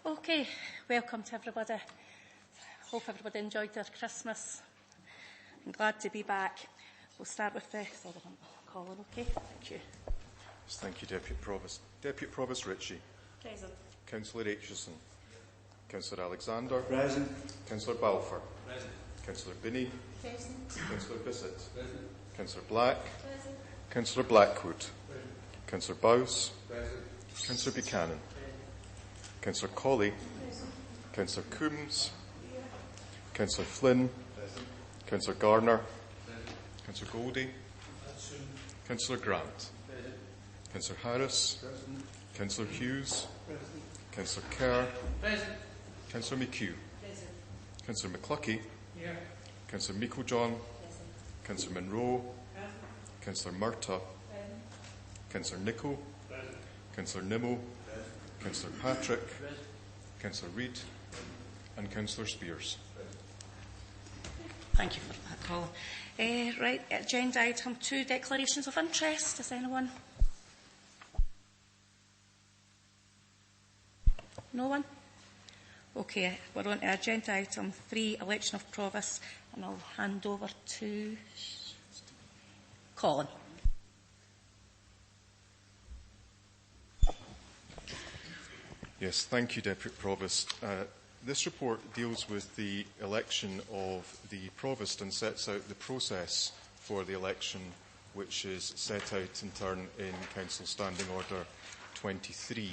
Okay, welcome to everybody. Hope everybody enjoyed their Christmas. I'm glad to be back. We'll start with Colin, okay? Thank you. Yes, thank you, Deputy Provost. Deputy Provost Ritchie. Present. Councillor Aitchison. Councillor Alexander. Present. Councillor Balfour. Present. Councillor Binney. Present. Councillor Bissett. Present. Councillor Black. Present. Councillor Blackwood. Present. Councillor Bowes. Present. Councillor Buchanan. Councillor Colley. Councillor Coombs. Councillor Flynn. Present. Councillor Garner. Present. Councillor Goldie. Councillor Grant. Present. Councillor Harris. Present. Councillor Hughes. Present. Councillor Kerr. Present. Councillor McHugh. Present. Councillor McCluckie. Here. Councillor Meikle-John. Present. Councillor Monroe. Present. Councillor Murtagh. Present. Councillor Nicholl. Present. Councillor Nimmo. Present. Councillor Patrick. Present. Councillor Reid. And Councillor Spears. Thank you for that, Colin. Right, agenda item 2, declarations of interest. Is anyone? No one? Okay, we're on to agenda item 3, election of provost, and I'll hand over to Colin. Yes, thank you, Deputy Provost. This report deals with the election of the Provost and sets out the process for the election, which is set out in turn in Council Standing Order 23.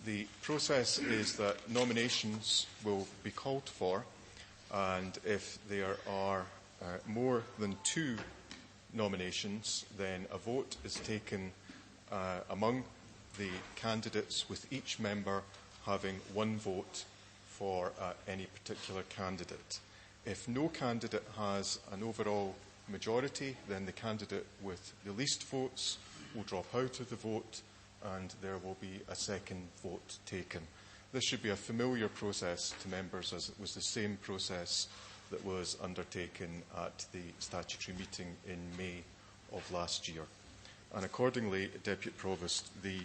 The process is that nominations will be called for, and if there are more than 2 nominations, then a vote is taken among the candidates, with each member having 1 vote for any particular candidate. If no candidate has an overall majority, then the candidate with the least votes will drop out of the vote, and there will be a second vote taken. This should be a familiar process to members, as it was the same process that was undertaken at the statutory meeting in May of last year. And accordingly, Deputy Provost, the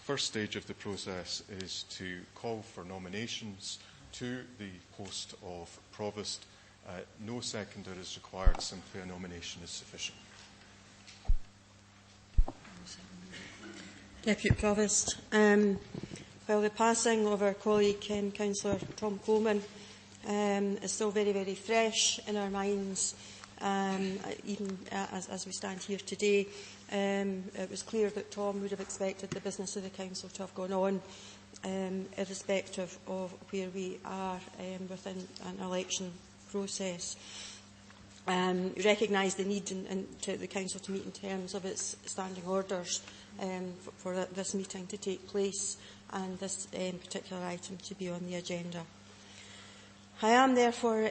first stage of the process is to call for nominations to the post of Provost. No seconder is required, simply a nomination is sufficient. Deputy Provost, while the passing of our colleague Councillor Tom Coleman is still very, very fresh in our minds, even as we stand here today, it was clear that Tom would have expected the business of the Council to have gone on, irrespective of where we are within an election process. We recognise the need to the Council to meet in terms of its standing orders for this meeting to take place and this particular item to be on the agenda. I am therefore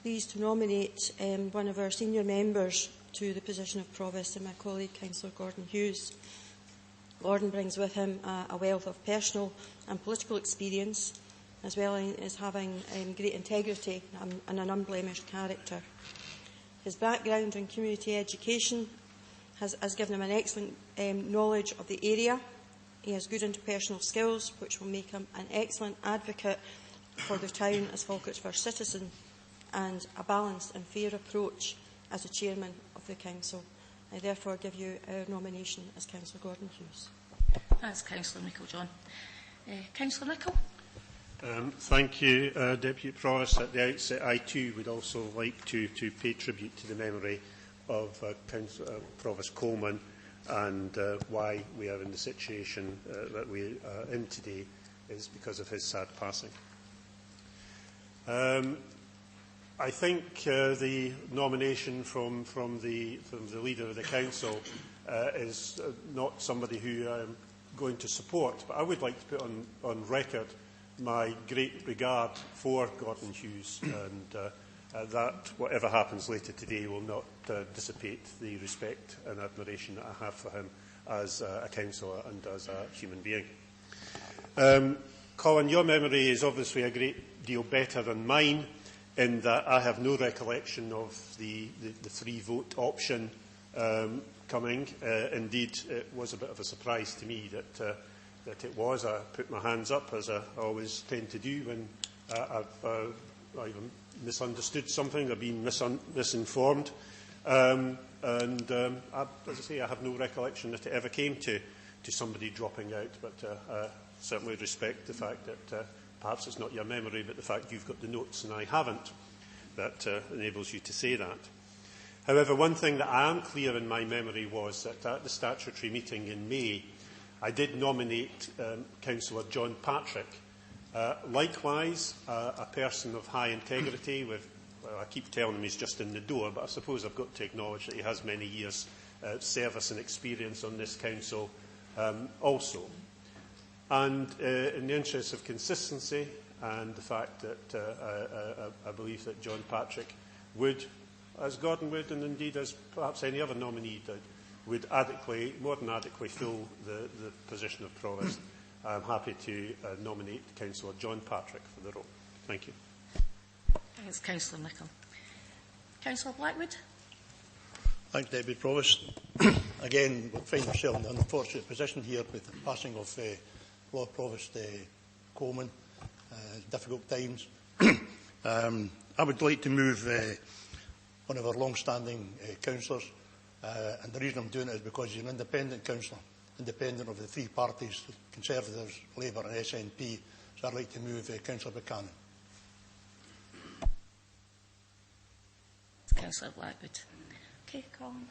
pleased to nominate one of our senior members to the position of Provost, and my colleague Councillor Gordon Hughes. Gordon brings with him a wealth of personal and political experience, as well as having great integrity and an unblemished character. His background in community education has given him an excellent knowledge of the area. He has good interpersonal skills, which will make him an excellent advocate for the town as Falkirk's first citizen, and a balanced and fair approach as the Chairman of the Council. I therefore give you our nomination as Councillor Gordon Hughes. Thanks, Councillor Meikle-John. Councillor Nicholl. Thank you, Deputy Provost. At the outset, I too would also like to pay tribute to the memory of Provost Coleman, and why we are in the situation that we are in today is because of his sad passing. I think the nomination from the leader of the Council is not somebody who I'm going to support, but I would like to put on record my great regard for Gordon Hughes, and that whatever happens later today will not dissipate the respect and admiration that I have for him as a councillor and as a human being. Colin, your memory is obviously a great deal better than mine, in that I have no recollection of the 3-vote option coming. Indeed, it was a bit of a surprise to me that that it was. I put my hands up, as I always tend to do when I've either misunderstood something or been misinformed. As I say, I have no recollection that it ever came to somebody dropping out, but I certainly respect the fact that perhaps it's not your memory, but the fact you've got the notes and I haven't, that enables you to say that. However, one thing that I am clear in my memory was that at the statutory meeting in May, I did nominate Councillor John Patrick. Likewise, a person of high integrity with, well, I keep telling him he's just in the door, but I suppose I've got to acknowledge that he has many years' service and experience on this council also. And in the interest of consistency and the fact that I believe that John Patrick would, as Gordon would, and indeed as perhaps any other nominee did, would more than adequately fill the position of Provost, I'm happy to nominate Councillor John Patrick for the role. Thank you. Thanks, Councillor Nicholl. Councillor Blackwood. Thanks, Deputy Provost. Again, we find ourselves in an unfortunate position here with the passing of Lord Provost Coleman. Difficult times. I would like to move one of our long-standing councillors, and the reason I'm doing it is because he's an independent councillor, independent of the three parties, Conservatives, Labour and SNP, so I'd like to move Councillor Buchanan. Councillor Blackwood. Okay, Colin.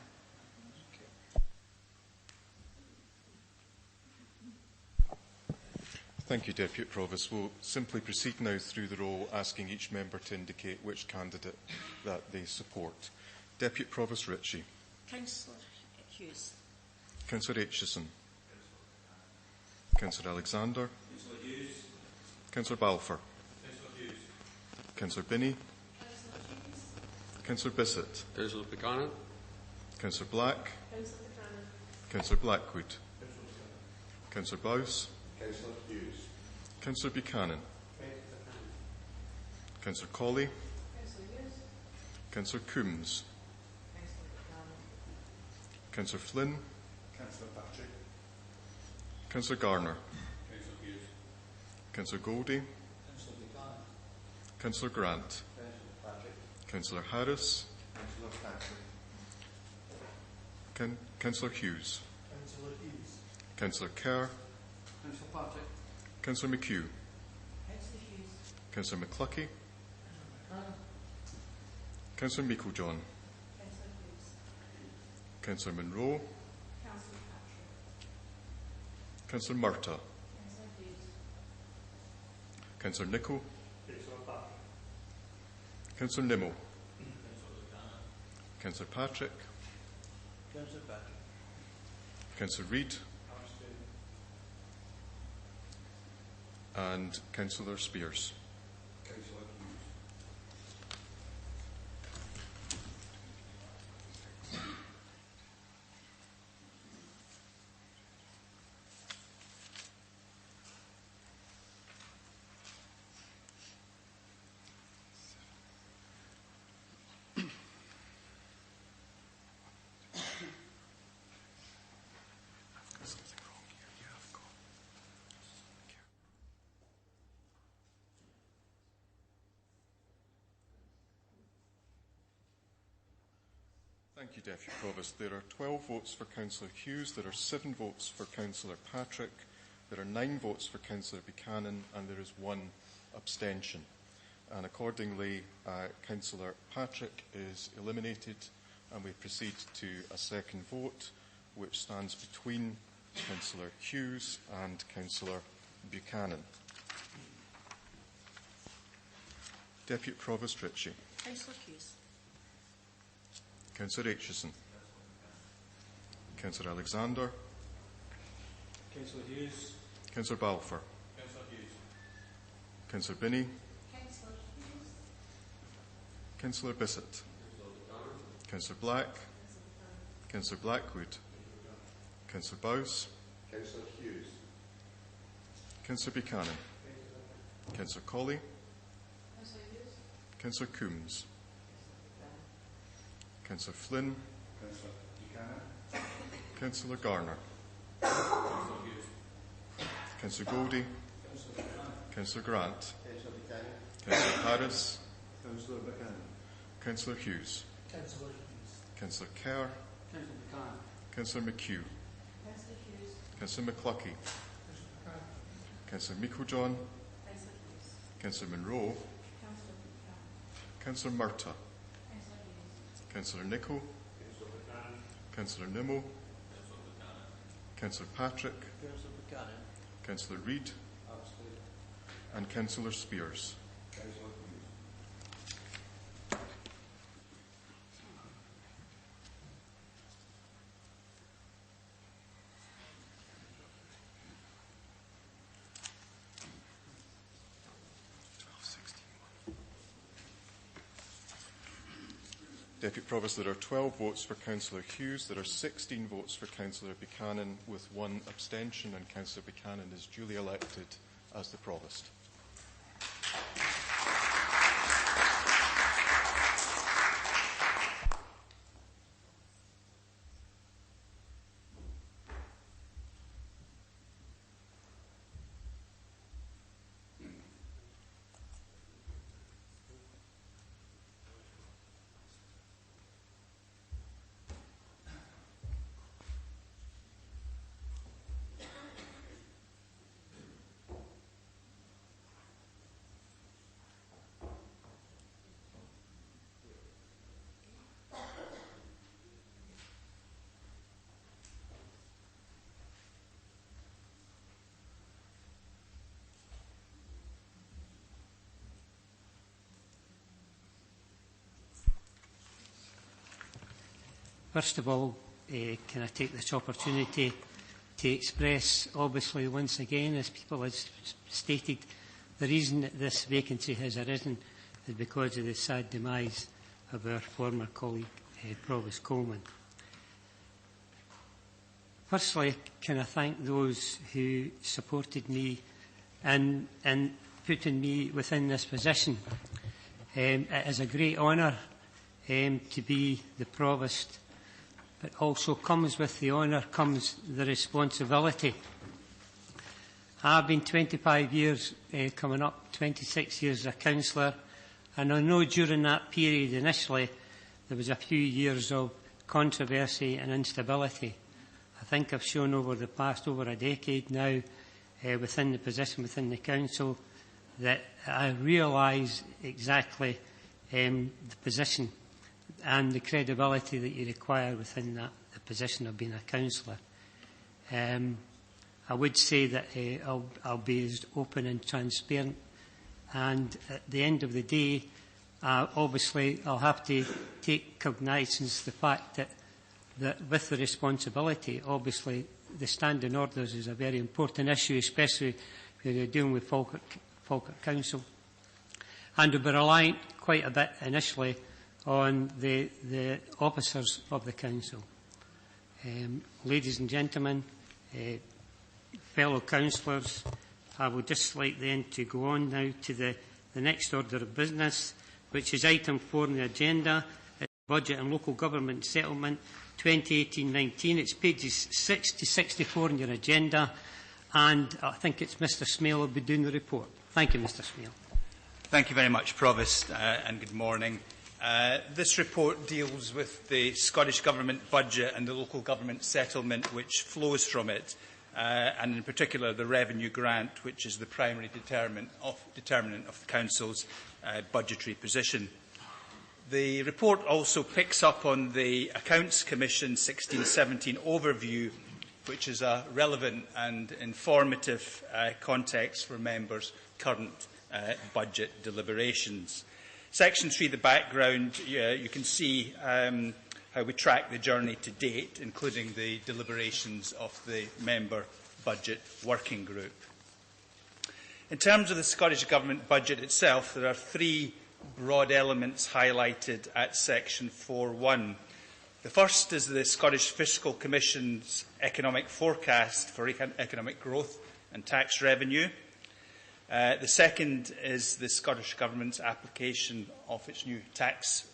Thank you, Deputy Provost. We'll simply proceed now through the roll, asking each member to indicate which candidate that they support. Deputy Provost Ritchie. Councillor Hughes. Councillor Aitchison. Councillor Alexander. Councillor Hughes. Councillor Balfour. Councillor Hughes. Councillor Binney. Councillor Bissett. Councillor Buchanan. Councillor Black. Councillor Blackwood. Councillor Bowes. Councillor Hughes. Councillor Buchanan. Councillor Colley. Councillor Coombs. Councillor Flynn. Councillor Patrick. Councillor Garner. Councillor Hughes. Councillor Goldie. Councillor Buchanan. Councillor Grant. Councillor Patrick. Councillor Harris. Councillor Patrick. Councillor Hughes. Councillor Hughes. Councillor Kerr. Councillor Patrick. Councillor McHugh. Councillor Hughes. Councillor McCluckie. Councillor Meiklejohn. Councillor Monroe. Councillor Murtagh. Councillor Nicholl. Councillor Nimmo. Councillor Patrick. Councillor Patrick. Councillor Reid. And Councillor Spears. Councillor Hughes. Thank you, Deputy Provost. There are 12 votes for Councillor Hughes, there are 7 votes for Councillor Patrick, there are 9 votes for Councillor Buchanan, and there is 1 abstention. And accordingly, Councillor Patrick is eliminated, and we proceed to a second vote, which stands between Councillor Hughes and Councillor Buchanan. Deputy Provost Ritchie. Councillor Hughes. Councillor Aitchison. Councillor Alexander. Councillor Hughes. Councillor Balfour. Councillor Hughes. Councillor Binney. Councillor Bissett. Councillor Black. Councillor Blackwood. Councillor Bowes. Councillor Hughes. Councillor Buchanan. Councillor Colley. Councillor Coombs. Councillor Flynn. Councillor Buchanan. Councillor Garner. Councillor Hughes. Councillor Goldie. Councillor Grant. Councillor Harris. Councillor Buchanan. Councillor Hughes. Councillor Hughes. Councillor Kerr. Councillor Buchanan. Councillor McHugh. Councillor Hughes. Councillor McCluckie. Councillor Buchanan. Councillor Meiklejohn. Councillor Hughes. Councillor Monroe. Councillor Buchanan. Councillor Murtagh. Councillor Hughes. Councillor Nicholl. Councillor Buchanan. Councillor Nimmo. Councillor Buchanan. Councillor Patrick. Councillor Buchanan. Councillor Reid. Absolutely. And Councillor Spears. Councillor Hughes. Deputy Provost, there are 12 votes for Councillor Hughes. There are 16 votes for Councillor Buchanan, with 1 abstention, and Councillor Buchanan is duly elected as the Provost. First of all, can I take this opportunity to express, obviously, once again, as people have stated, the reason that this vacancy has arisen is because of the sad demise of our former colleague, Provost Coleman. Firstly, can I thank those who supported me in putting me within this position. It is a great honour to be the Provost, but also comes with the honour comes the responsibility. I've been 25 years, coming up 26 years as a councillor, and I know during that period initially there was a few years of controversy and instability. I think I've shown over the past over a decade now within the position within the council that I realise exactly the position and the credibility that you require within the position of being a councillor. I would say that I'll be as open and transparent, and at the end of the day, obviously I'll have to take cognizance of the fact that with the responsibility, obviously the standing orders is a very important issue, especially when you're dealing with Falkirk Council. And we'll be reliant quite a bit initially on the officers of the council. Ladies and gentlemen, fellow councillors, I would just like then to go on now to the next order of business, which is item 4 on the agenda, Budget and Local Government Settlement 2018-19. It's pages 6 to 64 on your agenda, and I think it's Mr Smale who will be doing the report. Thank you, Mr Smale. Thank you very much, Provost, and good morning. This report deals with the Scottish Government budget and the local government settlement which flows from it, and in particular the revenue grant, which is the primary determinant of the Council's budgetary position. The report also picks up on the Accounts Commission 16-17 overview, which is a relevant and informative context for members' current budget deliberations. Section 3, the background, you can see how we track the journey to date, including the deliberations of the Member Budget Working Group. In terms of the Scottish Government budget itself, there are 3 broad elements highlighted at Section 4.1. The first is the Scottish Fiscal Commission's economic forecast for economic growth and tax revenue. The second is the Scottish Government's application of its new tax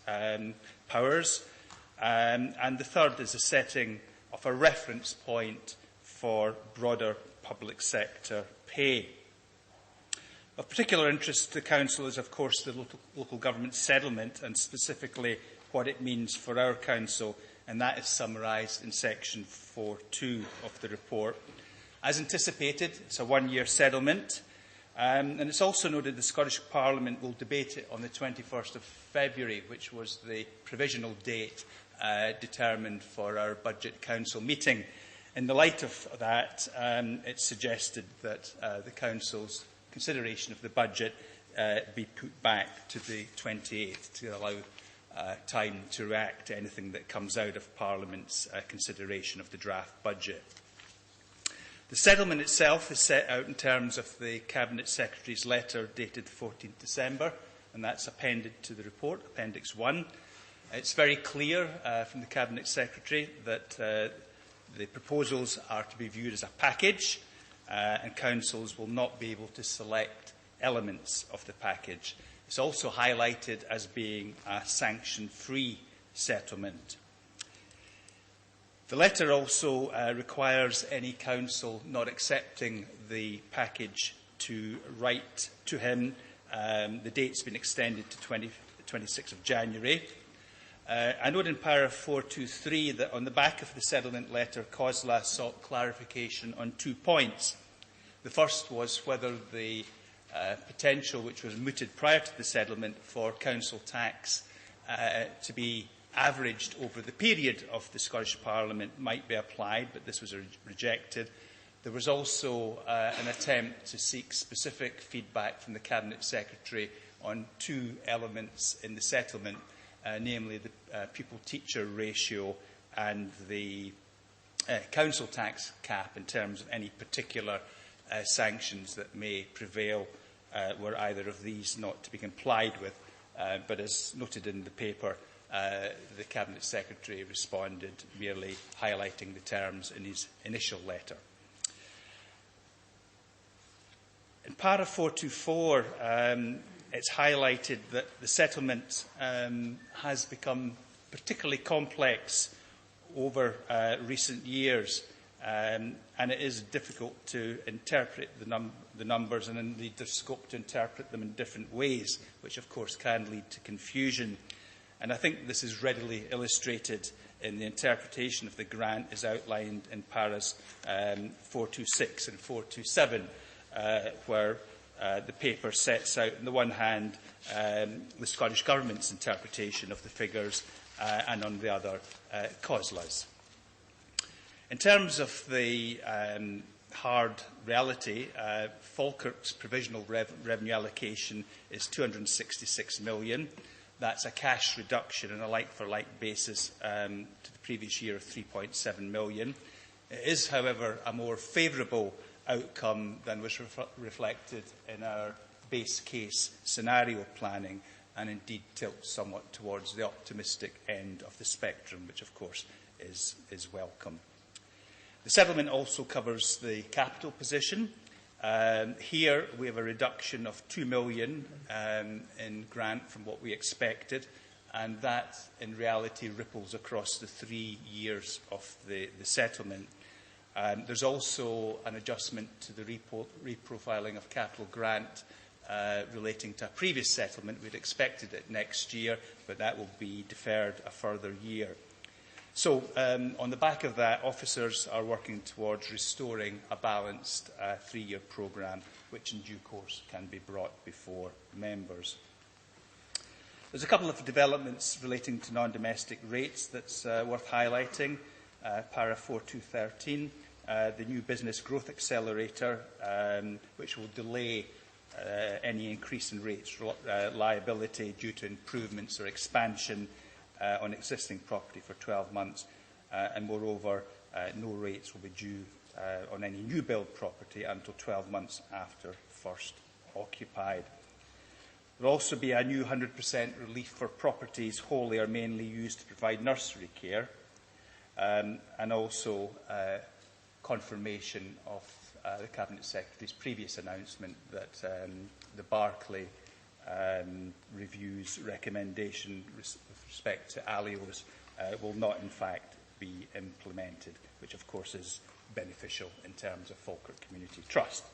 powers. And the third is the setting of a reference point for broader public sector pay. Of particular interest to the Council is, of course, the local government settlement, and specifically what it means for our Council, and that is summarised in section 4.2 of the report. As anticipated, it's a one-year settlement, and it's also noted the Scottish Parliament will debate it on the 21st of February, which was the provisional date determined for our Budget Council meeting. In the light of that, it's suggested that the Council's consideration of the budget be put back to the 28th to allow time to react to anything that comes out of Parliament's consideration of the draft budget. The settlement itself is set out in terms of the Cabinet Secretary's letter dated 14th December, and that's appended to the report, Appendix 1. It's very clear from the Cabinet Secretary that the proposals are to be viewed as a package, and councils will not be able to select elements of the package. It's also highlighted as being a sanction-free settlement. The letter also requires any council not accepting the package to write to him. The date's been extended to 26th of January. I note in paragraph 423 that on the back of the settlement letter, COSLA sought clarification on 2 points. The first was whether the potential which was mooted prior to the settlement for council tax to be averaged over the period of the Scottish Parliament might be applied, but this was rejected. There was also an attempt to seek specific feedback from the Cabinet Secretary on 2 elements in the settlement, namely the pupil-teacher ratio and the council tax cap in terms of any particular sanctions that may prevail were either of these not to be complied with. But as noted in the paper, the Cabinet Secretary responded merely highlighting the terms in his initial letter. In para 424, it's highlighted that the settlement has become particularly complex over recent years, and it is difficult to interpret the numbers, and indeed there's scope to interpret them in different ways, which of course can lead to confusion. And I think this is readily illustrated in the interpretation of the grant as outlined in paras 426 and 427, where the paper sets out, on the one hand, the Scottish Government's interpretation of the figures, and on the other, COSLA's. In terms of the hard reality, Falkirk's provisional revenue allocation is 266 million. That's a cash reduction on a like-for-like basis to the previous year of 3.7 million. It is, however, a more favourable outcome than was reflected in our base case scenario planning, and indeed tilts somewhat towards the optimistic end of the spectrum, which of course is welcome. The settlement also covers the capital position. Here we have a reduction of 2 million in grant from what we expected, and that in reality ripples across the 3 years of the settlement. There's also an adjustment to the reprofiling of capital grant relating to a previous settlement. We'd expected it next year, but that will be deferred a further year. So, on the back of that, officers are working towards restoring a balanced 3-year programme, which in due course can be brought before members. There's a couple of developments relating to non-domestic rates that's worth highlighting. Para 4213, the new business growth accelerator, which will delay any increase in rates liability due to improvements or expansion on existing property for 12 months, and moreover, no rates will be due on any new build property until 12 months after first occupied. There will also be a new 100% relief for properties wholly or mainly used to provide nursery care, and also confirmation of the Cabinet Secretary's previous announcement that the Barclay review's recommendation with respect to ALIOs will not in fact be implemented, which of course is beneficial in terms of Falkirk Community Trust.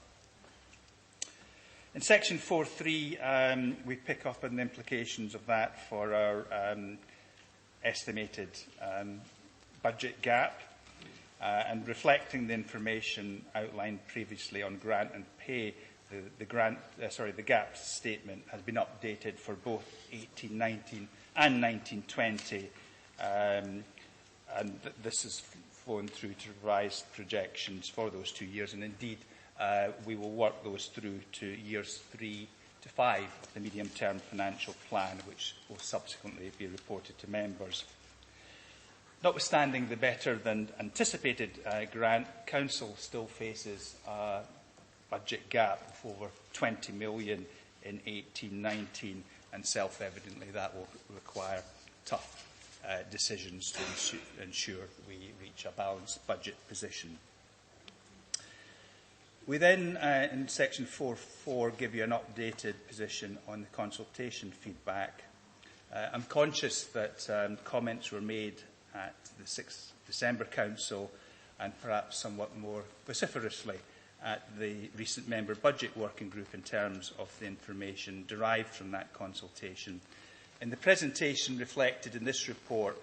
In section 4.3, we pick up on the implications of that for our estimated budget gap, and reflecting the information outlined previously on grant and pay, the gap statement has been updated for both 18-19 and 19-20, and this has flown through to revised projections for those 2 years, and indeed we will work those through to years 3 to 5 of the medium-term financial plan, which will subsequently be reported to members. Notwithstanding the better than anticipated grant, Council still faces a budget gap of over 20 million in 18-19, and self-evidently that will require tough decisions to ensure we reach a balanced budget position. We then, in section 4.4, give you an updated position on the consultation feedback. I'm conscious that comments were made at the 6th December Council, and perhaps somewhat more vociferously at the recent member budget working group in terms of the information derived from that consultation. In the presentation reflected in this report,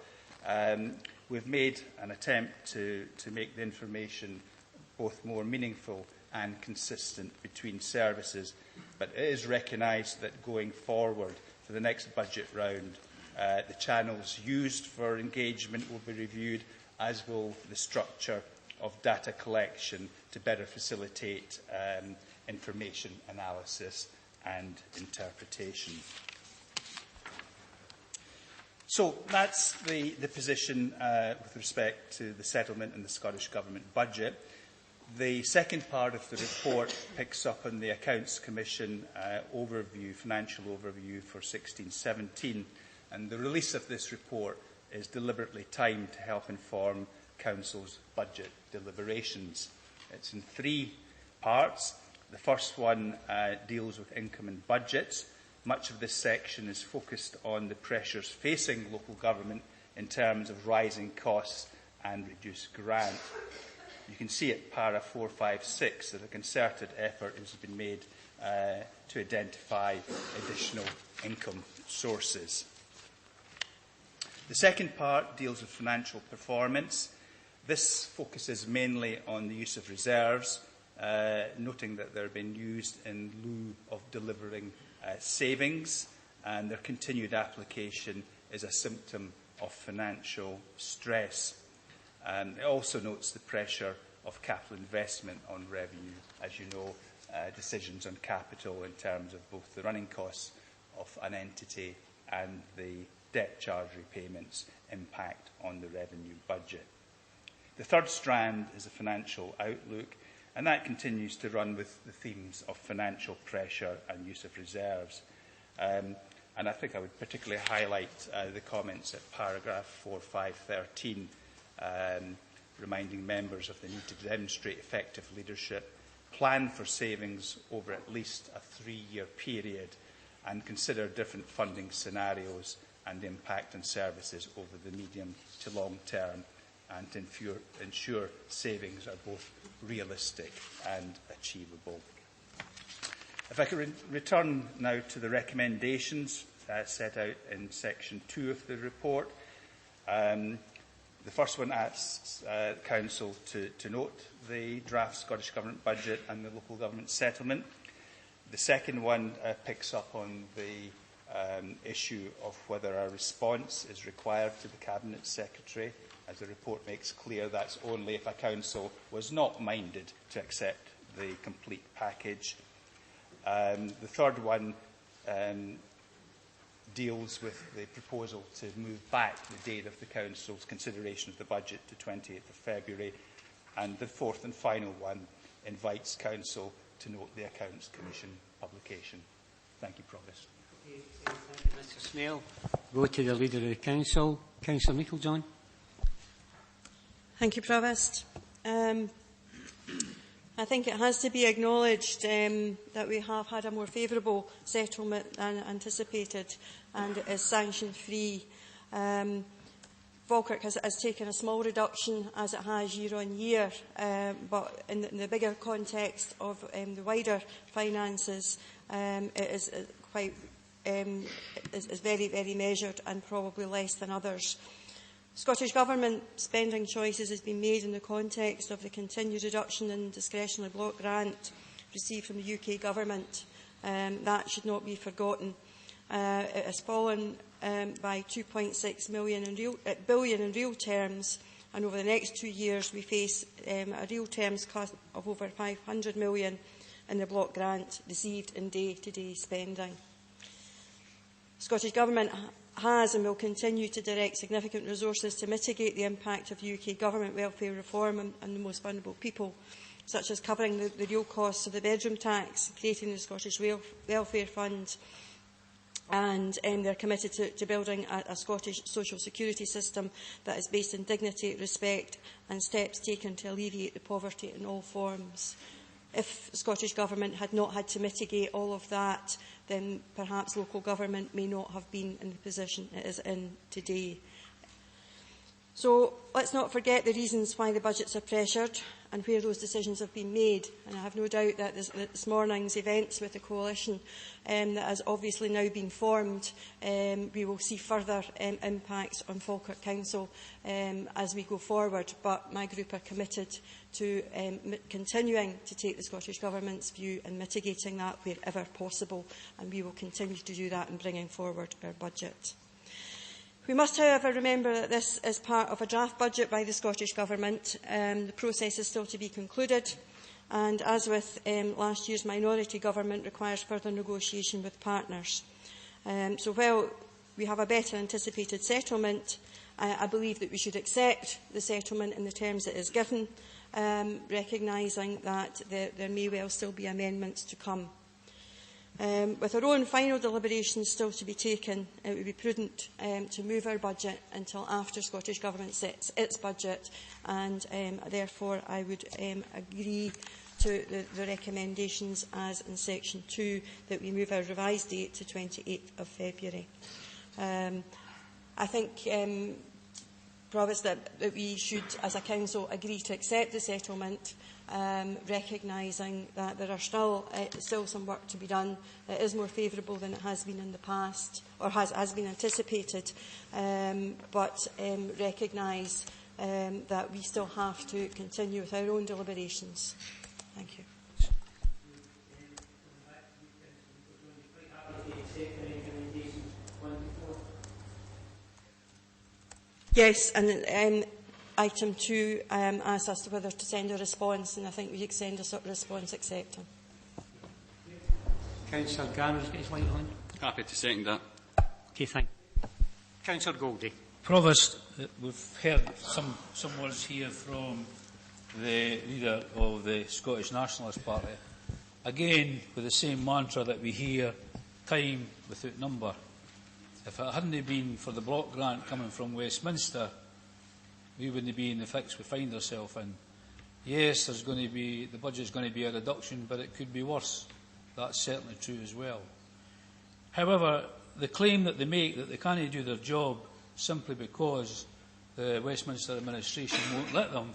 we've made an attempt to make the information both more meaningful and consistent between services, but it is recognised that going forward for the next budget round, the channels used for engagement will be reviewed, as will the structure of data collection to better facilitate information analysis and interpretation. So that's the position with respect to the settlement and the Scottish Government budget. The second part of the report picks up on the Accounts Commission financial overview for 16-17, and the release of this report is deliberately timed to help inform Council's budget deliberations. It's in 3 parts. The first one deals with income and budgets. Much of this section is focused on the pressures facing local government in terms of rising costs and reduced grant. You can see at para 456 that a concerted effort has been made to identify additional income sources. The second part deals with financial performance. This focuses mainly on the use of reserves, noting that they're being used in lieu of delivering savings, and their continued application is a symptom of financial stress. It also notes the pressure of capital investment on revenue. As you know, decisions on capital in terms of both the running costs of an entity and the debt charge repayments impact on the revenue budget. The third strand is a financial outlook, and that continues to run with the themes of financial pressure and use of reserves. And I think I would particularly highlight the comments at paragraph 4.5.13, reminding members of the need to demonstrate effective leadership, plan for savings over at least a 3-year period, and consider different funding scenarios and the impact on services over the medium to long term, and to ensure savings are both realistic and achievable. If I could return now to the recommendations set out in section 2 of the report. The first one asks Council to note the draft Scottish Government budget and the local government settlement. The second one picks up on the issue of whether a response is required to the Cabinet Secretary. As the report makes clear, that's only if a council was not minded to accept the complete package. The third one deals with the proposal to move back the date of the Council's consideration of the budget to 28th of February. And the fourth and final one invites Council to note the Accounts Commission publication. Thank you, Provost. Thank you, Mr. Smale. Go to the Leader of the Council, Councillor Meiklejohn. Thank you, Provost. I think it has to be acknowledged that we have had a more favourable settlement than anticipated, and it is sanction-free. Falkirk has taken a small reduction, as it has year on year, but in the bigger context of the wider finances, it is quite is very, very measured and probably less than others. Scottish Government spending choices has been made in the context of the continued reduction in discretionary block grant received from the UK Government. That should not be forgotten. It has fallen by 2.6 billion in real terms, and over the next 2 years we face a real terms cost of over 500 million in the block grant received in day-to-day spending. Scottish Government has and will continue to direct significant resources to mitigate the impact of UK Government welfare reform on the most vulnerable people, such as covering the real costs of the bedroom tax, creating the Scottish Welfare Fund, and they're committed to building a Scottish social security system that is based on dignity, respect and steps taken to alleviate the poverty in all forms. If the Scottish Government had not had to mitigate all of that, then perhaps local government may not have been in the position it is in today. So let's not forget the reasons why the budgets are pressured and where those decisions have been made. And I have no doubt that this morning's events with the coalition that has obviously now been formed, we will see further impacts on Falkirk Council as we go forward. But my group are committed to continuing to take the Scottish Government's view and mitigating that wherever possible, and we will continue to do that in bringing forward our budget. We must, however, remember that this is part of a draft budget by the Scottish Government. The process is still to be concluded, and as with last year's minority government, requires further negotiation with partners. So while we have a better anticipated settlement, I believe that we should accept the settlement in the terms it is given, recognising that there may well still be amendments to come. With our own final deliberations still to be taken, it would be prudent to move our budget until after Scottish Government sets its budget, and therefore I would agree to the recommendations as in section 2 that we move our revised date to 28th of February. I think, Provost, that we should, as a council, agree to accept the settlement, recognising that there are still some work to be done. It is more favourable than it has been in the past, or has been anticipated, but recognise that we still have to continue with our own deliberations. Thank you. Yes, and item 2 asks us whether to send a response, and I think we send a response accepting. Councillor Garner's got his light on. Happy to second that. Okay, thank you. Councillor Goldie. Provost, we've heard some words here from the leader of the Scottish Nationalist Party. Again, with the same mantra that we hear, time without number. If it hadn't been for the block grant coming from Westminster, we wouldn't be in the fix we find ourselves in. Yes, the budget is going to be a reduction, but it could be worse. That's certainly true as well. However, the claim that they make that they can't do their job simply because the Westminster administration won't let them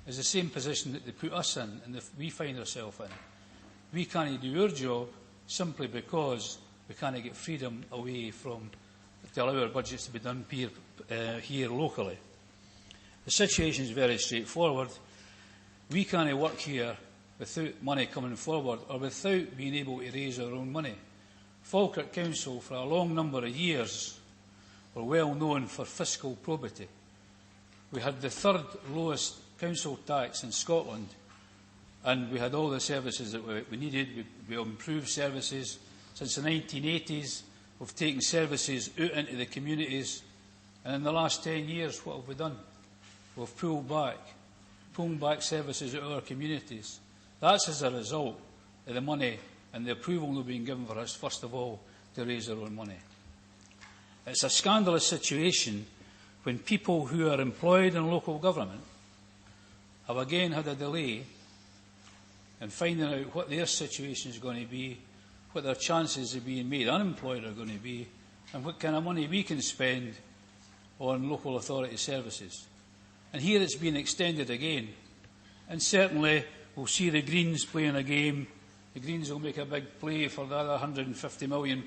is the same position that they put us in and that we find ourselves in. We can't do our job simply because we can't get freedom away from to allow our budgets to be done here locally. The situation is very straightforward. We can't work here without money coming forward or without being able to raise our own money. Falkirk Council, for a long number of years, were well known for fiscal probity. We had the third lowest council tax in Scotland, and we had all the services that we needed. We improved services. Since the 1980s, we've taken services out into the communities, and in the last 10 years, what have we done? We've pulled back services out of our communities. That's as a result of the money and the approval not being given for us, first of all, to raise our own money. It's a scandalous situation when people who are employed in local government have again had a delay in finding out what their situation is going to be, what their chances of being made unemployed are going to be, and what kind of money we can spend on local authority services. And here it's been extended again. And certainly we'll see the Greens playing a game. The Greens will make a big play for the other £150 million,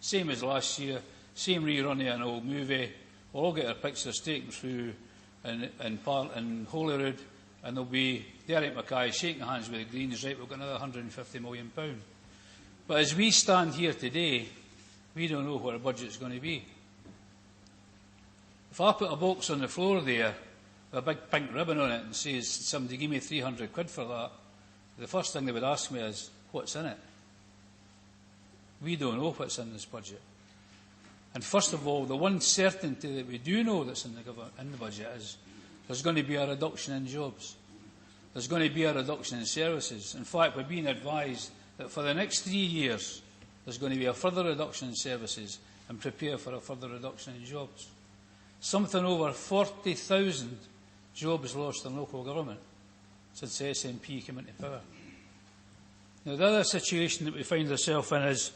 same as last year, same rerun of an old movie. We'll all get our pictures taken through in Holyrood, and there'll be Derek Mackay shaking hands with the Greens, right, we've got another £150 million. But as we stand here today, we don't know what our budget's going to be. If I put a box on the floor there with a big pink ribbon on it and says, somebody give me 300 quid for that, the first thing they would ask me is, what's in it? We don't know what's in this budget. And first of all, the one certainty that we do know that's in the budget is there's going to be a reduction in jobs. There's going to be a reduction in services. In fact, we're being advised that for the next 3 years, there's going to be a further reduction in services and prepare for a further reduction in jobs. Something over 40,000 jobs lost in local government since the SNP came into power. Now, the other situation that we find ourselves in is,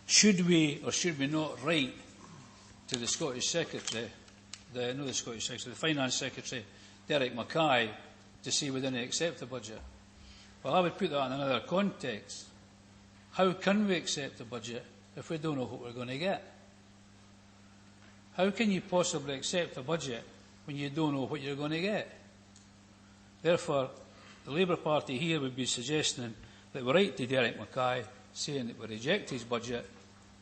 should we or should we not write to the Scottish Secretary, the Finance Secretary, Derek Mackay, to say we didn't accept the budget? Well, I would put that in another context. How can we accept the budget if we don't know what we're going to get? How can you possibly accept a budget when you don't know what you're going to get? Therefore, the Labour Party here would be suggesting that we write to Derek Mackay saying that we reject his budget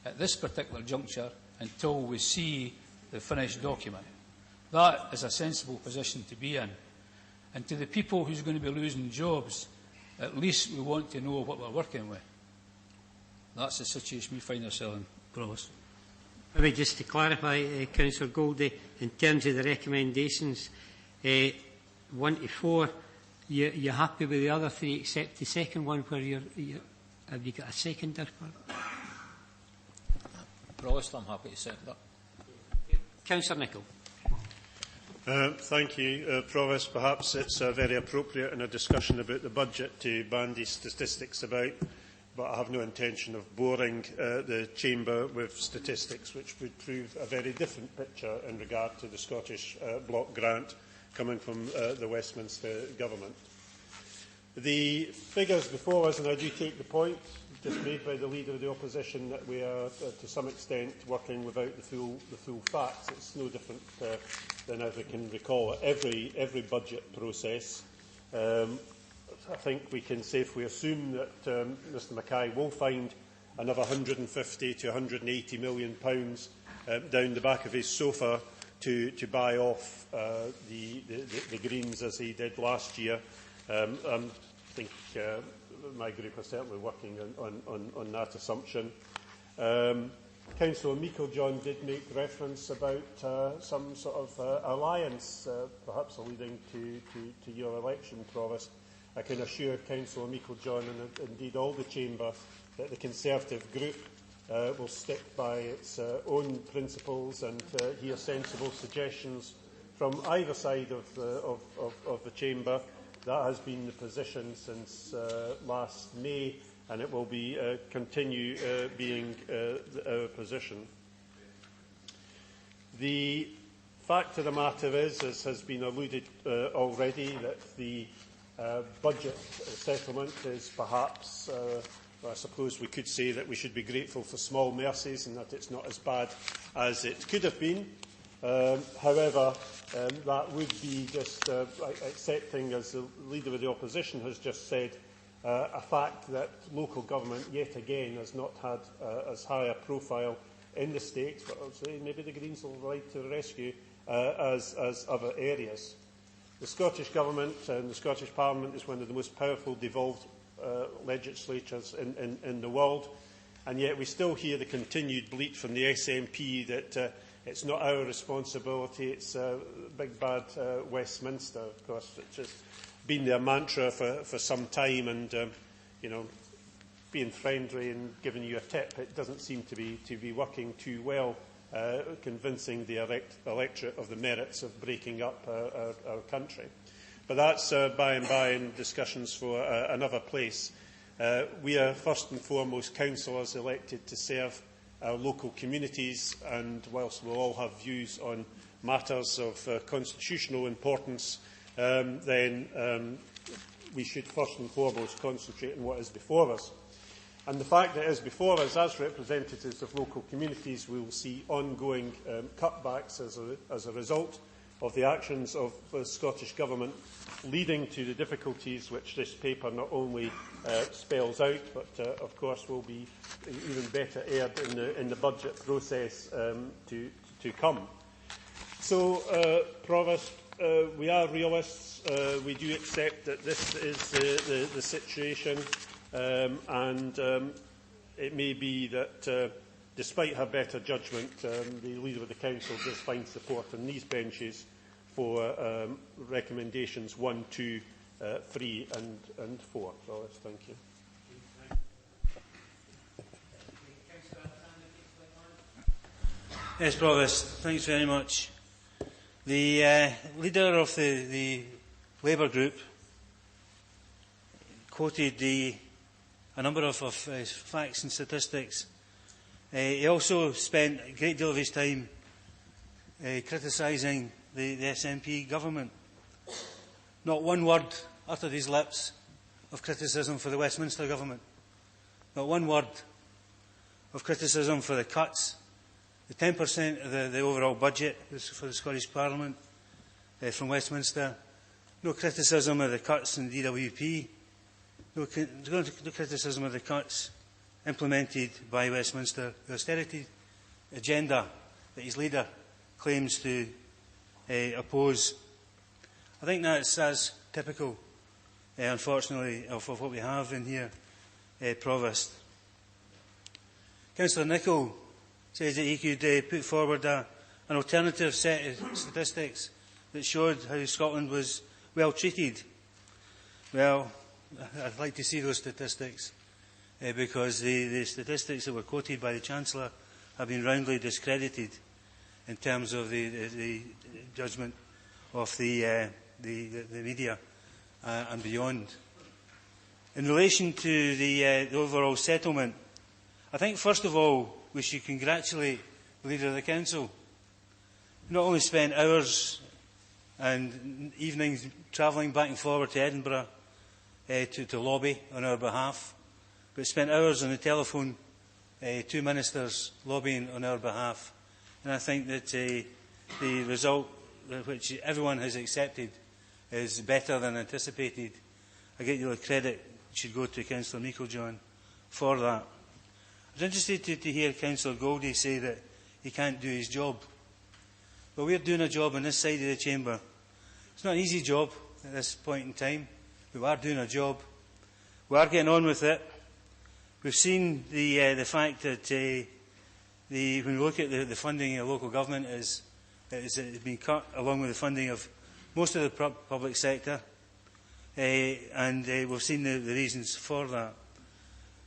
at this particular juncture until we see the finished document. That is a sensible position to be in. And to the people who's going to be losing jobs, at least we want to know what we're working with. That's the situation we find ourselves in, Provost. Maybe just to clarify, Councillor Goldie, in terms of the recommendations, 1 to 4, you're happy with the other 3 except the second one where have you got a seconder for it? Provost, I'm happy to second that. Councillor Nicholl. Thank you, Provost. Perhaps it's very appropriate in a discussion about the budget to bandy statistics about, but I have no intention of boring the Chamber with statistics which would prove a very different picture in regard to the Scottish block grant coming from the Westminster Government. The figures before us, and I do take the point just made by the Leader of the Opposition that we are, to some extent, working without the full facts. It's no different than, as we can recall, every budget process. I think we can safely assume that Mr Mackay will find another £150 to £180 million down the back of his sofa to buy off the Greens as he did last year. I think my group are certainly working on that assumption. Councillor Meikle-John did make reference about some sort of alliance, perhaps alluding to your election, Provost. I can assure Councillor Meikle-John and indeed all the Chamber that the Conservative group will stick by its own principles and hear sensible suggestions from either side of the Chamber. That has been the position since last May, and it will be continue being our position. The fact of the matter is, as has been alluded already, that the budget settlement is perhaps, I suppose we could say that we should be grateful for small mercies and that it's not as bad as it could have been. However, that would be just accepting, as the Leader of the Opposition has just said, a fact that local government yet again has not had as high a profile in the state, but I'll say maybe the Greens will ride to the rescue, as other areas. The Scottish Government and the Scottish Parliament is one of the most powerful devolved legislatures in the world, and yet we still hear the continued bleat from the SNP that it's not our responsibility, it's big bad Westminster, of course, which has been their mantra for some time, and you know, being friendly and giving you a tip, it doesn't seem to be working too well, convincing the electorate of the merits of breaking up our country. But that's by and by in discussions for another place. We are first and foremost councillors elected to serve our local communities, and whilst we'll all have views on matters of constitutional importance, then we should first and foremost concentrate on what is before us. And the fact that it is before us, as representatives of local communities, we will see ongoing cutbacks as a result of the actions of the Scottish Government, leading to the difficulties which this paper not only spells out, but of course will be even better aired in the budget process to come. So, Provost, we are realists. We do accept that this is the situation, and it may be that despite her better judgment, the Leader of the Council does find support on these benches for recommendations 1, 2, 3 and 4. Provost, thank you. Yes, Provost, thanks very much. The leader of the Labour group quoted a number of facts and statistics. He also spent a great deal of his time criticising the SNP government. Not one word uttered his lips of criticism for the Westminster government. Not one word of criticism for the cuts. The 10% of the overall budget for the Scottish Parliament from Westminster. No criticism of the cuts in DWP. No criticism of the cuts implemented by Westminster. The austerity agenda that his leader claims to oppose. I think that's as typical, unfortunately, of what we have in here, Provost. Councillor Nicholl says that he could put forward an alternative set of statistics that showed how Scotland was well treated. Well, I'd like to see those statistics, because the statistics that were quoted by the Chancellor have been roundly discredited in terms of the judgment of the media and beyond. In relation to the overall settlement, I think first of all we should congratulate the Leader of the Council. He not only spent hours and evenings travelling back and forward to Edinburgh to lobby on our behalf, but spent hours on the telephone, 2 ministers lobbying on our behalf. And I think that the result, which everyone has accepted, is better than anticipated. A great deal of credit should go to Councillor Meiklejohn for that. I was interested to hear Councillor Goldie say that he can't do his job. But we're doing a job on this side of the chamber. It's not an easy job at this point in time. We are doing a job. We are getting on with it. We've seen the fact that when we look at the funding of local government, it's been cut along with the funding of most of the public sector. And we've seen the reasons for that.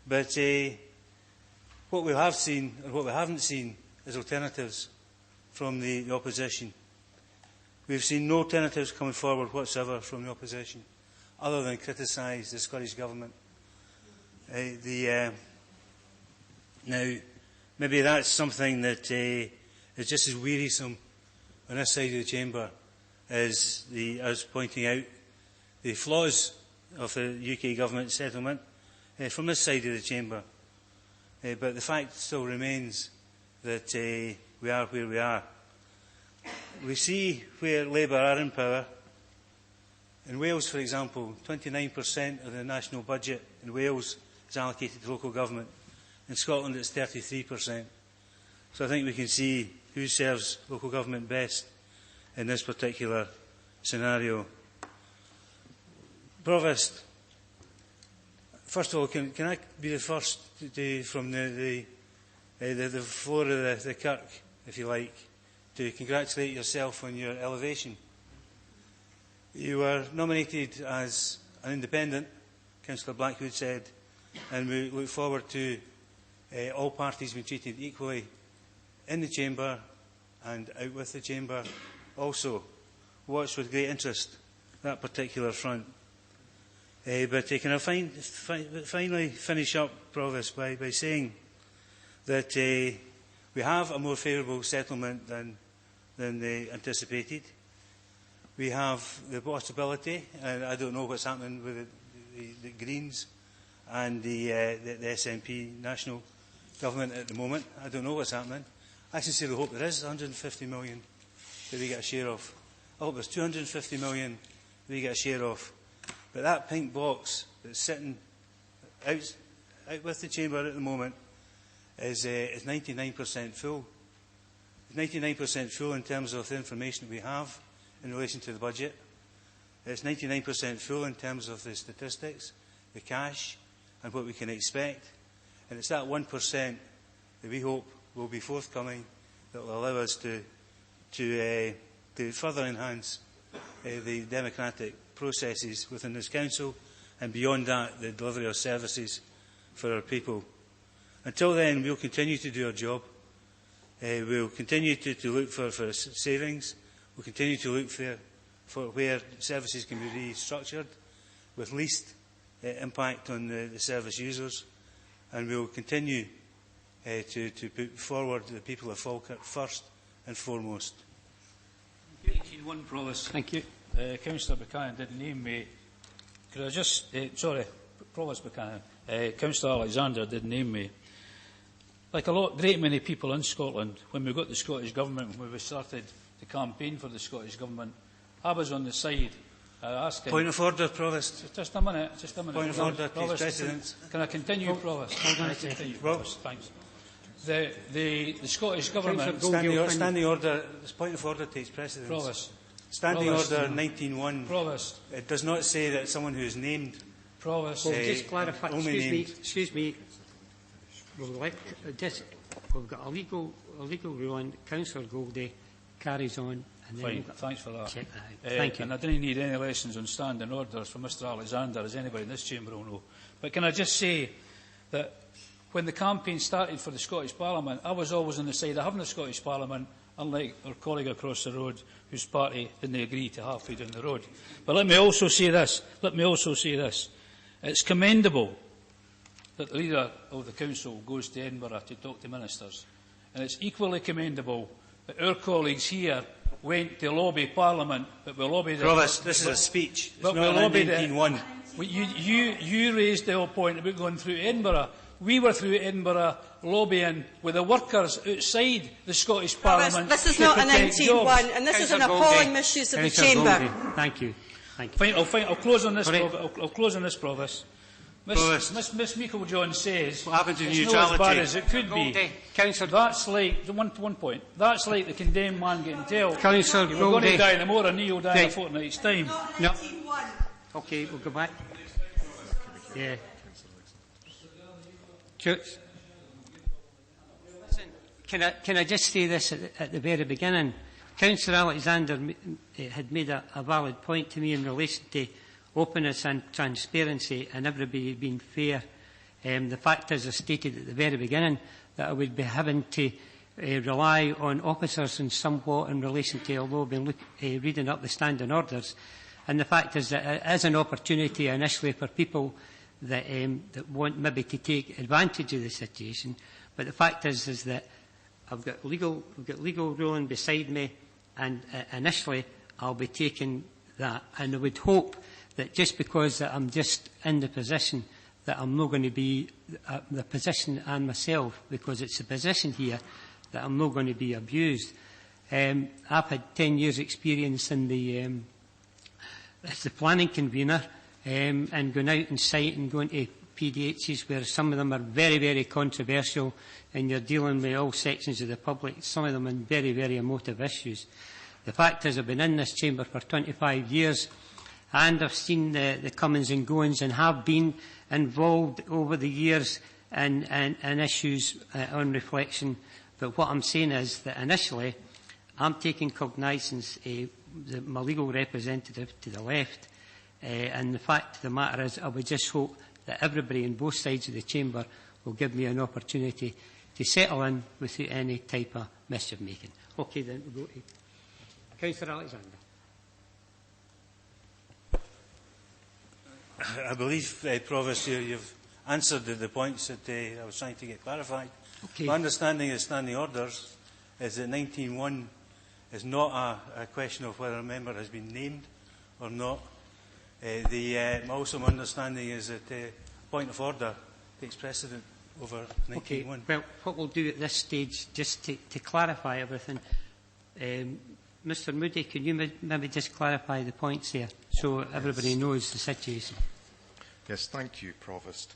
But what we have seen, and what we haven't seen, is alternatives from the opposition. We've seen no alternatives coming forward whatsoever from the opposition, other than criticise the Scottish Government. Now, maybe that's something that is just as wearisome on this side of the chamber as us pointing out the flaws of the UK Government settlement from this side of the chamber. But the fact still remains that we are where we are. We see where Labour are in power. In Wales, for example, 29% of the national budget in Wales is allocated to local government. In Scotland, it's 33%. So I think we can see who serves local government best in this particular scenario. Provost, first of all, can I be the first from the floor of the Kirk, if you like, to congratulate yourself on your elevation? You were nominated as an independent, Councillor Blackwood said, and we look forward to all parties being treated equally in the chamber and out with the chamber also. Watch with great interest that particular front. But can I finally finish up, Provost, by saying that we have a more favourable settlement than they anticipated. We have the possibility, and I don't know what's happening with the Greens and the SNP national government at the moment. I don't know what's happening. I sincerely hope there is 150 million that we get a share of. I hope there's 250 million that we get a share of. But that pink box that's sitting out with the Chamber at the moment is 99% full. It's 99% full in terms of the information that we have in relation to the budget. It's 99% full in terms of the statistics, the cash, and what we can expect. And it's that 1% that we hope will be forthcoming that will allow us to further enhance the democratic processes within this Council, and beyond that, the delivery of services for our people. Until then, we'll continue to do our job. We'll continue to look for savings. We'll continue to look for where services can be restructured with least impact on the service users. And we'll continue to put forward the people of Falkirk first and foremost. 18-1, Provost. Thank you. Councillor Buchanan didn't name me. Could I just... sorry, Provost Buchanan. Councillor Alexander didn't name me. Like a great many people in Scotland, when we got the Scottish Government, when we started the campaign for the Scottish Government, I was on the side asking... Point of order, Provost. Just a minute. Point of order, Provost, President. Can I continue, Provost? Can I continue, Provost? Thanks. The Scottish Government... Standing order, this point of order takes precedence. Provost. Standing order 19.1. Provost. It does not say that someone who is named... Provost. Well, just clarify. Only Excuse me. We've got a legal ruling. Councillor Goldie carries on. And Fine, thanks for that. Check that out. Thank you. And I didn't need any lessons on standing orders from Mr Alexander, as anybody in this chamber will know. But can I just say that when the campaign started for the Scottish Parliament, I was always on the side of having the Scottish Parliament, unlike our colleague across the road, whose party didn't agree to halfway down the road. But let me also say this. It's commendable that the leader of the Council goes to Edinburgh to talk to ministers. And it's equally commendable that our colleagues here went to lobby Parliament, but we lobbied... Provost, this is a speech. It's not an 19.1. You raised the whole point about going through Edinburgh. We were through Edinburgh lobbying with the workers outside the Scottish Parliament. This is not a 19.1, and this is an appalling misuse of the Chamber. Thank you. Fine, I'll close on this, I'll close on this, Provost. Miss Meikle-John says what happened to it's neutrality? not as bad as it could be. That's like, one point, that's like the condemned man getting told Councillor we're going to die in a more and he'll die in a fortnight's time. No. Okay, we'll go back. Yeah. Can I just say this at the very beginning? Councillor Alexander had made a valid point to me in relation to openness and transparency and everybody being fair. The fact is, I stated at the very beginning that I would be having to rely on officers and somewhat in relation to, although I've been reading up the standing orders. And the fact is that it is an opportunity initially for people that want maybe to take advantage of the situation. But the fact is that I've got legal ruling beside me, and initially I'll be taking that. And I would hope that just because I'm just in the position, that I'm not going to be the position and myself, because it's a position here that I'm not going to be abused. I've had 10 years' experience in as the planning convener, and going out on site and going to PDHs where some of them are very, very controversial, and you're dealing with all sections of the public, some of them on very, very emotive issues. The fact is, I've been in this chamber for 25 years, and I've seen the comings and goings, and have been involved over the years in issues on reflection. But what I'm saying is that initially, I'm taking cognizance my legal representative to the left, and the fact of the matter is, I would just hope that everybody on both sides of the chamber will give me an opportunity to settle in without any type of mischief making. Okay, then we'll go to Councillor Alexander. I believe, Provost, you've answered the points that I was trying to get clarified. Okay. My understanding of standing orders is that 19.1 is not a question of whether a member has been named or not. Also, my understanding is that point of order takes precedent over 19.1. Okay. Well, what we'll do at this stage, just to clarify everything, Mr Moody, can you maybe just clarify the points there so everybody knows the situation? Yes, thank you, Provost.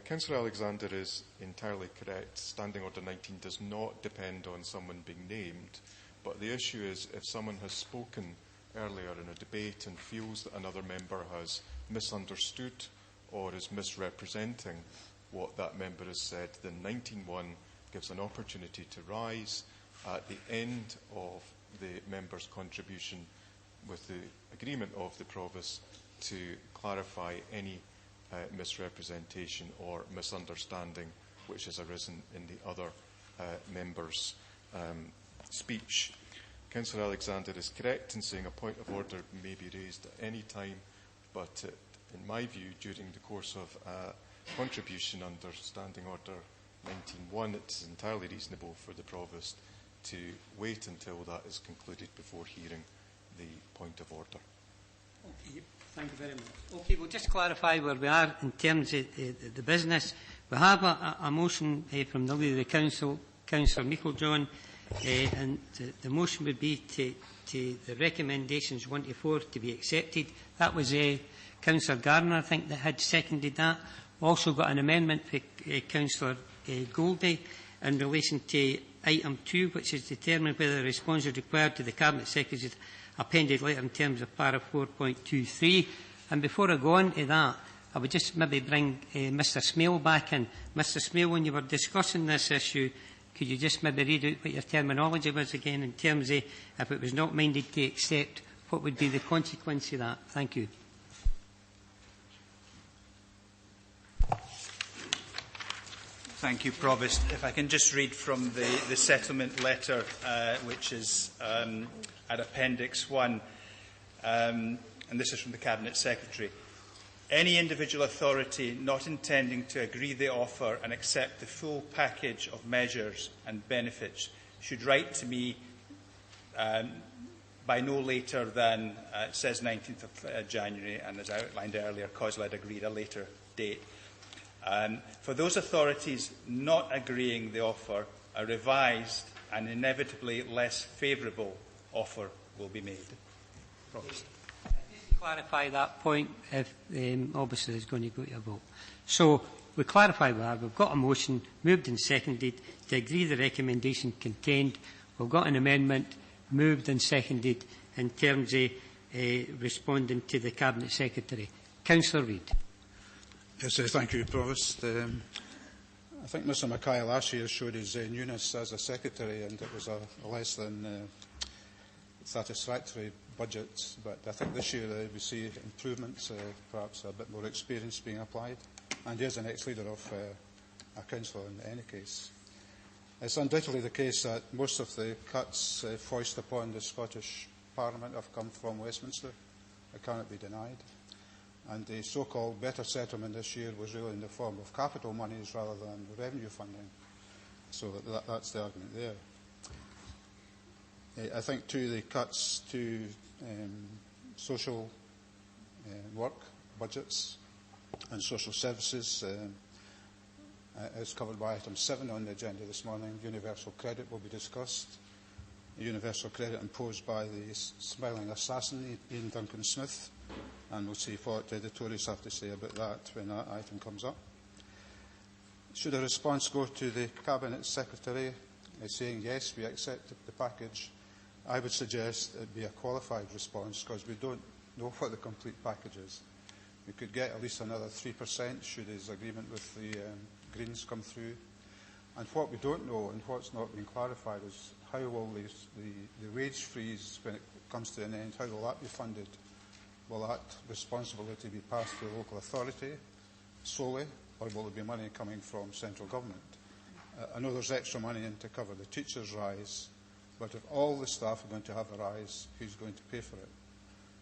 Councillor Alexander is entirely correct. Standing Order 19 does not depend on someone being named, but the issue is if someone has spoken earlier in a debate and feels that another member has misunderstood or is misrepresenting what that member has said, then 19.1 gives an opportunity to rise at the end of the member's contribution with the agreement of the Provost to clarify any misrepresentation or misunderstanding which has arisen in the other member's speech. Councillor Alexander is correct in saying a point of order may be raised at any time, but in my view, during the course of contribution under Standing Order 19.1, it is entirely reasonable for the Provost to wait until that is concluded before hearing the point of order. Okay, thank you very much. Okay, we'll just clarify where we are in terms of the business. We have a motion from the Leader of the Council, Councillor Meiklejohn, and the motion would be to the recommendations 1 to 4 to be accepted. That was Councillor Gardner, I think, that had seconded that. We also got an amendment for Councillor Goldie in relation to item 2, which is determined whether a response is required to the Cabinet Secretary's appended letter in terms of para 4.23. And before I go on to that, I would just maybe bring Mr Smale back in. Mr Smale, when you were discussing this issue, could you just maybe read out what your terminology was again in terms of if it was not minded to accept, what would be the consequence of that? Thank you. Thank you, Provost. If I can just read from the settlement letter, which is at Appendix 1, and this is from the Cabinet Secretary. Any individual authority not intending to agree the offer and accept the full package of measures and benefits should write to me by no later than, it says 19th of January, and as outlined earlier, COSLA had agreed a later date. For those authorities not agreeing the offer, a revised and inevitably less favourable offer will be made. Provost. Just to clarify that point, if obviously there's going to go to a vote. So we clarify that. We've got a motion moved and seconded to agree the recommendation contained. We've got an amendment moved and seconded in terms of responding to the Cabinet Secretary. Councillor Reid. Yes, thank you, Provost. I think Mr Mackay last year showed his newness as a secretary, and it was a less than satisfactory budget. But I think this year we see improvements, perhaps a bit more experience being applied. And he is an ex-leader of a council in any case. It's undoubtedly the case that most of the cuts foisted upon the Scottish Parliament have come from Westminster. It cannot be denied. And the so-called better settlement this year was really in the form of capital monies rather than revenue funding. So that's the argument there. I think, too, the cuts to social work budgets and social services is covered by item 7 on the agenda this morning. Universal credit will be discussed. Universal credit imposed by the smiling assassin, Ian Duncan Smith. And we'll see what the Tories have to say about that when that item comes up. Should a response go to the Cabinet Secretary saying yes, we accept the package, I would suggest it be a qualified response because we don't know what the complete package is. We could get at least another 3% should his agreement with the Greens come through. And what we don't know and what's not been clarified is how will the wage freeze, when it comes to an end, how will that be funded? Will that responsibility be passed to the local authority solely, or will there be money coming from central government? I know there's extra money in to cover the teachers' rise, but if all the staff are going to have a rise, who's going to pay for it?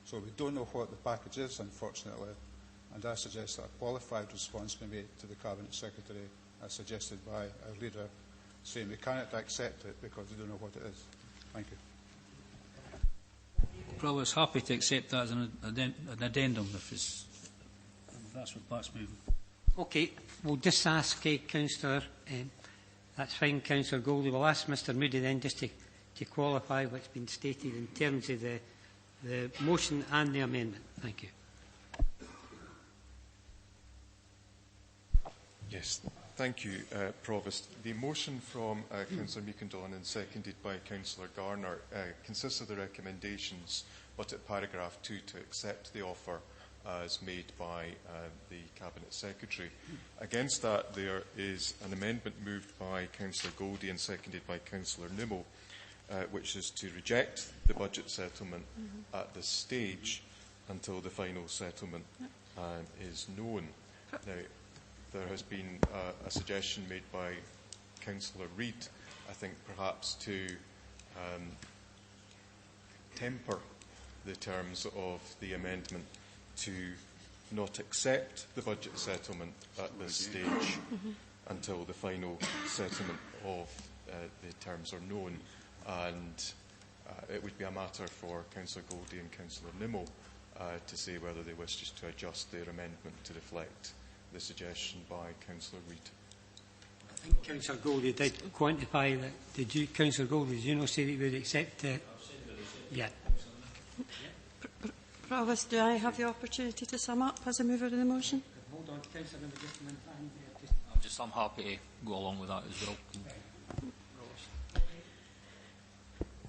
So we don't know what the package is, unfortunately, and I suggest that a qualified response be made to the Cabinet Secretary, as suggested by our leader, saying we cannot accept it because we don't know what it is. Thank you. Provost, happy to accept that as an addendum if that's what that's moving. Okay, we'll just ask Councillor, that's fine, Councillor Goldie. We'll ask Mr Moody then just to qualify what's been stated in terms of the motion and the amendment. Thank you. Yes, thank you, Provost. The motion from Councillor Meekendon and seconded by Councillor Garner consists of the recommendations, but at paragraph 2 to accept the offer as made by the Cabinet Secretary. Against that, there is an amendment moved by Councillor Goldie and seconded by Councillor Nimmo, which is to reject the budget settlement at this stage until the final settlement is known. Now, there has been a suggestion made by Councillor Reid, I think perhaps to temper the terms of the amendment to not accept the budget settlement at this stage until the final settlement of the terms are known. And it would be a matter for Councillor Goldie and Councillor Nimmo to say whether they wish just to adjust their amendment to reflect the suggestion by Councillor Reid. I think Councillor Goldie did quantify that. Did you, Councillor Goldie, did you not say that you would accept it? Yeah. Provost, do I have the opportunity to sum up as a mover of the motion? Hold on, Councillor Nimmo, just a minute. I'm happy to go along with that as well.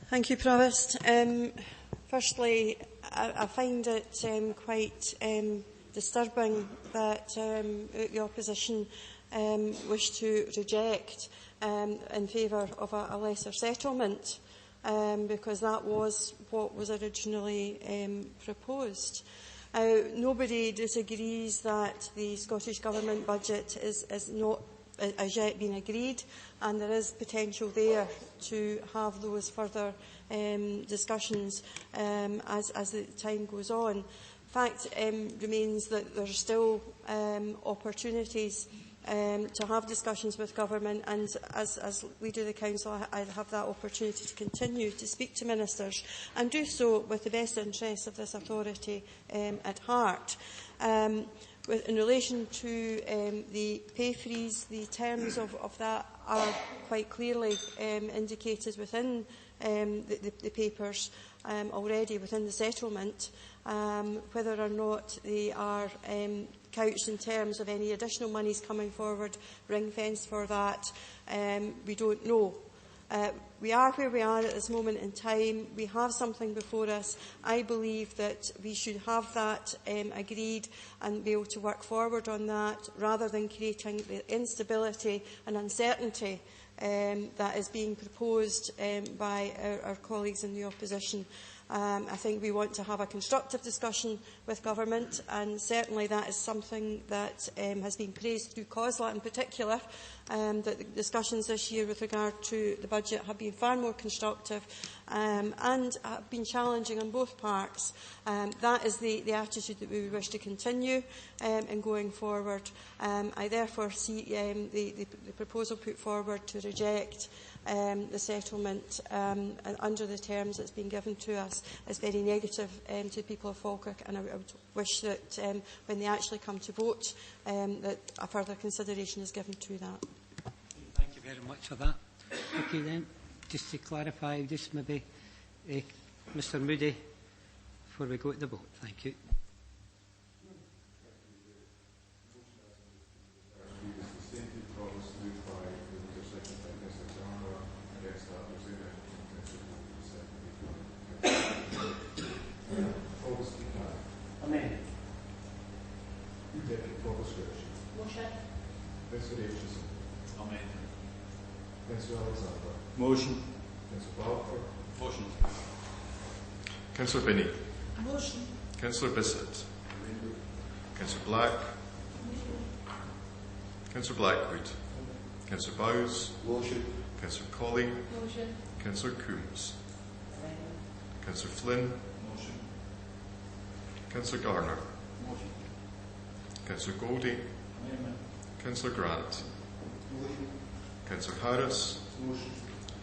Thank you, Provost. Firstly, I find it quite disturbing that the opposition wish to reject in favour of a lesser settlement, because that was what was originally proposed. Nobody disagrees that the Scottish Government budget is not as yet been agreed, and there is potential there to have those further discussions as the time goes on. Fact remains that there are still opportunities to have discussions with government, and as Leader of the Council I have that opportunity to continue to speak to ministers and do so with the best interests of this authority at heart. In relation to the pay freeze, the terms of that are quite clearly indicated within the papers already within the settlement. Whether or not they are couched in terms of any additional monies coming forward, ring-fenced for that, we don't know. We are where we are at this moment in time. We have something before us. I believe that we should have that agreed and be able to work forward on that, rather than creating the instability and uncertainty that is being proposed by our colleagues in the opposition. I think we want to have a constructive discussion with government, and certainly that is something that has been praised through COSLA in particular, that the discussions this year with regard to the budget have been far more constructive and have been challenging on both parts. That is the attitude that we wish to continue in going forward. I therefore see the proposal put forward to reject the settlement under the terms that's been given to us is very negative to the people of Falkirk, and I would wish that when they actually come to vote that a further consideration is given to that. Thank you very much for that. Okay then, just to clarify, just maybe Mr Moody before we go to the vote. Thank you. Amen. Deputy Provost Rich. Motion. Councillor Aitchison. Amen. Councillor Alexander. Motion. Councillor Falkirk. Motion. Councillor Binney. Motion. Councillor Bissett. Councillor Black. Councillor Blackwood. Councillor Bowes. Motion. Councillor Colley. Motion. Councillor Coombs. Councillor Flynn. Motion. Councillor Garner. Motion. Councillor Goldie. Amendment. Councillor Grant. Motion. Councillor Harris. Motion.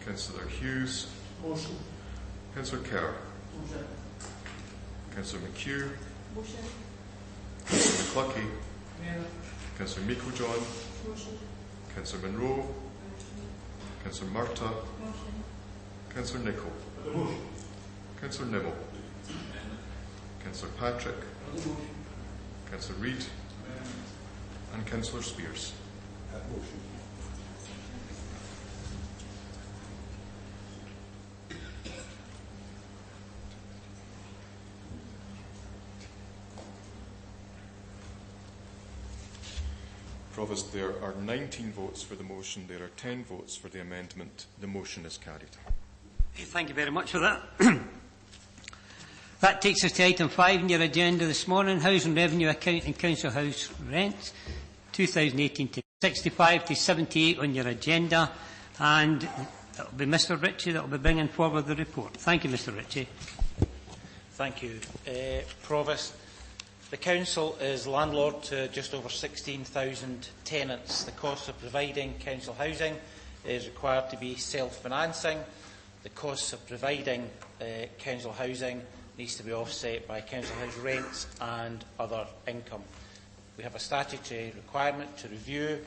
Councillor Hughes. Motion. Councillor Kerr. Motion. Councillor McHugh. Motion. Councillor McCluckie. Mayor. Councillor Meiklejohn. Motion. Councillor Monroe. Councillor Murtagh. Motion. Councillor Nicholl. Motion. Councillor Nimmo. Councillor Patrick. Motion. Councillor Reid. And Councillor Spears. Motion. Provost, there are 19 votes for the motion. There are 10 votes for the amendment. The motion is carried. Thank you very much for that. That takes us to item 5 on your agenda this morning, Housing Revenue Account and Council House Rents, 2018 to 65 to 78 on your agenda, and it will be Mr Ritchie that will be bringing forward the report. Thank you, Mr Ritchie. Thank you, Provost. The Council is landlord to just over 16,000 tenants. The cost of providing council housing is required to be self-financing. The costs of providing council housing needs to be offset by council house rents and other income. We have a statutory requirement to review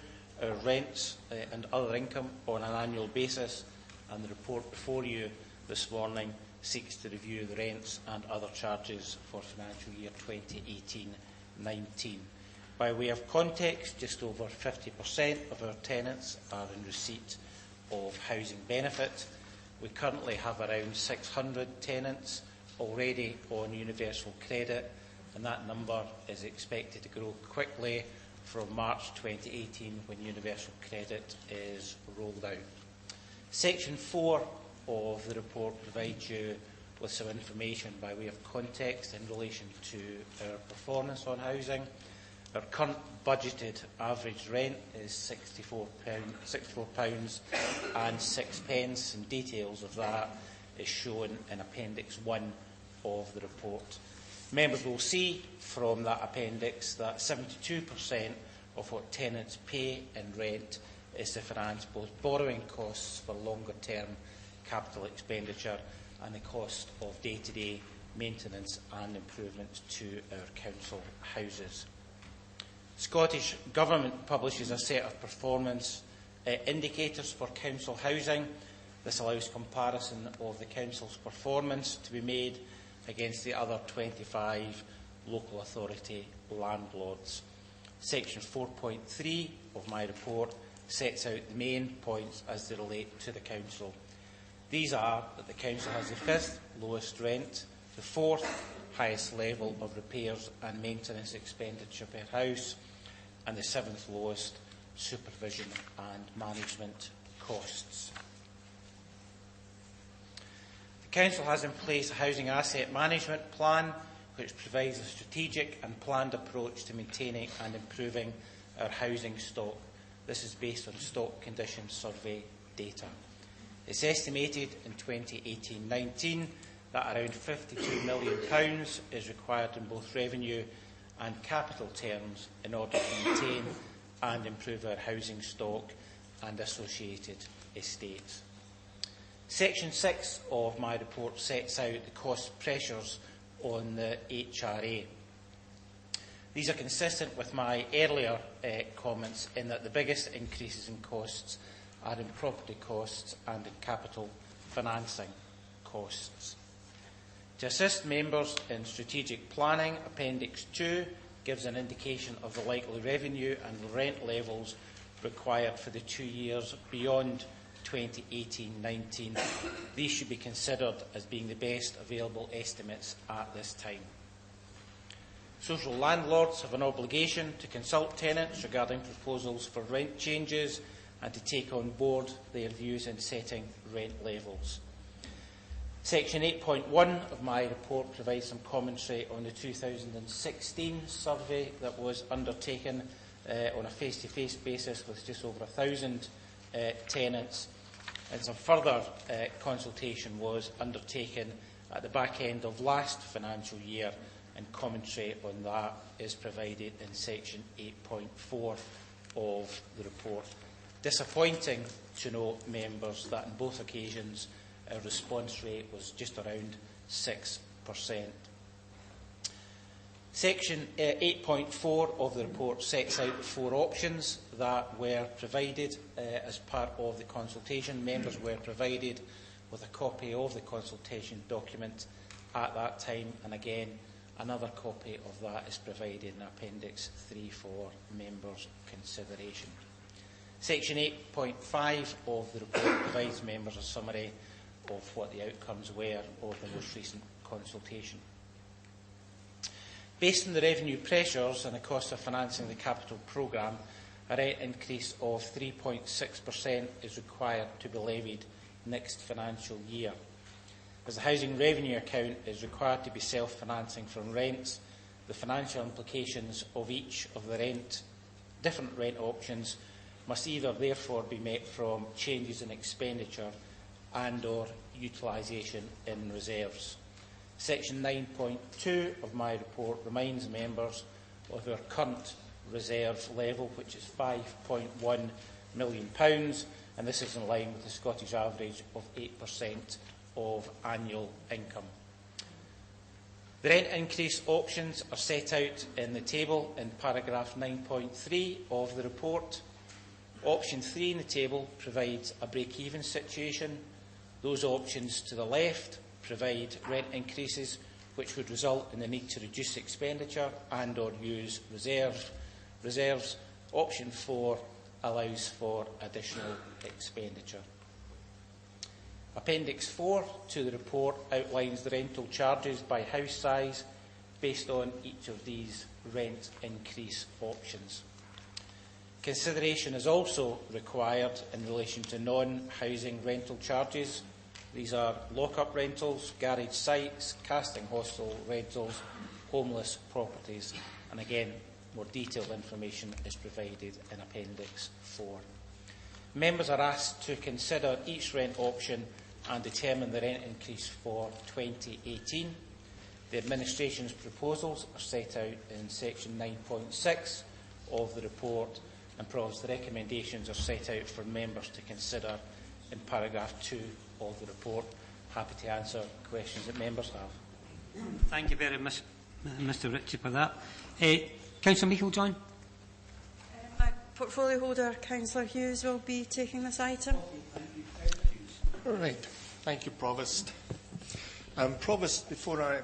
our rents and other income on an annual basis, and the report before you this morning seeks to review the rents and other charges for financial year 2018-19. By way of context, just over 50% of our tenants are in receipt of housing benefit. We currently have around 600 tenants already on universal credit, and that number is expected to grow quickly from March 2018 when universal credit is rolled out. Section 4 of the report provides you with some information by way of context in relation to our performance on housing. Our current budgeted average rent is £64 and 6 pence, and details of that is shown in Appendix 1 of the report. Members will see from that appendix that 72% of what tenants pay in rent is to finance both borrowing costs for longer term capital expenditure and the cost of day-to-day maintenance and improvements to our council houses. Scottish Government publishes a set of performance indicators for council housing. This allows comparison of the council's performance to be made against the other 25 local authority landlords. Section 4.3 of my report sets out the main points as they relate to the council. These are that the council has the 5th lowest rent, the 4th highest level of repairs and maintenance expenditure per house, and the 7th lowest supervision and management costs. The Council has in place a housing asset management plan which provides a strategic and planned approach to maintaining and improving our housing stock. This is based on stock condition survey data. It's estimated in 2018-19 that around £52 million is required in both revenue and capital terms in order to maintain and improve our housing stock and associated estates. Section 6 of my report sets out the cost pressures on the HRA. These are consistent with my earlier comments in that the biggest increases in costs are in property costs and in capital financing costs. To assist members in strategic planning, Appendix 2 gives an indication of the likely revenue and rent levels required for the 2 years beyond 2018-19. These should be considered as being the best available estimates at this time. Social landlords have an obligation to consult tenants regarding proposals for rent changes and to take on board their views in setting rent levels. Section 8.1 of my report provides some commentary on the 2016 survey that was undertaken on a face-to-face basis with just over 1,000 tenants, and some further consultation was undertaken at the back end of last financial year, and commentary on that is provided in Section 8.4 of the report. Disappointing to note, members, that in both occasions our response rate was just around 6%. Section 8.4 of the report sets out 4 options that were provided as part of the consultation. Members were provided with a copy of the consultation document at that time, and again, another copy of that is provided in Appendix 3 for members' consideration. Section 8.5 of the report provides members a summary of what the outcomes were of the most recent consultation. Based on the revenue pressures and the cost of financing the capital programme, a rate increase of 3.6% is required to be levied next financial year. As the housing revenue account is required to be self-financing from rents, the financial implications of each of the different rent options must either therefore be met from changes in expenditure and/or utilisation in reserves. Section 9.2 of my report reminds members of our current reserve level, which is £5.1 million, and this is in line with the Scottish average of 8% of annual income. The rent increase options are set out in the table in paragraph 9.3 of the report. Option 3 in the table provides a break-even situation. Those options to the left provide rent increases which would result in the need to reduce expenditure and/or use reserves. Option 4 allows for additional expenditure. Appendix 4 to the report outlines the rental charges by house size based on each of these rent increase options. Consideration is also required in relation to non-housing rental charges. These are lock-up rentals, garage sites, casting hostel rentals, homeless properties, and again, more detailed information is provided in Appendix 4. Members are asked to consider each rent option and determine the rent increase for 2018. The administration's proposals are set out in section 9.6 of the report, and the recommendations are set out for members to consider in paragraph 2 of the report. Happy to answer questions that members have. Thank you very much, Mr Ritchie, for that. Councillor Meikle-John. My portfolio holder, Councillor Hughes, will be taking this item. Right. Thank you, Provost. Provost, before I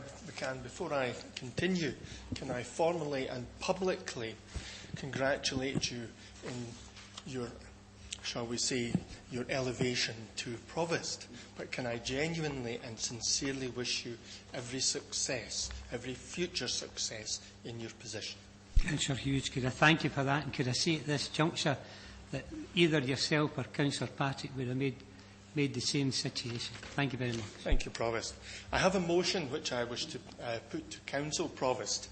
continue, can I formally and publicly congratulate you in your, shall we say, your elevation to Provost? But can I genuinely and sincerely wish you every success, every future success in your position? Councillor Hughes, could I thank you for that, and could I say at this juncture that either yourself or Councillor Patrick would have made the same situation. Thank you very much. Thank you, Provost. I have a motion which I wish to put to Council, Provost.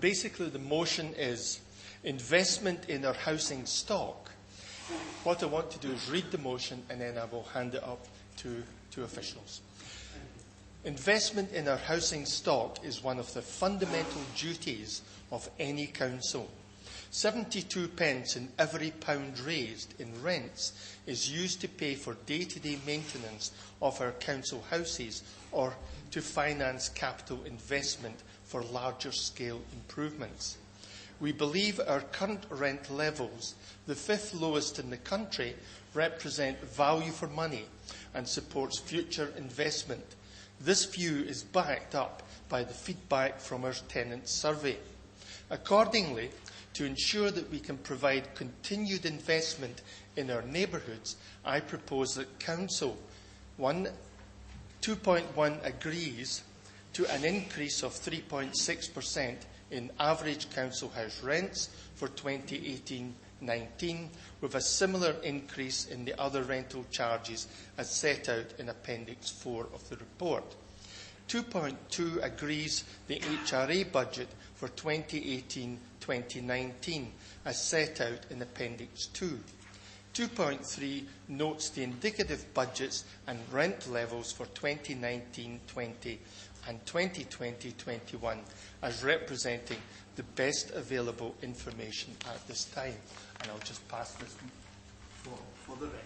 Basically, the motion is investment in our housing stock. What I want to do is read the motion and then I will hand it up to officials. Investment in our housing stock is one of the fundamental duties of any council. 72 pence in every pound raised in rents is used to pay for day-to-day maintenance of our council houses or to finance capital investment for larger scale improvements. We believe our current rent levels, the 5th lowest in the country, represent value for money and supports future investment. This view is backed up by the feedback from our tenant survey. Accordingly, to ensure that we can provide continued investment in our neighbourhoods, I propose that Council 2.1 agrees to an increase of 3.6% in average council house rents for 2018-19, with a similar increase in the other rental charges as set out in Appendix 4 of the report. 2.2 agrees the HRA budget for 2018-2019 as set out in Appendix 2. 2.3 notes the indicative budgets and rent levels for 2019-20 and 2020-21 as representing the best available information at this time. And I'll just pass this for the record.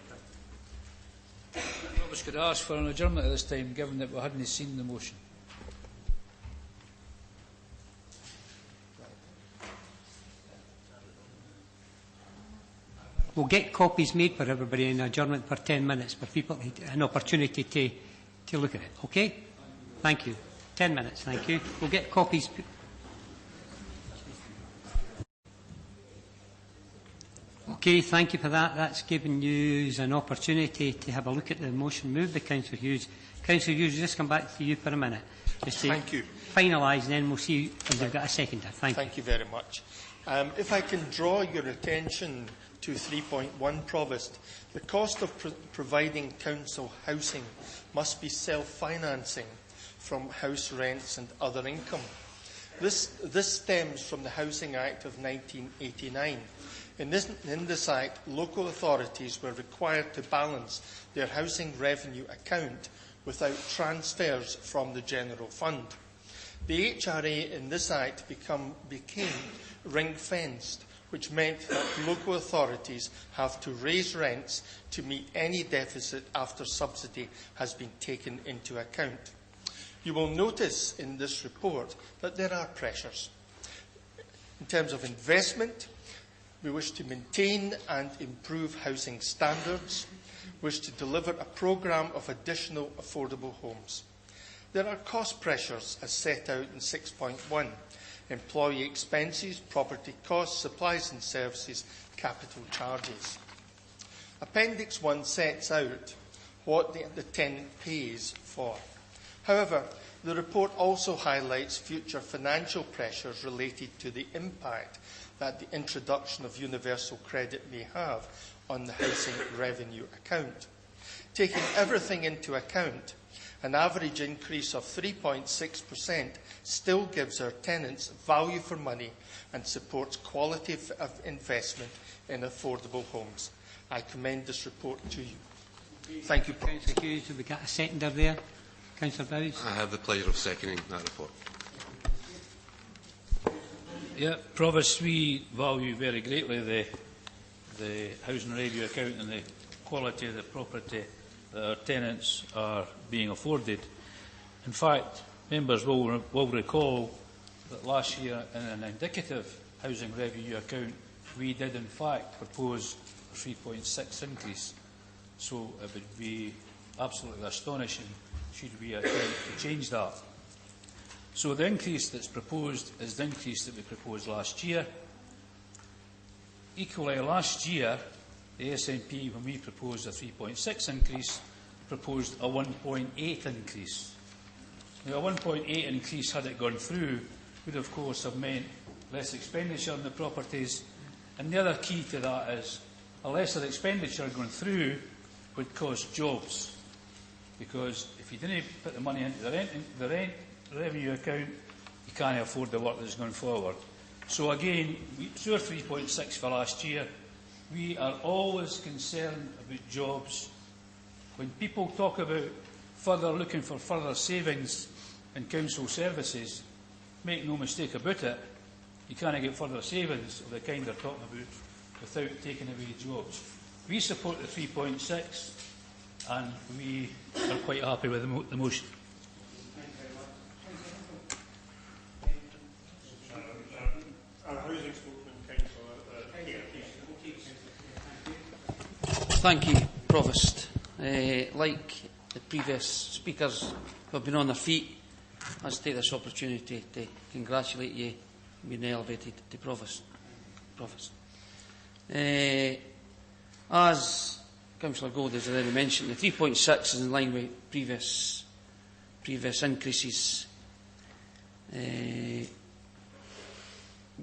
Roberts could ask for an adjournment at this time, given that we hadn't seen the motion. We'll get copies made for everybody in adjournment for 10 minutes for people an opportunity to look at it. Okay? Thank you. 10 minutes, thank you. We'll get copies. Okay, thank you for that. That's given you an opportunity to have a look at the motion moved by Councillor Hughes. Councillor Hughes, just come back to you for a minute. Just to Thank you. Finalise, and then we'll see if we've got a seconder. Thank you very much. If I can draw your attention to 3.1, Provost, the cost of providing council housing must be self-financing from house rents and other income. This stems from the Housing Act of 1989. In this Act, local authorities were required to balance their housing revenue account without transfers from the general fund. The HRA in this Act became ring-fenced, which meant that local authorities have to raise rents to meet any deficit after subsidy has been taken into account. You will notice in this report that there are pressures. In terms of investment, we wish to maintain and improve housing standards, wish to deliver a programme of additional affordable homes. There are cost pressures as set out in 6.1. Employee expenses, property costs, supplies and services, capital charges. Appendix 1 sets out what the tenant pays for. However, the report also highlights future financial pressures related to the impact that the introduction of universal credit may have on the housing revenue account. Taking everything into account, an average increase of 3.6% still gives our tenants value for money and supports quality of investment in affordable homes. I commend this report to you. Thank you, Provost. Councillor Hughes, have we got a seconder there? Councillor Bowes? I have the pleasure of seconding that report. Yeah, Provost, we value very greatly the housing review account and the quality of the property that our tenants are being afforded. In fact, members will recall that last year in an indicative housing revenue account, we did in fact propose a 3.6 increase. So it would be absolutely astonishing should we attempt to change that. So the increase that's proposed is the increase that we proposed last year. Equally, last year, the SNP, when we proposed a 3.6 increase, proposed a 1.8 increase. Now, a 1.8 increase, had it gone through, would of course have meant less expenditure on the properties. And the other key to that is a lesser expenditure going through would cost jobs. Because if you didn't put the money into the rent revenue account, you can't afford the work that's going forward. So again, through our 3.6 for last year, we are always concerned about jobs. When people talk about looking for further savings in council services, make no mistake about it, you can't get further savings of the kind they're talking about without taking away jobs. We support the 3.6 and we are quite happy with the motion. Thank you, Provost. Like the previous speakers who have been on their feet, I take this opportunity to congratulate you on being elevated to Provost. As Councillor Gold has already mentioned, the 3.6 is in line with previous increases.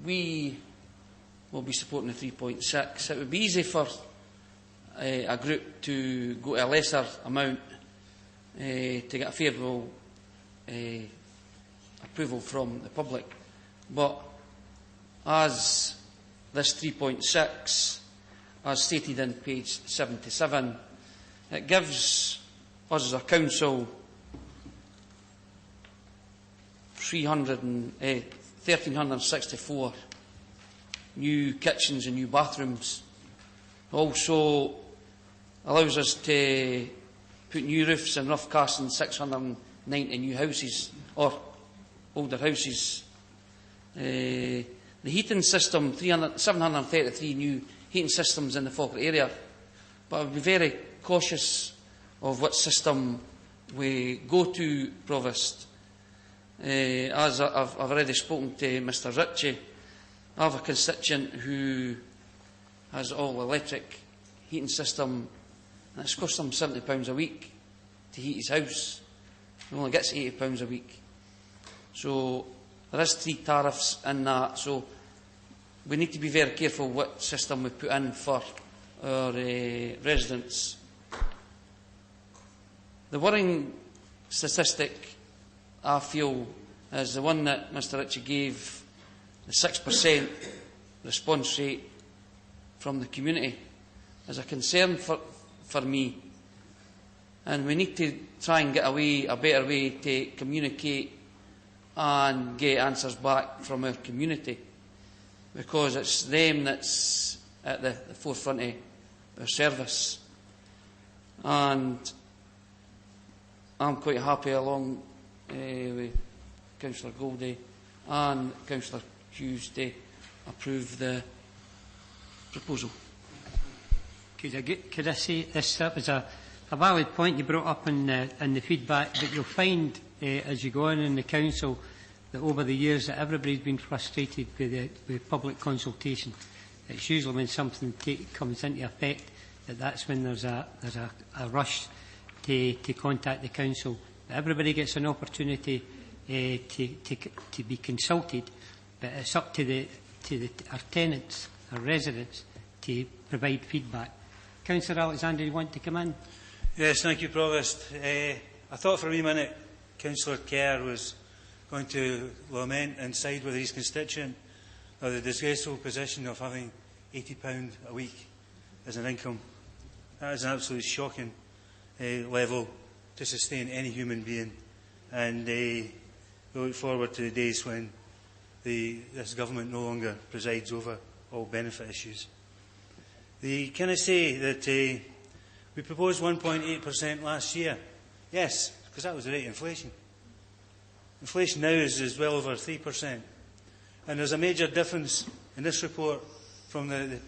We will be supporting the 3.6. It would be easy for a group to go to a lesser amount to get a favourable approval from the public. But as this 3.6, as stated in page 77, it gives us as a council 1,364 new kitchens and new bathrooms. Also allows us to put new roofs and rough cast in 690 new houses, or older houses. The heating system, 733 new heating systems in the Falkirk area. But I would be very cautious of what system we go to, Provost. As I've already spoken to Mr Ritchie, I have a constituent who has all-electric heating system, and it's cost him £70 a week to heat his house. He only gets £80 a week. So there is 3 tariffs in that, so we need to be very careful what system we put in for our residents. The worrying statistic, I feel, is the one that Mr Ritchie gave, the 6% response rate from the community, is a concern for me. And we need to try and get a better way to communicate and get answers back from our community, because it's them that's at the forefront of our service. And I'm quite happy, along with Councillor Goldie and Councillor Hughes, to approve the proposal. Could I say this? That was a valid point you brought up in the feedback, that you'll find as you go on in the council that over the years that everybody's been frustrated with public consultation. It's usually when something comes into effect that's when there's a rush to contact the council. Everybody gets an opportunity to be consulted, but it's up to our tenants, our residents, to provide feedback. Councillor Alexander, you want to come in? Yes, thank you, Provost. I thought for a wee minute Councillor Kerr was going to lament and side with his constituent of the disgraceful position of having £80 a week as an income. That is an absolutely shocking level to sustain any human being, and we look forward to the days when this government no longer presides over all benefit issues. Can I say that we proposed 1.8% last year? Yes, because that was the rate of inflation. Inflation now is well over 3%. And there's a major difference in this report from the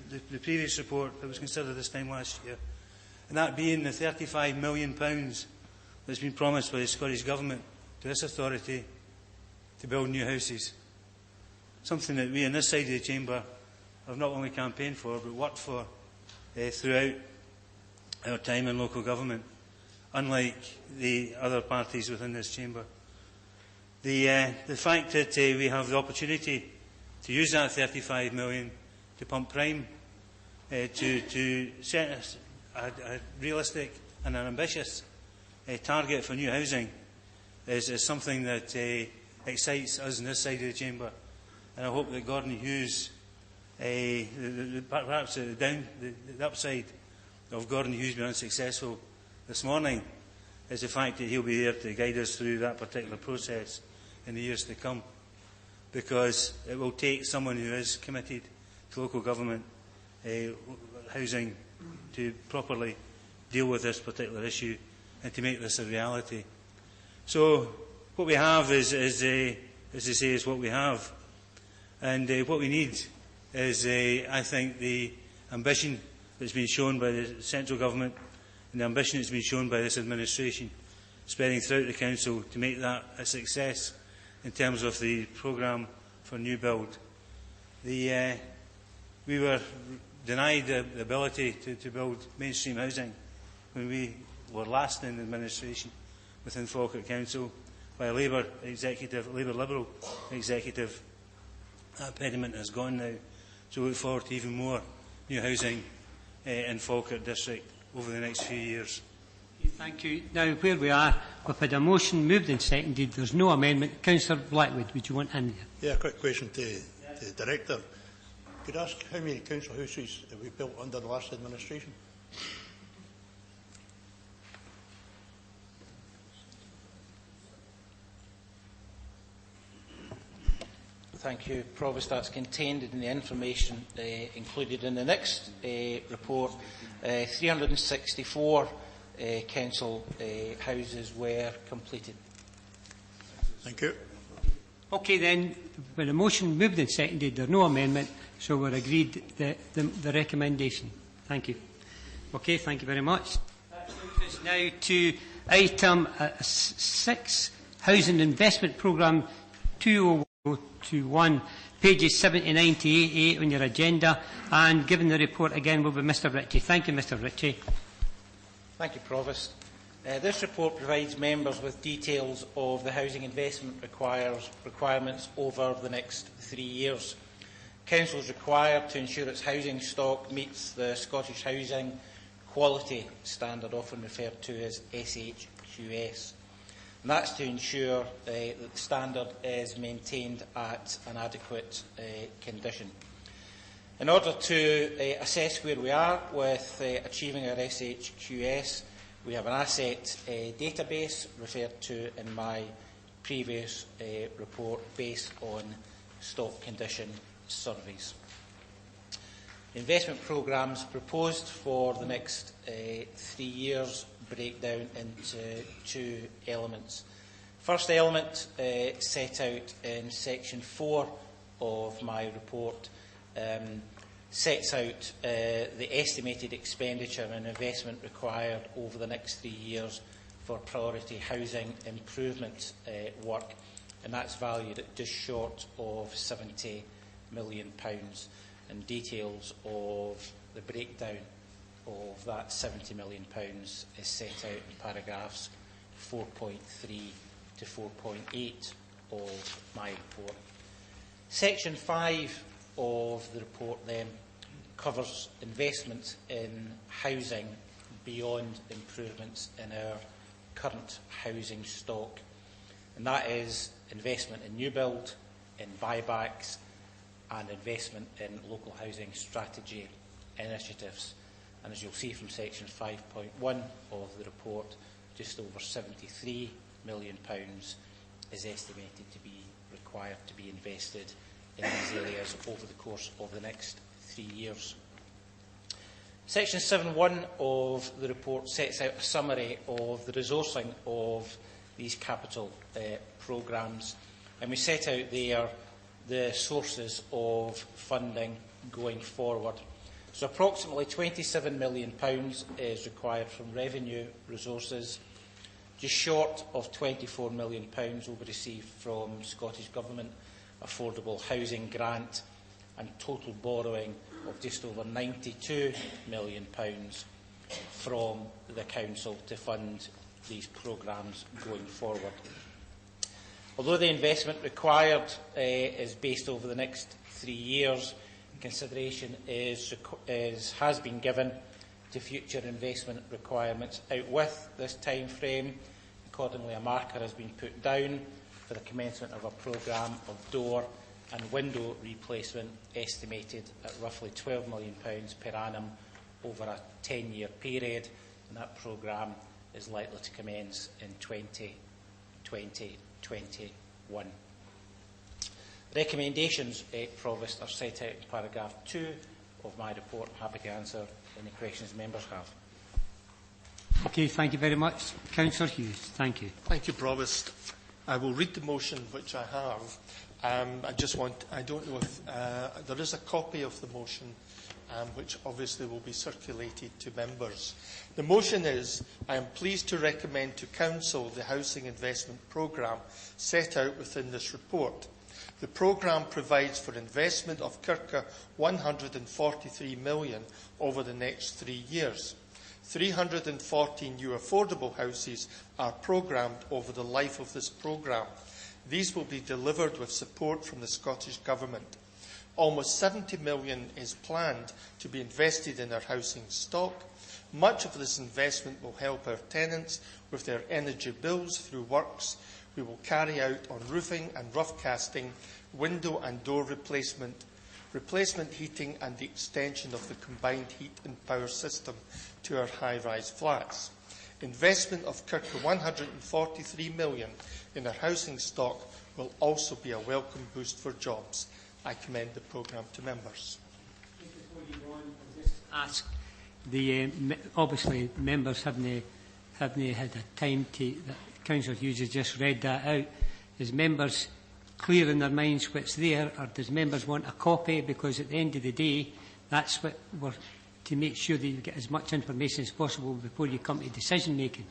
previous report that was considered this time last year, and that being the £35 million that's been promised by the Scottish Government to this authority to build new houses. Something that we on this side of the chamber have not only campaigned for, but worked for throughout our time in local government, unlike the other parties within this chamber. The fact that we have the opportunity to use that £35 million to pump prime, to set a realistic and an ambitious target for new housing is something that excites us on this side of the chamber. And I hope that Gordon Hughes, perhaps the upside of Gordon Hughes being unsuccessful this morning is the fact that he'll be there to guide us through that particular process in the years to come, because it will take someone who is committed to local government housing to properly deal with this particular issue and to make this a reality. So what we have is what we have, and what we need is, I think, the ambition that's been shown by the central government and the ambition that's been shown by this administration, spreading throughout the council to make that a success in terms of the programme for new build. We were denied the ability to build mainstream housing when we were last in administration within Falkirk Council by a Labour Liberal executive. That impediment has gone now, so we look forward to even more new housing in Falkirk District over the next few years. Thank you. Now, where we are, we've had a motion moved and seconded. There's no amendment. Councillor Blackwood, would you want in there? Yeah, a quick question to the Director. Could I ask how many council houses have we built under the last administration? Thank you, Provost. That's contained in the information included in the next report. 364 council houses were completed. Thank you. Okay then, with a motion moved and seconded, there are no amendment, so we're agreed the recommendation. Thank you. Okay, thank you very much. That takes us now to item 6, Housing Investment Programme 2021, pages 79 to 88 on your agenda, and given the report again will be Mr Ritchie. Thank you, Mr Ritchie. Thank you, Provost. This report provides members with details of the housing investment requirements over the next 3 years. Council is required to ensure its housing stock meets the Scottish Housing Quality Standard, often referred to as SHQS. And that's to ensure that the standard is maintained at an adequate condition. In order to assess where we are with achieving our SHQS, we have an asset database referred to in my previous report based on stock condition surveys. Investment programmes proposed for the next 3 years break down into 2 elements. First element, set out in section 4 of my report, sets out the estimated expenditure and investment required over the next 3 years for priority housing improvement work, and that's valued at just short of £70 million. And details of the breakdown of that £70 million is set out in paragraphs 4.3 to 4.8 of my report. Section 5 of the report then covers investment in housing beyond improvements in our current housing stock, and that is investment in new build, in buybacks, and investment in local housing strategy initiatives. And as you'll see from section 5.1 of the report, just over £73 million is estimated to be required to be invested in these areas over the course of the next 3 years. Section 7.1 of the report sets out a summary of the resourcing of these capital programmes, and we set out there the sources of funding going forward. So approximately £27 million is required from revenue resources. Just short of £24 million will be received from Scottish Government Affordable Housing Grant, and total borrowing of just over £92 million from the Council to fund these programmes going forward. Although the investment required is based over the next 3 years, consideration has been given to future investment requirements out with this time frame. Accordingly, a marker has been put down for the commencement of a programme of door and window replacement estimated at roughly £12 million per annum over a 10-year period, and that programme is likely to commence in 2021. Recommendations, Provost, are set out in paragraph 2 of my report. I'm happy to answer any questions members have. Okay, thank you very much. Councillor Hughes, thank you. Thank you, Provost. I will read the motion which I have. I don't know if there is a copy of the motion which obviously will be circulated to members. The motion is, I am pleased to recommend to Council the housing investment programme set out within this report. The programme provides for investment of circa £143 million over the next 3 years. 314 new affordable houses are programmed over the life of this programme. These will be delivered with support from the Scottish Government. Almost £70 million is planned to be invested in our housing stock. Much of this investment will help our tenants with their energy bills through works we will carry out on roofing and rough casting, window and door replacement, replacement heating and the extension of the combined heat and power system to our high-rise flats. Investment of circa £143 million in our housing stock will also be a welcome boost for jobs. I commend the programme to members. Ask the obviously members haven't had a time to. Councillor Hughes has just read that out. Is members clear in their minds what's there, or does members want a copy? Because at the end of the day, that's what we're to make sure that you get as much information as possible before you come to decision making.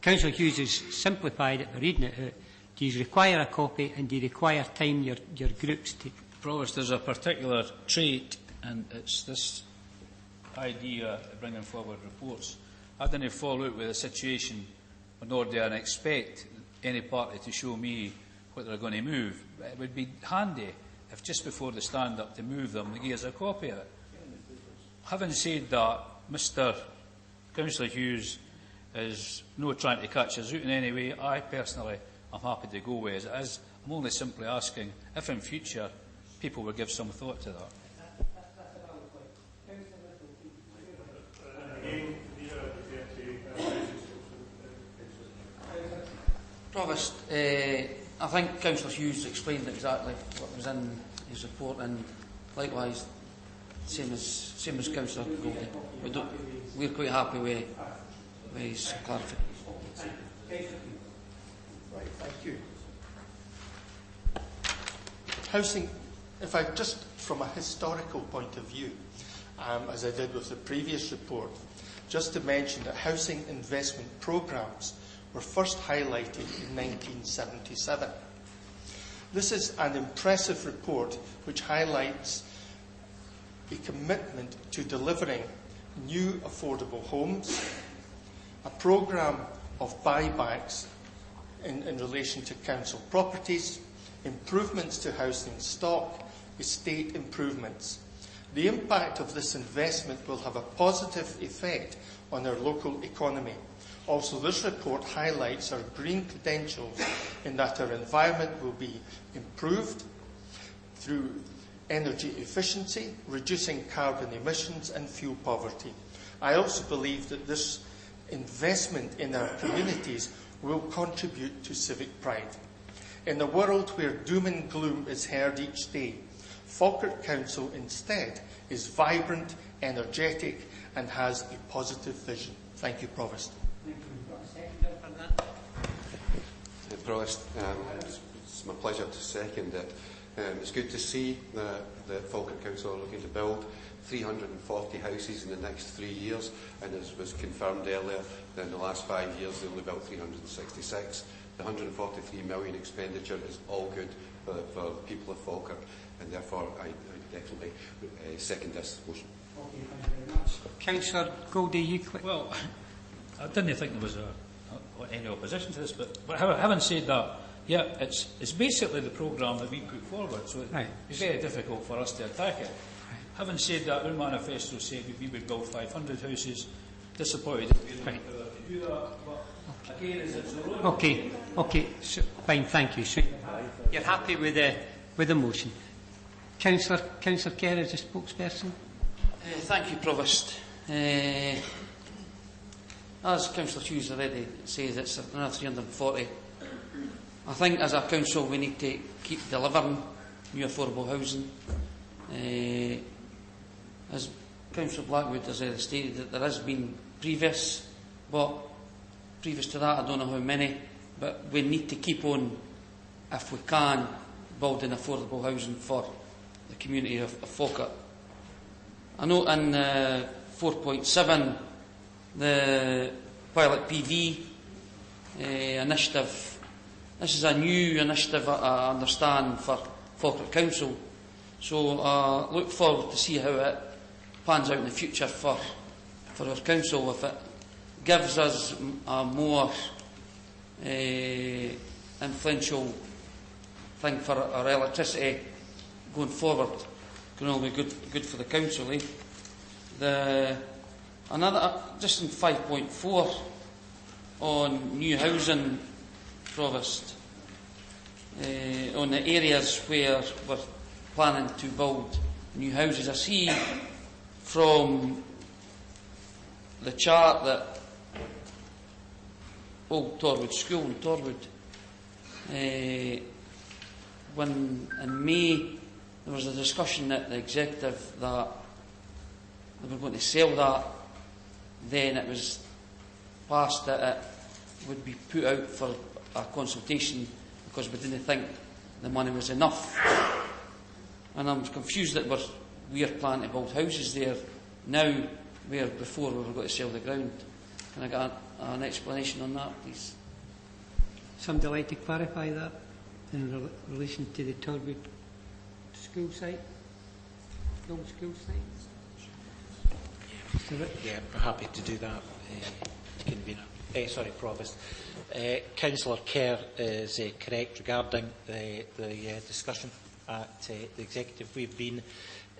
Councillor Hughes has simplified it by reading it out. Do you require a copy, and do you require time your groups to? Provost, there's a particular trait, and it's this idea of bringing forward reports. I didn't fall out with a situation, nor do I expect any party to show me what they're going to move. But it would be handy if just before they stand up to move them, they give us a copy of it. Having said that, Mr. Councillor Hughes is not trying to catch us out in any way. I personally am happy to go with it as it is. I'm only simply asking if in future people will give some thought to that. Provost, I think Councillor Hughes explained exactly what was in his report, and likewise, same as Councillor Goldie. We're quite happy with his clarification. Right, thank you. Housing, if I just from a historical point of view, as I did with the previous report, just to mention that housing investment programmes were first highlighted in 1977. This is an impressive report which highlights a commitment to delivering new affordable homes, a programme of buybacks in relation to council properties, improvements to housing stock, estate improvements. The impact of this investment will have a positive effect on our local economy. Also, this report highlights our green credentials in that our environment will be improved through energy efficiency, reducing carbon emissions and fuel poverty. I also believe that this investment in our communities will contribute to civic pride. In a world where doom and gloom is heard each day, Falkirk Council instead is vibrant, energetic and has a positive vision. Thank you, Provost. Provost, it's my pleasure to second it. It's good to see that the Falkirk Council are looking to build 340 houses in the next 3 years, and as was confirmed earlier, in the last 5 years they only built 366. The £143 million expenditure is all good for the people of Falkirk, and therefore I definitely second this motion. Okay, thank you very much. Councillor Goldie, you quick. Well, I didn't think there was any opposition to this, but having said that, yeah, it's basically the programme that we put forward, so it's very difficult for us to attack it. Right. Having said that, our manifesto said we would build 500 houses. Disappointed that we didn't do that, but again, it's our own. Okay, so, fine, thank you. So, you're happy with the motion. Councillor Kerr as a spokesperson. Thank you, Provost. As Councillor Hughes already says, it's another 340. I think as a council we need to keep delivering new affordable housing. As Councillor Blackwood has already stated, that there has been previous to that, I don't know how many, but we need to keep on, if we can, building affordable housing for the community of Falkirk. I know in 4.7 the pilot PV initiative, this is a new initiative I understand for Falkirk Council, so I look forward to see how it pans out in the future for our council. If it gives us a more influential thing for our electricity going forward, it can only be good for the council. Another, just in 5.4 on new housing, Provost, on the areas where we're planning to build new houses. I see from the chart that Old Torwood School in Torwood. When in May there was a discussion at the executive that they were going to sell that, then it was passed that it would be put out for a consultation because we didn't think the money was enough. And I'm confused that we are planning to build houses there now, where before we were going to sell the ground. Can I get an explanation on that, please? Somebody like to clarify that in relation to the Torwood school site? Old school site? Yeah, I'm happy to do that, convener. Sorry, Provost. Councillor Kerr is correct regarding the discussion at the Executive. We've been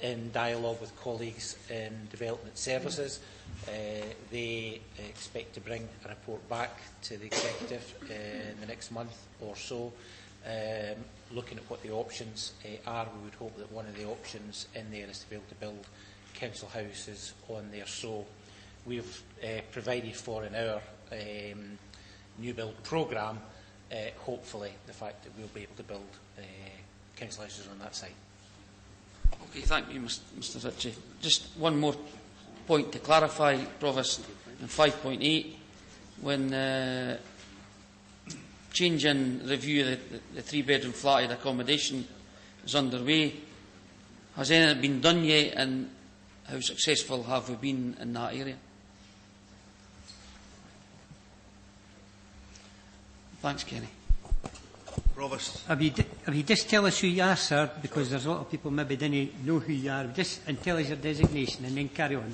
in dialogue with colleagues in Development Services. They expect to bring a report back to the Executive in the next month or so, looking at what the options are. We would hope that one of the options in there is to be able to build council houses on there. So we've provided for in our new build programme, hopefully, the fact that we'll be able to build council houses on that site. Okay, thank you, Mr Ritchie. Just one more point to clarify, Provost, in 5.8, when change in review of the three-bedroom flatted accommodation is underway, has anything been done yet, and how successful have we been in that area? Thanks, Kenny. Provost. If you just tell us who you are, sir, because there's a lot of people maybe didn't know who you are, just and tell us your designation and then carry on.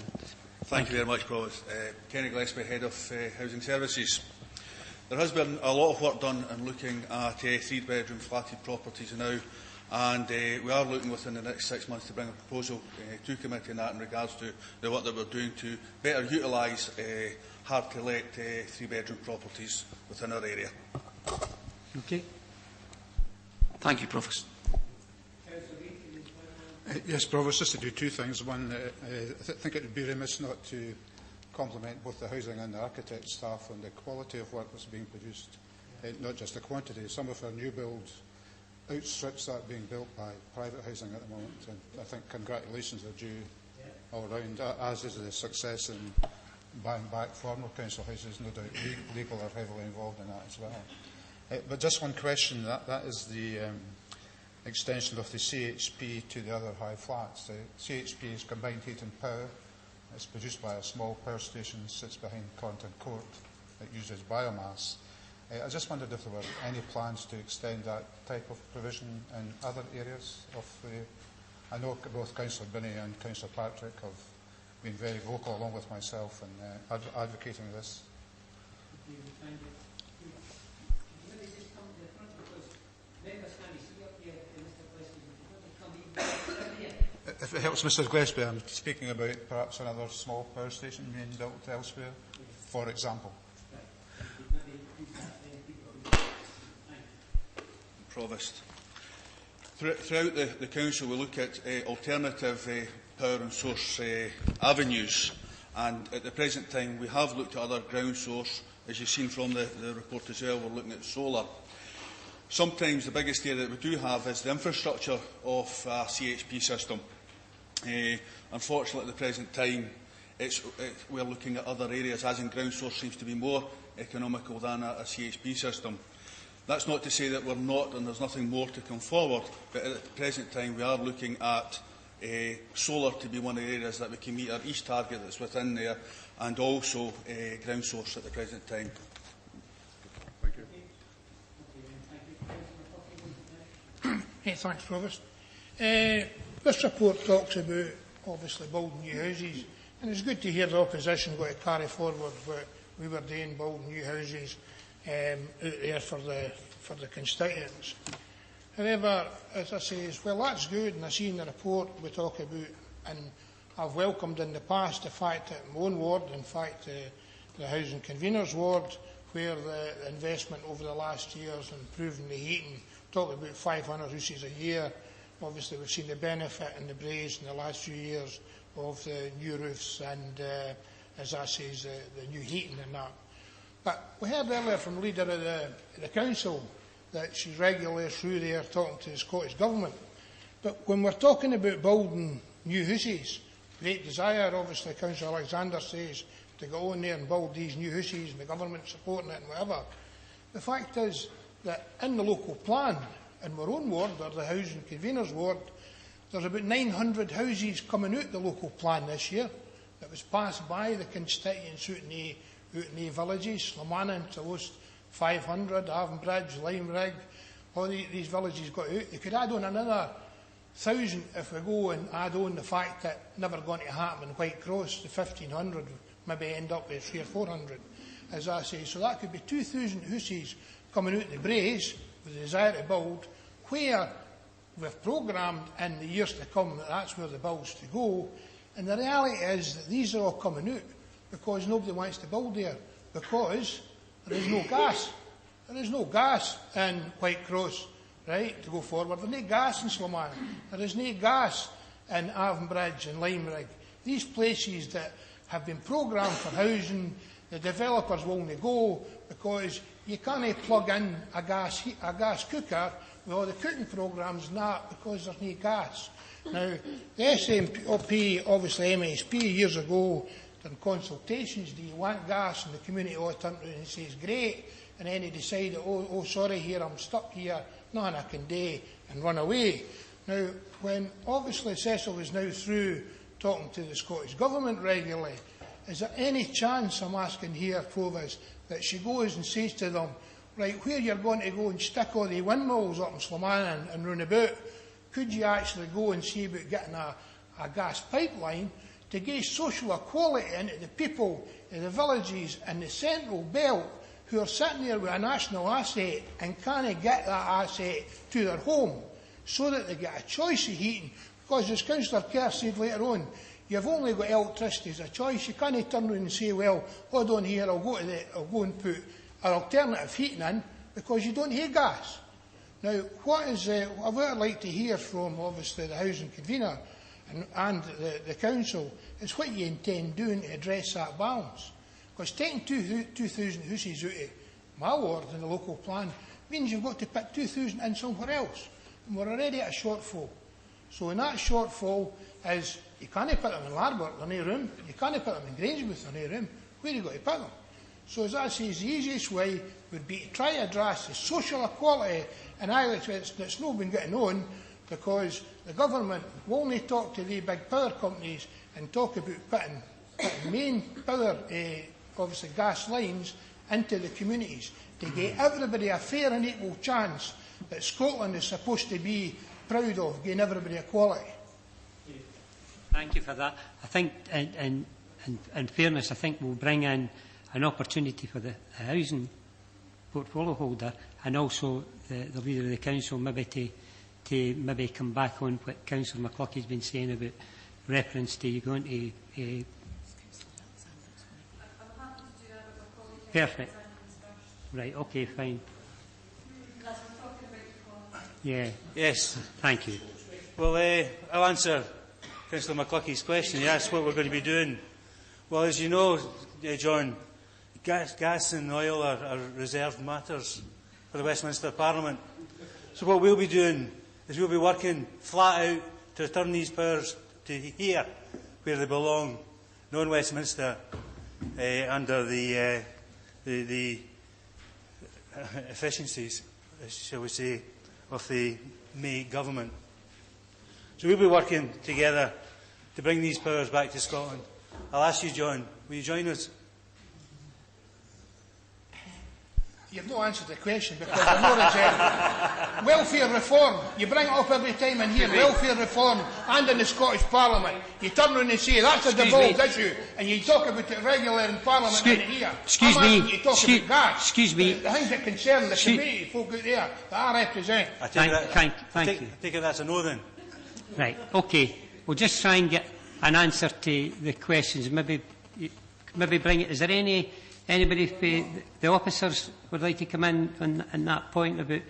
Thank you very much, Provost. Kenny Gillespie, Head of Housing Services. There has been a lot of work done in looking at three-bedroom flatted properties now, and we are looking within the next 6 months to bring a proposal to committee on that in regards to the work that we're doing to better utilise hard-to-let three-bedroom properties within our area. Okay. Thank you, Provost. Yes, Provost, just to do two things. One, I think it would be remiss not to compliment both the housing and the architect staff on the quality of work that's being produced, not just the quantity. Some of our new builds outstrips that being built by private housing at the moment, and I think congratulations are due all round, as is the success in buying back former council houses. No doubt legal are heavily involved in that as well. But just one question, that is the extension of the CHP to the other high flats. The CHP is combined heat and power. It's produced by a small power station, sits behind Conton Court. It uses biomass. I just wondered if there were any plans to extend that type of provision in other areas of the... I know both Councillor Binney and Councillor Patrick have been very vocal, along with myself, in advocating this. If it helps Mr Gillespie, I'm speaking about perhaps another small power station being built elsewhere, for example. Provost. Throughout the Council, we look at alternative power and source avenues, and at the present time we have looked at other ground source. As you've seen from the report as well, we're looking at solar. Sometimes the biggest area that we do have is the infrastructure of a CHP system. Unfortunately, at the present time, we're looking at other areas, as in ground source seems to be more economical than a CHP system. That's not to say that we're not, and there's nothing more to come forward, but at the present time we are looking at solar to be one of the areas that we can meet our east target that's within there, and also ground source at the present time. Thank you. Thanks, Provost. This report talks about, obviously, building new houses, and it's good to hear the opposition going to carry forward what we were doing, building new houses out there for the constituents. However, as I say, well, that's good, and I see in the report we talk about, and I've welcomed in the past the fact that in my own ward, in fact, the Housing Conveners Ward, where the investment over the last years in improving the heating, talk about 500 houses a year. Obviously, we've seen the benefit in the Braes in the last few years of the new roofs and, as I say, the new heating and that. But we heard earlier from the leader of the council that she's regularly through there talking to the Scottish Government. But when we're talking about building new houses, great desire, obviously, Councillor Alexander says, to go on there and build these new houses and the government supporting it and whatever. The fact is that in the local plan, in our own ward, or the Housing Conveners Ward, there's about 900 houses coming out the local plan this year that was passed by the constituents out in the villages, Slamanan, Toulouse, 500, Avonbridge, Limerick, all these villages got out. They could add on another 1,000 if we go and add on the fact that never going to happen in Whitecross, the 1,500, maybe end up with 300 or 400, as I say. So that could be 2,000 houses coming out the braes with the desire to build, where we've programmed in the years to come that that's where the build's to go. And the reality is that these are all coming out because nobody wants to build there, because there is no gas. There is no gas in Whitecross, right, to go forward. There's no gas in Slamanan. There is no gas in Avonbridge and Limerick. These places that have been programmed for housing, the developers will only go because you can't plug in a gas cooker with all the cooking programmes and that because there's no gas. Now, the SNP, obviously MSP, years ago, done consultations, do you want gas? And the community all turned around and says, great. And then he decided, oh, sorry, here, I'm stuck here, nothing I can do, and run away. Now, when obviously Cecil is now through talking to the Scottish Government regularly, is there any chance, I'm asking here, Provost, that she goes and says to them, right, where you're going to go and stick all the windmills up in Slamanan and round about, could you actually go and see about getting a gas pipeline to give social equality into the people in the villages and the central belt who are sitting there with a national asset and can't get that asset to their home, so that they get a choice of heating? Because as Councillor Kerr said later on, you've only got electricity as a choice. You can't turn around and say, well, hold on here, I'll go and put an alternative heating in, because you don't have gas. Now, what I would like to hear from, obviously, the Housing Convener and the Council is what you intend doing to address that balance. Because taking 2,000 houses out of my ward in the local plan means you've got to put 2,000 in somewhere else. And we're already at a shortfall. So in that shortfall is, you can't put them in Larbert, there's no room. You can't put them in Grangemouth, there's no room. Where have you got to put them? So as I say, the easiest way would be to try to address the social equality in Irish that's not been getting on, because the government will only talk to the big power companies and talk about putting main power, obviously gas lines, into the communities to give everybody a fair and equal chance that Scotland is supposed to be proud of, giving everybody equality. Thank you for that. I think, in fairness, I think we'll bring in an opportunity for the housing portfolio holder and also the leader of the council maybe to maybe come back on what Councillor McCluckie has been saying about reference to you going to... Perfect. Right, okay, fine. Yeah. Yes. Thank you. Well, I'll answer Councillor McCluckie's question. He asked what we're going to be doing. Well, as you know, John, gas and oil are reserved matters for the Westminster Parliament. So what we'll be doing is we'll be working flat out to return these powers to here, where they belong, non-Westminster, under the efficiencies, shall we say, of the May government. So we'll be working together to bring these powers back to Scotland. I'll ask you, John, will you join us? You've not answered the question because I'm not rejecting. Welfare reform, you bring it up every time in here, welfare reform and in the Scottish Parliament. You turn around and say that's a devolved issue, and you talk about it regularly in Parliament in here. Excuse me. You talk about gas. Excuse me. The things that concern the community folk out there that I represent. Thank you. Take it that's a no then. Right, okay. We'll just try and get an answer to the questions. Maybe bring it. Is there anybody from the officers would like to come in on that point about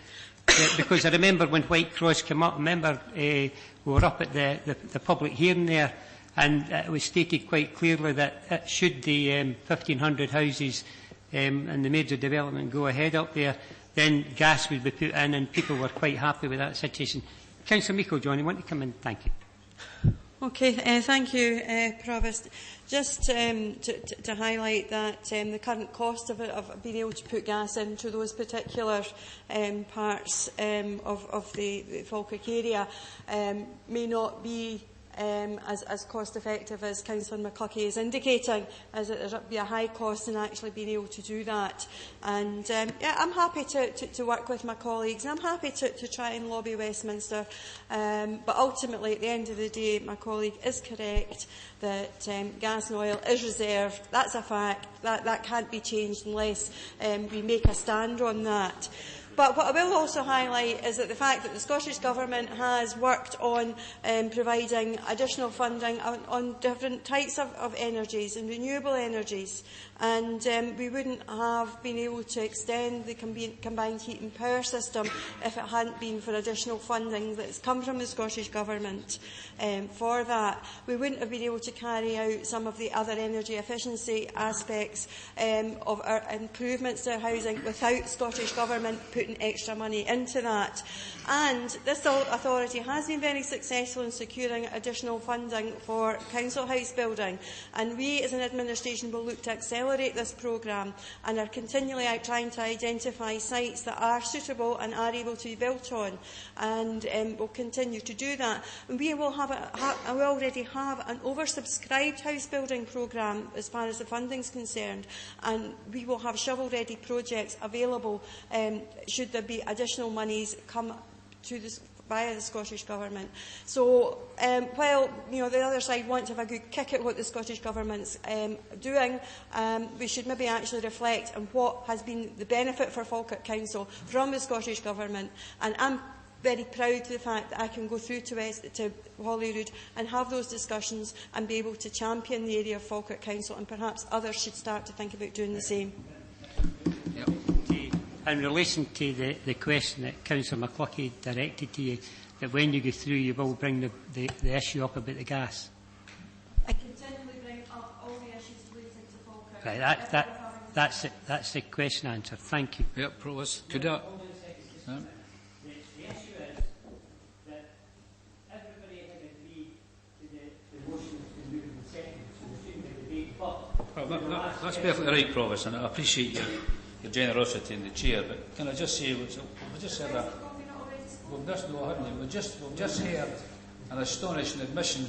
because I remember when Whitecross came up, I remember we were up at the public hearing there, and it was stated quite clearly that should the 1,500 houses and the major development go ahead up there, then gas would be put in, and people were quite happy with that situation. Councillor Meikle, John, you want to come in? Thank you. Okay, thank you, Provost. Just to highlight that the current cost of being able to put gas into those particular parts of the Falkirk area may not be as cost effective as Councillor McCluckie is indicating, as it would be a high cost in actually being able to do that. And yeah, I'm happy to work with my colleagues, and I'm happy to try and lobby Westminster. But ultimately, at the end of the day, my colleague is correct that gas and oil is reserved. That's a fact. That can't be changed unless we make a stand on that. But what I will also highlight is that the fact that the Scottish Government has worked on providing additional funding on different types of energies and renewable energies. And we wouldn't have been able to extend the combined heat and power system if it hadn't been for additional funding that's come from the Scottish Government for that. We wouldn't have been able to carry out some of the other energy efficiency aspects of our improvements to our housing without Scottish Government putting extra money into that. And this authority has been very successful in securing additional funding for council house building. And we, as an administration, will look to accelerate this programme and are continually out trying to identify sites that are suitable and are able to be built on. And will continue to do that. And we will have we already have an oversubscribed house building programme as far as the funding is concerned. And we will have shovel-ready projects available should there be additional monies come to this via the Scottish Government. So while the other side wants to have a good kick at what the Scottish Government's doing, we should maybe actually reflect on what has been the benefit for Falkirk Council from the Scottish Government. And I'm very proud of the fact that I can go through to Holyrood and have those discussions and be able to champion the area of Falkirk Council, and perhaps others should start to think about doing the same. Yep. In relation to the question that Councillor McCluckie directed to you, that when you go through you will bring the issue up about the gas. I continually bring up all the issues related to Falkirk. Right, that's it. That's the question answered. Thank you. Yep, Provost. Could I? The issue is that everybody has agreed to the motion to move in second, so we're doing the debate. But that's perfectly right, Provost, and I appreciate your generosity in the chair, but can I just say, we just heard that we've just heard an astonishing admission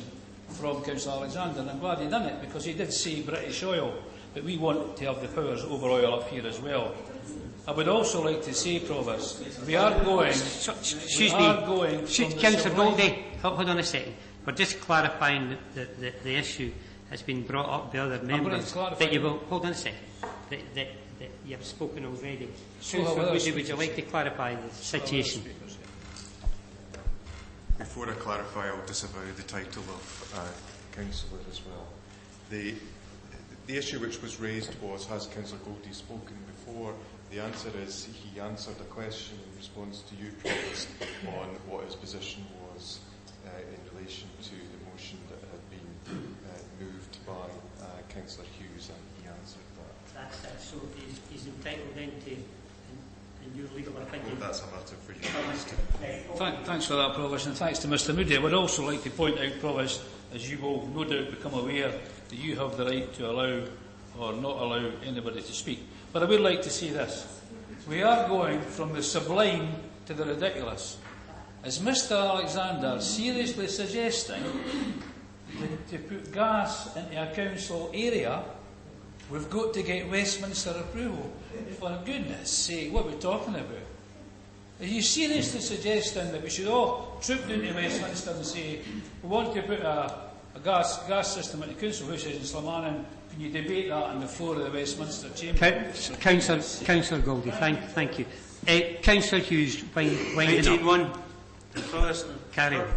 from Councillor Alexander, and I'm glad he done it, because he did say British oil, but we want to have the powers over oil up here as well. I would also like to say, Provost, we are going... Councillor Goldie, hold on a second. We're just clarifying the issue has been brought up by other members. That you will... Hold on a second. That you have spoken already. Councillor Woody, would you like to clarify the situation? Before I clarify, I'll disavow the title of councillor as well. The issue which was raised was, has Councillor Goldie spoken before? The answer is he answered a question in response to you, Provost, on what his position was in relation to the motion that had been moved by Councillor Hughes, and he answered that. That's it. So he's entitled then to, in your legal opinion. Well, that's a matter for you. Thanks for that, Provost, and thanks to Mr Moody. I would also like to point out, Provost, as you will no doubt become aware, that you have the right to allow or not allow anybody to speak. But I would like to say this. We are going from the sublime to the ridiculous. Is Mr Alexander seriously suggesting that to put gas into a council area, we've got to get Westminster approval? For goodness sake, what are we talking about? Are you seriously suggesting that we should all troop down to Westminster and say, we want to put a gas system into council houses in Slamanan? Can you debate that on the floor of the Westminster Chamber? Councillor Goldie, thank you. Councillor Hughes, winding up. Provost. Carry on.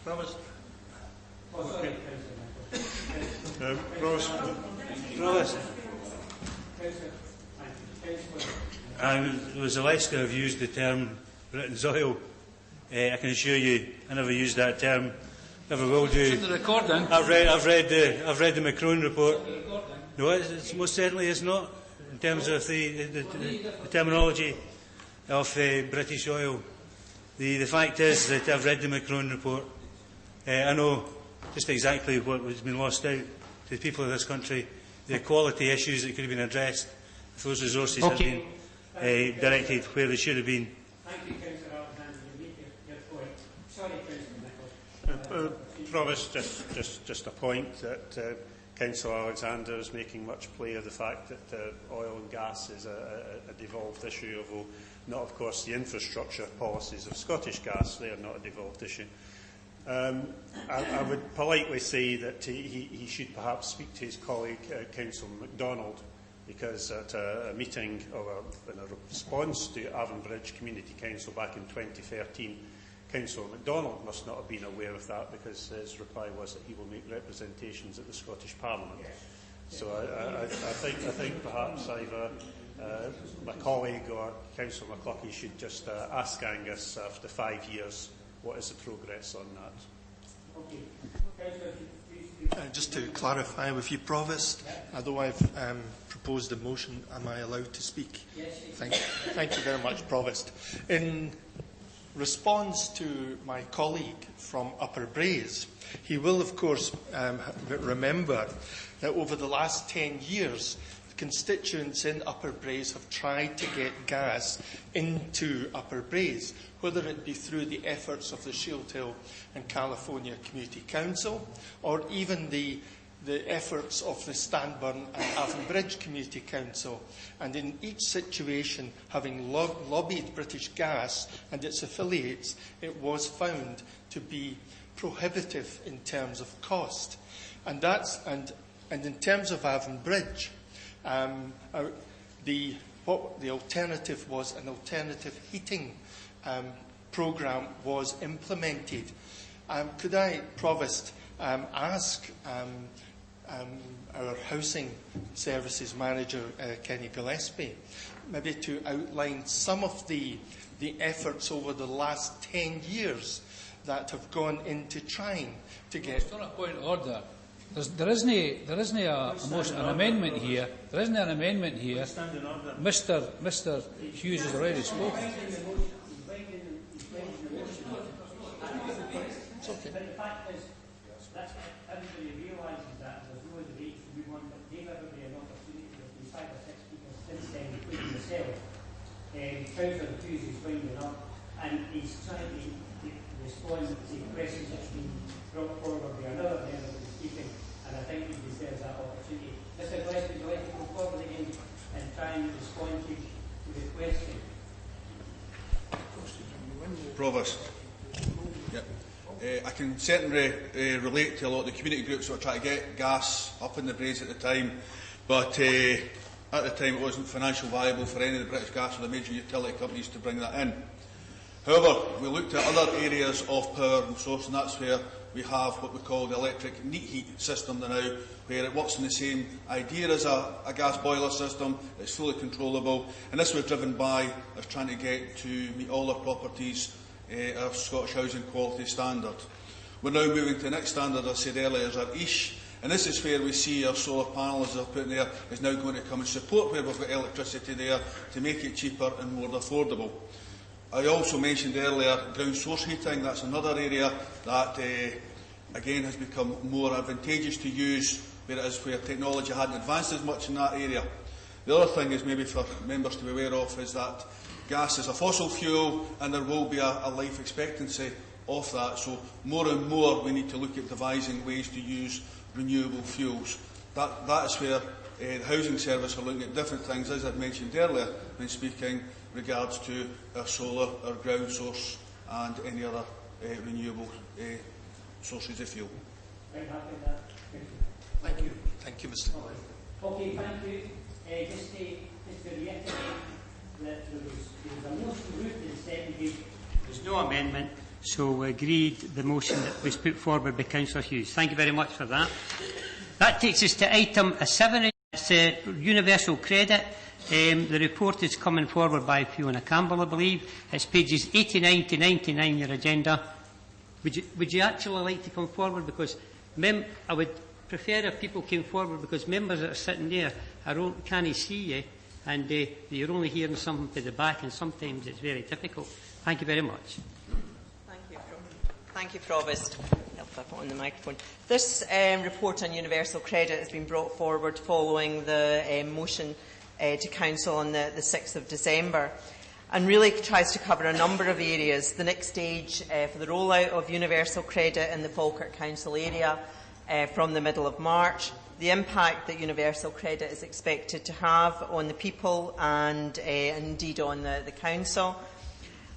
Provost. Okay. Provost. It was Alaska who have used the term Britain's oil. I can assure you, I never used that term. Never will do. It's in the recording. I've read the Macron report. No, it most certainly is not. in terms of the terminology of British oil. The fact is that I've read the Macron report. I know just exactly what has been lost out to the people of this country, the quality issues that could have been addressed if those resources had been directed where they should have been. Thank you, Councillor Alexander. You make your point. Sorry, Councillor Nichols. Provost, just a point that Councillor Alexander is making much play of the fact that oil and gas is a devolved issue, although not, of course, the infrastructure policies of Scottish Gas. They are not a devolved issue. I would politely say that he should perhaps speak to his colleague, Councillor MacDonald, because at a meeting or in a response to Avonbridge Community Council back in 2013, Councillor MacDonald must not have been aware of that, because his reply was that he will make representations at the Scottish Parliament. So I think perhaps either my colleague or Councillor McCluckie should just ask Angus after 5 years what is the progress on that. Just to clarify with you, Provost, although I've proposed a motion, am I allowed to speak? Yes. Thank you very much, Provost. In response to my colleague from Upper Braes, he will, of course, remember that over the last 10 years, constituents in Upper Braes have tried to get gas into Upper Braes, whether it be through the efforts of the Shield Hill and California Community Council, or even the efforts of the Stanburn and Avonbridge Community Council. And in each situation, having lobbied British Gas and its affiliates, it was found to be prohibitive in terms of cost. And in terms of Avonbridge, the alternative was an alternative heating programme was implemented. Could I, Provost, ask our Housing Services Manager, Kenny Gillespie, maybe to outline some of the efforts over the last 10 years that have gone into trying to get... It's not a point of order. There isn't an amendment here. There isn't an amendment here. Mr. Hughes has already spoken. It's okay. But the fact is, that's everybody realises that there's no debate to move on, but gave everybody an opportunity. There's been 5 or 6 people since then, including myself. Councillor Hughes is winding up, and he's trying to respond to questions that's been brought forward by another member of the speaking, and I think he deserves that opportunity. Mr. Gillespie, would you like to go forward again and try and respond to the question? Provost. Yep. I can certainly relate to a lot of the community groups that were trying to get gas up in the Braes at the time, but at the time it wasn't financially viable for any of the British Gas or the major utility companies to bring that in. However, we looked at other areas of power and source, and that's where we have what we call the electric neat heat system now, where it works in the same idea as a gas boiler system. It's fully controllable, and this was driven by us trying to get to meet all our properties our Scottish housing quality standard. We're now moving to the next standard, as I said earlier, is our EISH, and this is where we see our solar panels that are put in there is now going to come and support where we've got electricity there to make it cheaper and more affordable. I also mentioned earlier ground source heating. That's another area that, again, has become more advantageous to use, whereas where technology hadn't advanced as much in that area. The other thing is maybe for members to be aware of is that gas is a fossil fuel and there will be a life expectancy of that. So more and more we need to look at devising ways to use renewable fuels. That is where the Housing Service are looking at different things, as I mentioned earlier when speaking, regards to our solar, our ground source and any other renewable sources of fuel. Right, happy with that. Thank you. Thank you, Mr. Okay, thank you. Just to reiterate that there was a motion moved and seconded. There's no amendment. So we agreed the motion that was put forward by Councillor Hughes. Thank you very much for that. That takes us to item 7. It's universal credit. The report is coming forward by Fiona Campbell, I believe. It's pages 89 to 99 in your agenda. Would you actually like to come forward? Because I would prefer if people came forward, because members that are sitting there can't see you. and you're only hearing something to the back, and sometimes it's very difficult. Thank you very much. Thank you, Provost. I'll put on the microphone. This report on universal credit has been brought forward following the motion to Council on the 6th of December, and really tries to cover a number of areas. The next stage for the rollout of universal credit in the Falkirk Council area from the middle of March, the impact that universal credit is expected to have on the people and indeed on the Council,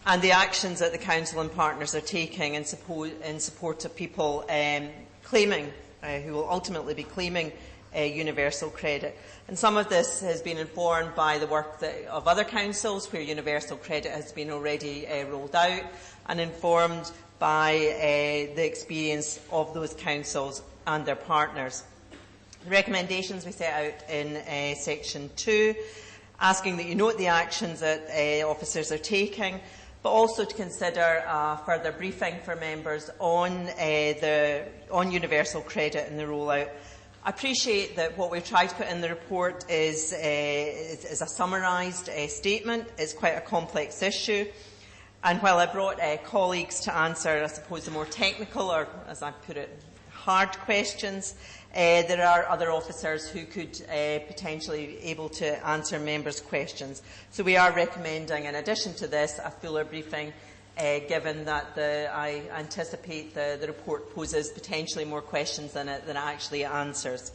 and the actions that the Council and partners are taking in support of people claiming, who will ultimately be claiming universal credit. And some of this has been informed by the work of other councils where universal credit has been already rolled out, and informed by the experience of those councils and their partners. The recommendations we set out in section 2, asking that you note the actions that officers are taking, but also to consider further briefing for members on universal credit and the rollout. I appreciate that what we've tried to put in the report is a summarised statement. It's quite a complex issue. And while I brought colleagues to answer, I suppose, the more technical, or as I put it, hard questions, there are other officers who could potentially be able to answer members' questions. So we are recommending, in addition to this, a fuller briefing, given that I anticipate the report poses potentially more questions than it actually answers.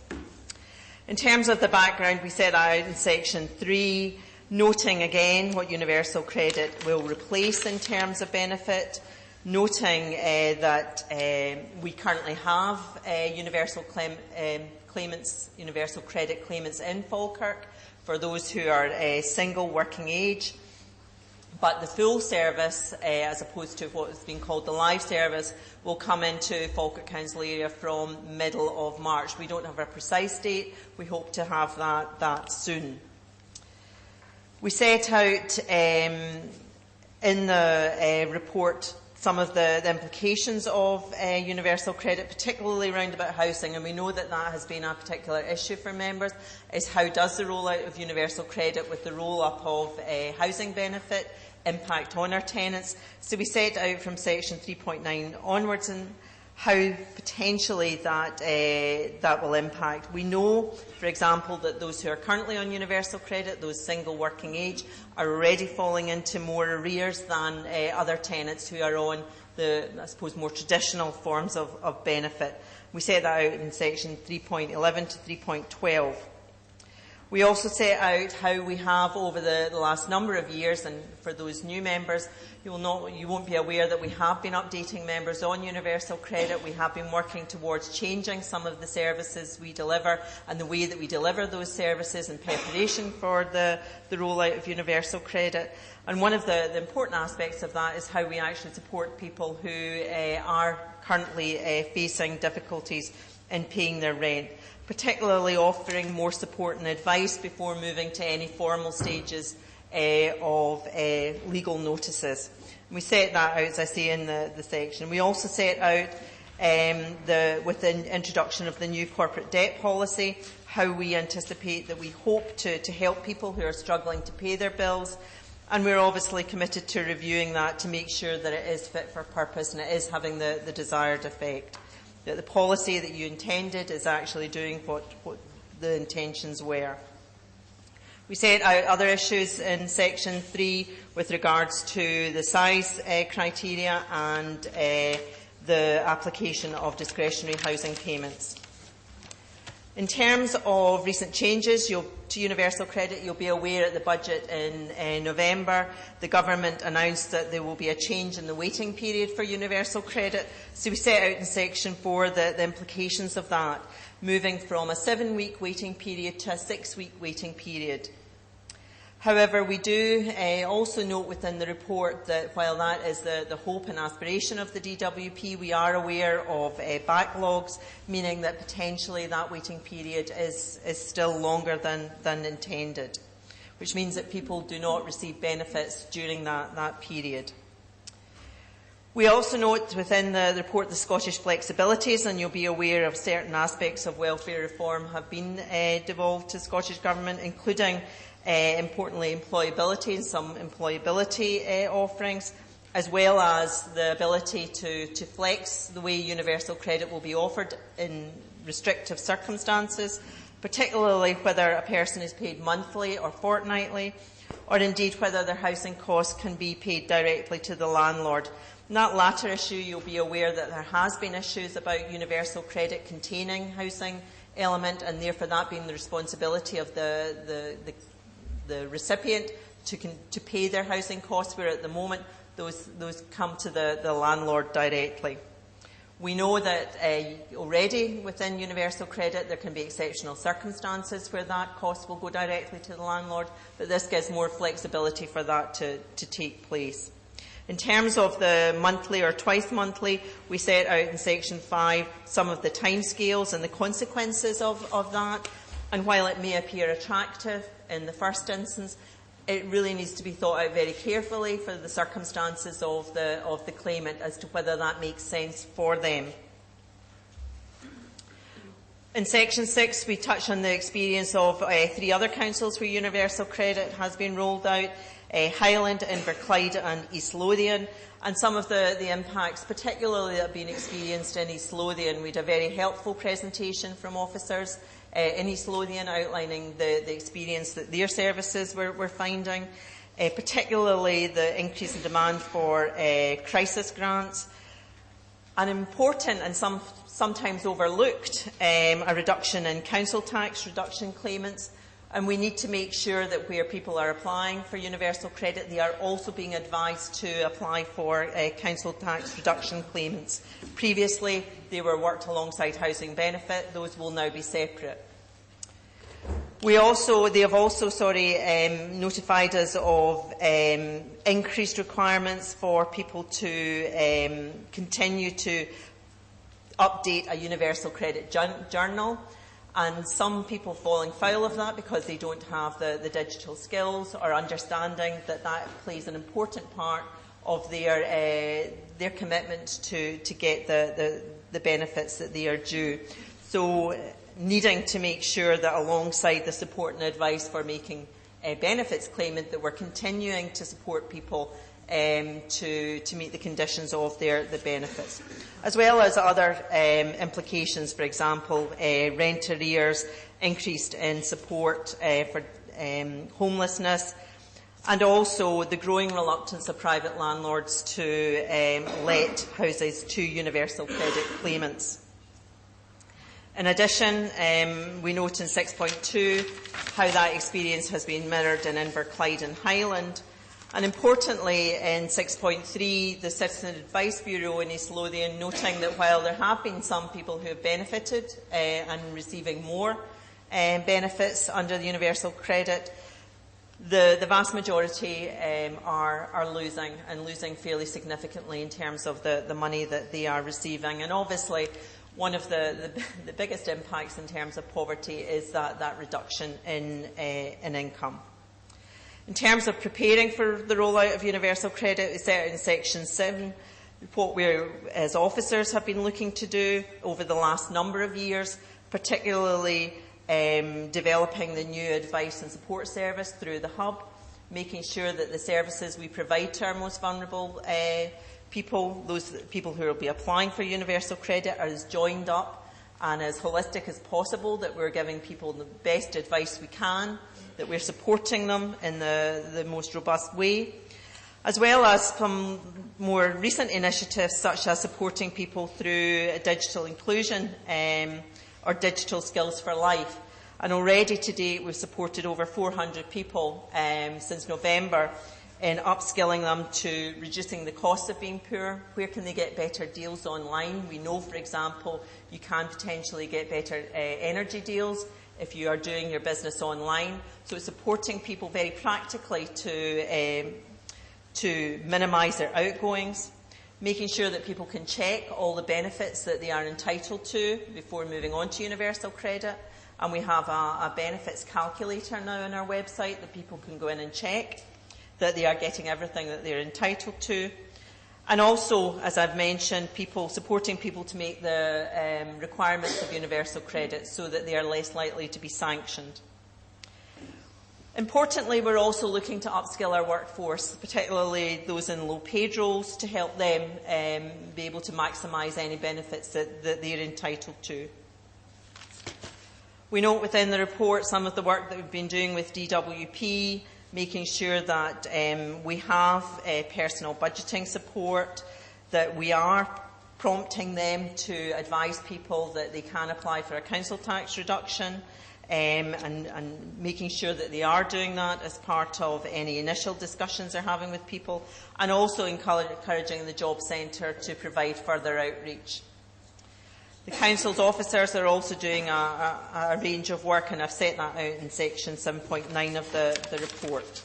In terms of the background, we set out in section 3, noting again what universal credit will replace in terms of benefit, noting that we currently have universal credit claimants in Falkirk for those who are single working age. But the full service, as opposed to what has been called the live service, will come into Falkirk Council area from middle of March. We don't have a precise date. We hope to have that soon. We set out in the report some of the implications of universal credit, particularly around about housing, and we know that that has been a particular issue for members, is how does the rollout of universal credit with the roll-up of housing benefit impact on our tenants. So we set out from section 3.9 onwards and how potentially that will impact. We know, for example, that those who are currently on universal credit, those single working age, are already falling into more arrears than other tenants who are on the, I suppose, more traditional forms of benefit. We set that out in section 3.11 to 3.12. We also set out how we have, over the last number of years, and for those new members, you won't be aware that we have been updating members on universal credit. We have been working towards changing some of the services we deliver and the way that we deliver those services in preparation for the rollout of universal credit. And one of the important aspects of that is how we actually support people who are currently facing difficulties in paying their rent, particularly offering more support and advice before moving to any formal stages of legal notices. We set that out, as I say, in the section. We also set out, with the introduction of the new corporate debt policy, how we anticipate that we hope to help people who are struggling to pay their bills. And we're obviously committed to reviewing that to make sure that it is fit for purpose and it is having the desired effect, that the policy that you intended is actually doing what the intentions were. We set out other issues in section 3 with regards to the size criteria and the application of discretionary housing payments. In terms of recent changes to universal credit, you'll be aware at the budget in November, the government announced that there will be a change in the waiting period for universal credit. So we set out in section 4 the implications of that, moving from a 7-week waiting period to a 6-week waiting period. However, we do also note within the report that while that is the hope and aspiration of the DWP, we are aware of backlogs, meaning that potentially that waiting period is still longer than intended, which means that people do not receive benefits during that period. We also note within the report the Scottish flexibilities, and you'll be aware of certain aspects of welfare reform have been devolved to the Scottish Government, including, importantly, employability and some employability offerings, as well as the ability to flex the way universal credit will be offered in restrictive circumstances, particularly whether a person is paid monthly or fortnightly, or indeed whether their housing costs can be paid directly to the landlord. In that latter issue, you'll be aware that there has been issues about universal credit containing housing element, and therefore that being the responsibility of the recipient to pay their housing costs, where at the moment those come to the landlord directly. We know that already within universal credit there can be exceptional circumstances where that cost will go directly to the landlord, but this gives more flexibility for that to take place. In terms of the monthly or twice monthly, we set out in section 5 some of the timescales and the consequences of that. And while it may appear attractive in the first instance, it really needs to be thought out very carefully for the circumstances of the claimant as to whether that makes sense for them. In section 6, we touch on the experience of 3 other councils where universal credit has been rolled out. Highland, Inverclyde and East Lothian, and some of the impacts particularly that have been experienced in East Lothian. We had a very helpful presentation from officers in East Lothian outlining the experience that their services were finding, particularly the increase in demand for crisis grants. An important and sometimes overlooked a reduction in council tax reduction claimants. And we need to make sure that where people are applying for universal credit, they are also being advised to apply for council tax reduction claimants. Previously, they were worked alongside housing benefit. Those will now be separate. They have also notified us of increased requirements for people to continue to update a universal credit journal. And some people falling foul of that because they don't have the digital skills or understanding that plays an important part of their commitment to get the benefits that they are due. So needing to make sure that alongside the support and advice for making benefits claimant, that we're continuing to support people to meet the conditions of the benefits, as well as other implications, for example, rent arrears, increased in support for homelessness, and also the growing reluctance of private landlords to let houses to universal credit claimants. In addition, we note in 6.2 how that experience has been mirrored in Inverclyde and Highland. And importantly, in 6.3, the Citizen Advice Bureau in East Lothian noting that while there have been some people who have benefited and receiving more benefits under the universal credit, the vast majority are losing fairly significantly in terms of the money that they are receiving. And obviously, one of the biggest impacts in terms of poverty is that reduction in income. In terms of preparing for the rollout of universal credit, we set out in section 7 what we as officers have been looking to do over the last number of years, particularly developing the new advice and support service through the hub, making sure that the services we provide to our most vulnerable people, those people who will be applying for universal credit, are as joined up and as holistic as possible, that we're giving people the best advice we can, that we're supporting them in the most robust way, as well as some more recent initiatives such as supporting people through digital inclusion or digital skills for life. And already to date we've supported over 400 people since November in upskilling them to reducing the cost of being poor. Where can they get better deals online? We know, for example, you can potentially get better energy deals if you are doing your business online. So it's supporting people very practically to minimise their outgoings, making sure that people can check all the benefits that they are entitled to before moving on to universal credit. And we have a benefits calculator now on our website that people can go in and check that they are getting everything that they're entitled to. And also, as I've mentioned, supporting people to make the requirements of universal credit so that they are less likely to be sanctioned. Importantly, we're also looking to upskill our workforce, particularly those in low-paid roles, to help them be able to maximise any benefits that they're entitled to. We note within the report some of the work that we've been doing with DWP, making sure that we have personal budgeting support, that we are prompting them to advise people that they can apply for a council tax reduction, and making sure that they are doing that as part of any initial discussions they're having with people, and also encouraging the Job Centre to provide further outreach. The Council's officers are also doing a range of work, and I've set that out in section 7.9 of the report.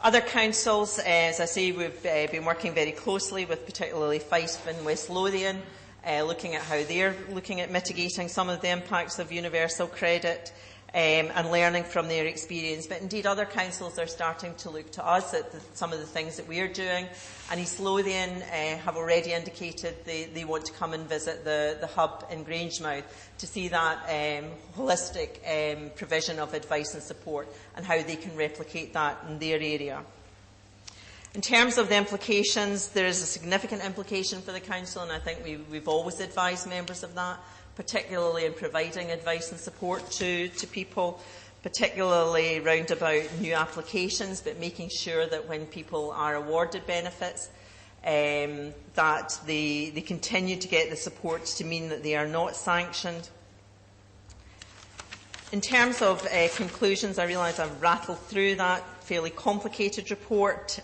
Other councils, as I say, we've been working very closely with particularly Fife and West Lothian, looking at how they're looking at mitigating some of the impacts of universal credit and learning from their experience. But indeed, other councils are starting to look to us at some of the things that we're doing. And East Lothian have already indicated they want to come and visit the hub in Grangemouth to see that holistic provision of advice and support and how they can replicate that in their area. In terms of the implications, there is a significant implication for the Council, and I think we've always advised members of that, particularly in providing advice and support to people, particularly round about new applications, but making sure that when people are awarded benefits, that they continue to get the support to mean that they are not sanctioned. In terms of conclusions, I realise I've rattled through that fairly complicated report,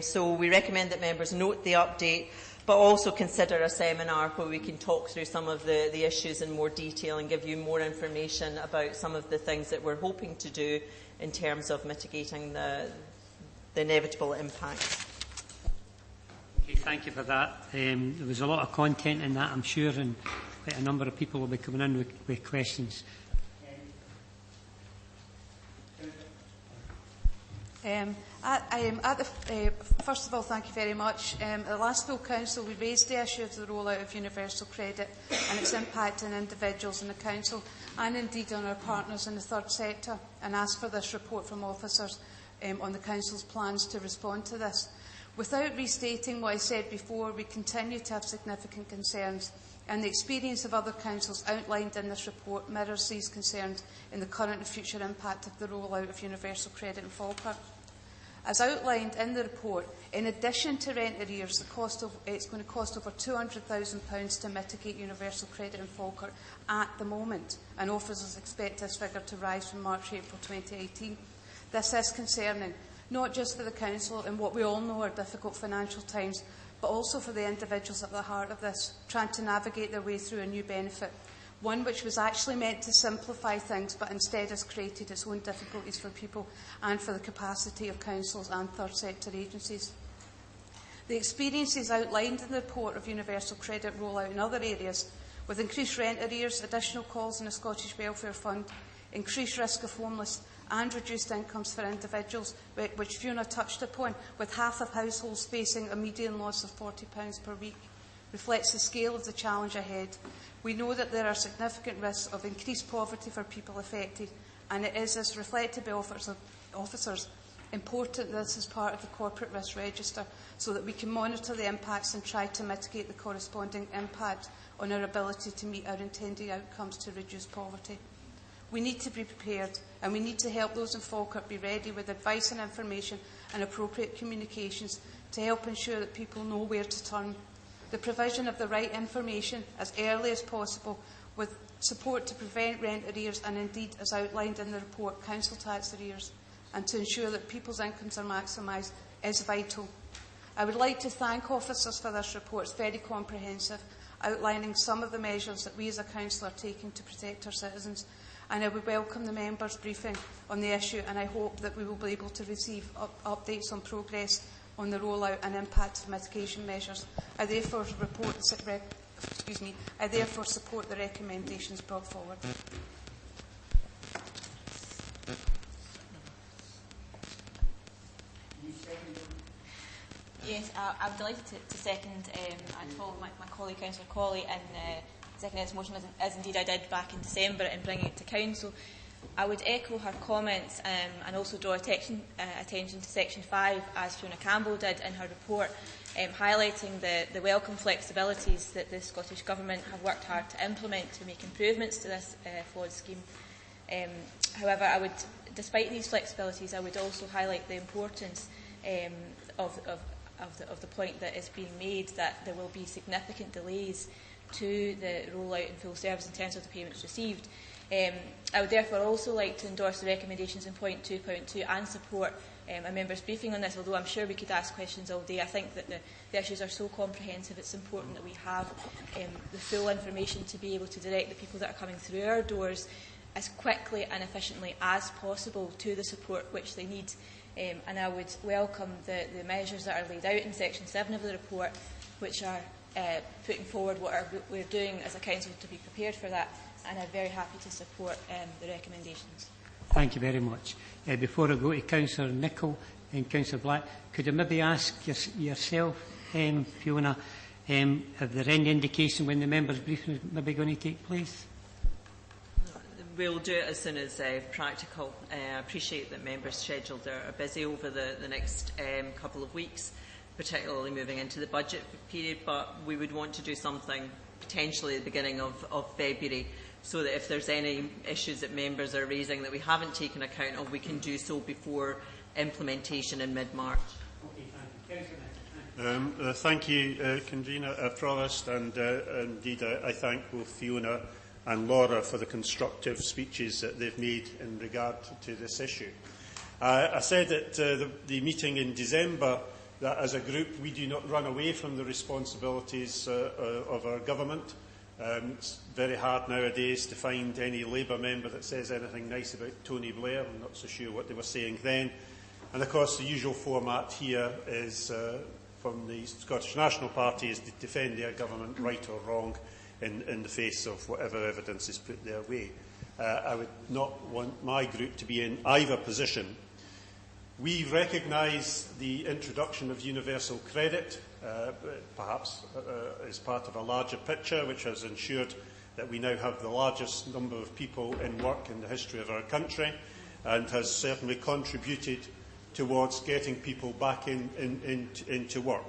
so we recommend that members note the update, but also consider a seminar where we can talk through some of the issues in more detail and give you more information about some of the things that we're hoping to do in terms of mitigating the inevitable impacts. Okay, thank you for that. There was a lot of content in that, I'm sure, and quite a number of people will be coming in with questions. First of all, thank you very much. At the last full council, we raised the issue of the rollout of universal credit and its impact on individuals in the council and indeed on our partners in the third sector, and asked for this report from officers on the council's plans to respond to this. Without restating what I said before, we continue to have significant concerns, and the experience of other councils outlined in this report mirrors these concerns in the current and future impact of the rollout of universal credit in Falkirk. As outlined in the report, in addition to rent arrears, it's going to cost over £200,000 to mitigate universal credit in Falkirk at the moment, and officers expect this figure to rise from March-April 2018. This is concerning, not just for the council in what we all know are difficult financial times, but also for the individuals at the heart of this, trying to navigate their way through a new benefit, one which was actually meant to simplify things, but instead has created its own difficulties for people and for the capacity of councils and third sector agencies. The experiences outlined in the report of universal credit rollout in other areas, with increased rent arrears, additional calls in the Scottish Welfare Fund, increased risk of homelessness and reduced incomes for individuals, which Fiona touched upon, with half of households facing a median loss of £40 per week, reflects the scale of the challenge ahead. We know that there are significant risks of increased poverty for people affected, and it is, as reflected by officers, important that this is part of the corporate risk register so that we can monitor the impacts and try to mitigate the corresponding impact on our ability to meet our intended outcomes to reduce poverty. We need to be prepared, and we need to help those in Falkirk be ready with advice and information and appropriate communications to help ensure that people know where to turn. The provision of the right information as early as possible, with support to prevent rent arrears and indeed, as outlined in the report, council tax arrears, and to ensure that people's incomes are maximised, is vital. I would like to thank officers for this report. It's very comprehensive, outlining some of the measures that we as a council are taking to protect our citizens. And I would welcome the members' briefing on the issue, and I hope that we will be able to receive updates on progress on the rollout and impact of mitigation measures. I therefore support the recommendations brought forward. Yes, I'm delighted to second and follow my colleague, Councillor Colley, and second this motion, as indeed I did back in December in bringing it to Council. I would echo her comments and also draw attention to Section 5, as Fiona Campbell did in her report, highlighting the welcome flexibilities that the Scottish Government have worked hard to implement to make improvements to this flawed scheme. However, despite these flexibilities, I would also highlight the importance of the point that is being made that there will be significant delays to the rollout in full service in terms of the payments received. I would therefore also like to endorse the recommendations in point 2.2 and support a member's briefing on this, although I'm sure we could ask questions all day. I think that the issues are so comprehensive, it's important that we have the full information to be able to direct the people that are coming through our doors as quickly and efficiently as possible to the support which they need. And I would welcome the measures that are laid out in Section 7 of the report, which are putting forward what we're doing as a council to be prepared for that, and I'm very happy to support the recommendations. Thank you very much. Before I go to Councillor Nicholl and Councillor Black, could I maybe ask yourself, Fiona, if there any indication when the members' briefing is maybe going to take place? We'll do it as soon as practical. I appreciate that members' schedules are busy over the next couple of weeks, particularly moving into the budget period, but we would want to do something potentially at the beginning of February, so that if there's any issues that members are raising that we haven't taken account of, we can do so before implementation in mid-March. Thank you, Convener Provost, and indeed I thank both Fiona and Laura for the constructive speeches that they've made in regard to this issue. I said at the meeting in December that as a group we do not run away from the responsibilities of our government. It's very hard nowadays to find any Labour member that says anything nice about Tony Blair. I'm not so sure what they were saying then. And of course the usual format here is from the Scottish National Party is to defend their government right or wrong in the face of whatever evidence is put their way. I would not want my group to be in either position. We recognise the introduction of universal credit, perhaps as part of a larger picture, which has ensured that we now have the largest number of people in work in the history of our country, and has certainly contributed towards getting people back into work.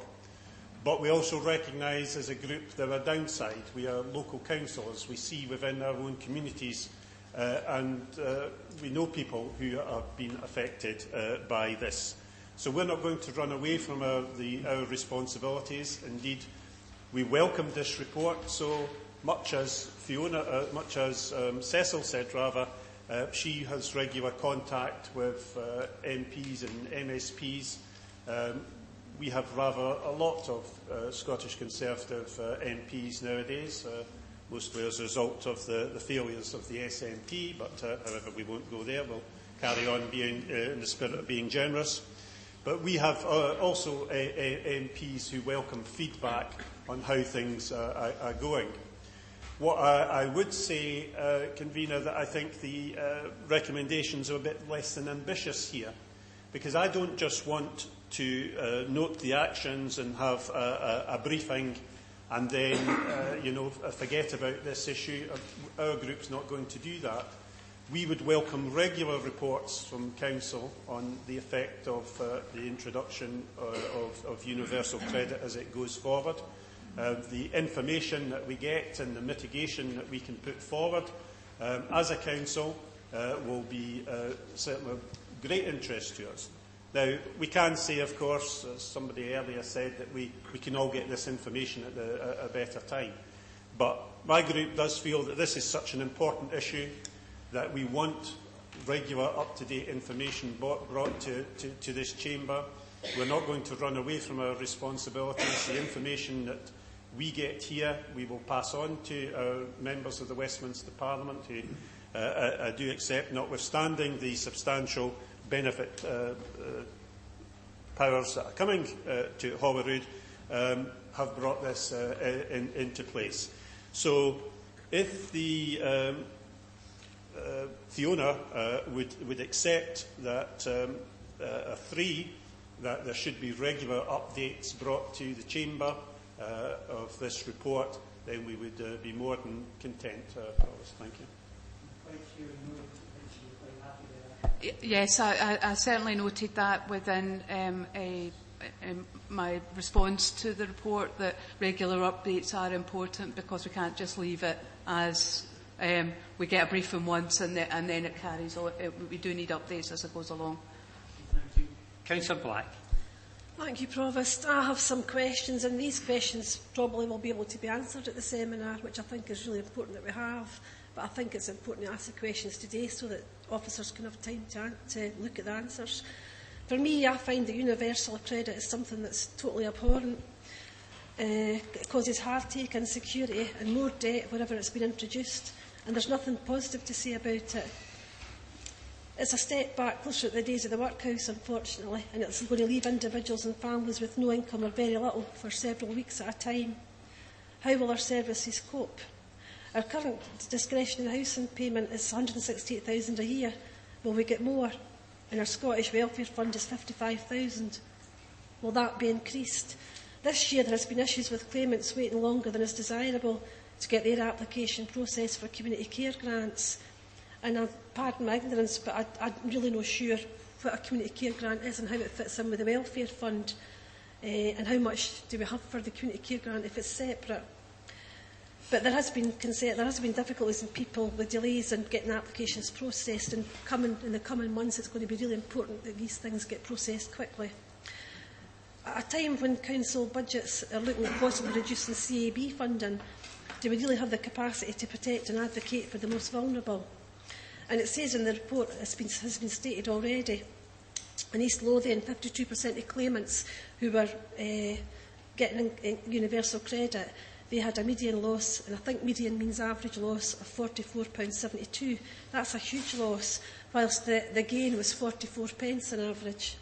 But we also recognise as a group there are downsides. We are local councils. We see within our own communities and we know people who have been affected by this. So we're not going to run away from our responsibilities. Indeed, we welcome this report so much as Cecil said, rather, she has regular contact with MPs and MSPs. We have rather a lot of Scottish Conservative MPs nowadays, mostly as a result of the failures of the SNP, but however, we won't go there. We'll carry on being in the spirit of being generous. But we have also MPs who welcome feedback on how things are going. What I would say, Convener, that I think the recommendations are a bit less than ambitious here, because I don't just want to note the actions and have a briefing and then forget about this issue. Our group's not going to do that. We would welcome regular reports from Council on the effect of the introduction of universal credit as it goes forward. The information that we get and the mitigation that we can put forward as a Council will be certainly of great interest to us. Now, we can say, of course, as somebody earlier said, that we can all get this information at a better time. But my group does feel that this is such an important issue that we want regular, up-to-date information brought to this chamber. We're not going to run away from our responsibilities. The information that we get here, we will pass on to our members of the Westminster Parliament, who I do accept, notwithstanding the substantial benefit powers that are coming to Holyrood, have brought this into place. So if the Fiona would accept that a 3 that there should be regular updates brought to the Chamber of this report, then we would be more than content. Provost, thank you. Yes, I certainly noted that within my response to the report, that regular updates are important, because we can't just leave it as we get a briefing once and then it carries on. We do need updates as it goes along. Thank you. Councillor Black. Thank you, Provost. I have some questions, and these questions probably will be able to be answered at the seminar, which I think is really important that we have. But I think it's important to ask the questions today so that officers can have time to look at the answers. For me, I find that universal credit is something that's totally abhorrent. It causes heartache, insecurity and more debt wherever it's been introduced, and there's nothing positive to say about it. It's a step back closer to the days of the workhouse, unfortunately, and it's going to leave individuals and families with no income or very little for several weeks at a time. How will our services cope? Our current discretionary housing payment is £168,000 a year. Will we get more? And our Scottish Welfare Fund is £55,000. Will that be increased? This year there has been issues with claimants waiting longer than is desirable to get their application processed for community care grants. And pardon my ignorance, but I'm really not sure what a community care grant is and how it fits in with the welfare fund, and how much do we have for the community care grant if it's separate. But there has been difficulties in people with delays in getting applications processed, and in the coming months it's going to be really important that these things get processed quickly. At a time when council budgets are looking at possibly reducing CAB funding, do we really have the capacity to protect and advocate for the most vulnerable? And it says in the report, has been stated already, in East Lothian, 52% of claimants who were getting universal credit, they had a median loss, and I think median means average loss, of £44.72. That's a huge loss, whilst the gain was 44p on average.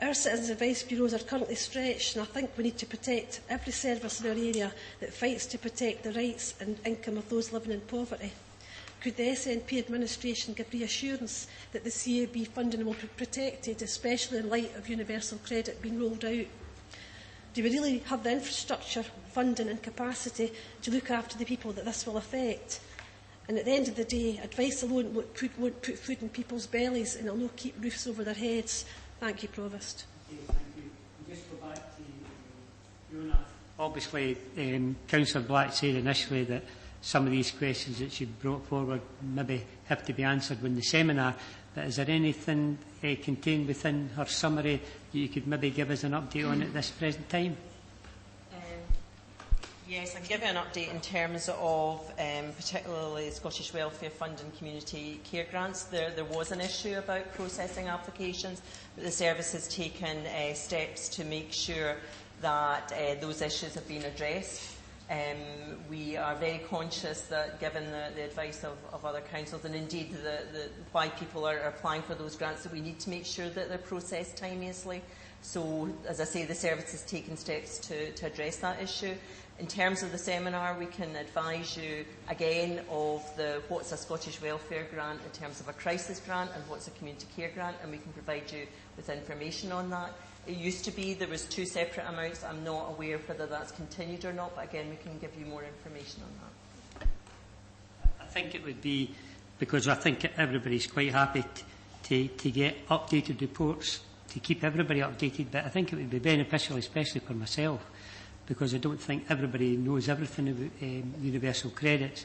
Our Citizens Advice Bureaus are currently stretched, and I think we need to protect every service in our area that fights to protect the rights and income of those living in poverty. Could the SNP administration give reassurance that the CAB funding will be protected, especially in light of universal credit being rolled out? Do we really have the infrastructure, funding and capacity to look after the people that this will affect? And at the end of the day, advice alone won't put food in people's bellies, and it will not keep roofs over their heads. Thank you, Provost. Okay, thank you. Just go back to Fiona. Obviously, Councillor Black said initially that some of these questions that she brought forward maybe have to be answered when the seminar. But is there anything contained within her summary that you could maybe give us an update on at this present time? Yes, I can give you an update in terms of particularly Scottish Welfare Fund and community care grants. There was an issue about processing applications, but the service has taken steps to make sure that those issues have been addressed. We are very conscious that, given the advice of other councils, and indeed why people are applying for those grants, that we need to make sure that they're processed timeously. So, as I say, the service has taken steps to address that issue. In terms of the seminar, we can advise you again of what's a Scottish Welfare Grant in terms of a crisis grant and what's a community care grant, and we can provide you with information on that. It used to be there was two separate amounts. I'm not aware whether that's continued or not, but again, we can give you more information on that. I think it would be, because I think everybody's quite happy to get updated reports, to keep everybody updated, but I think it would be beneficial, especially for myself, because I don't think everybody knows everything about universal credits,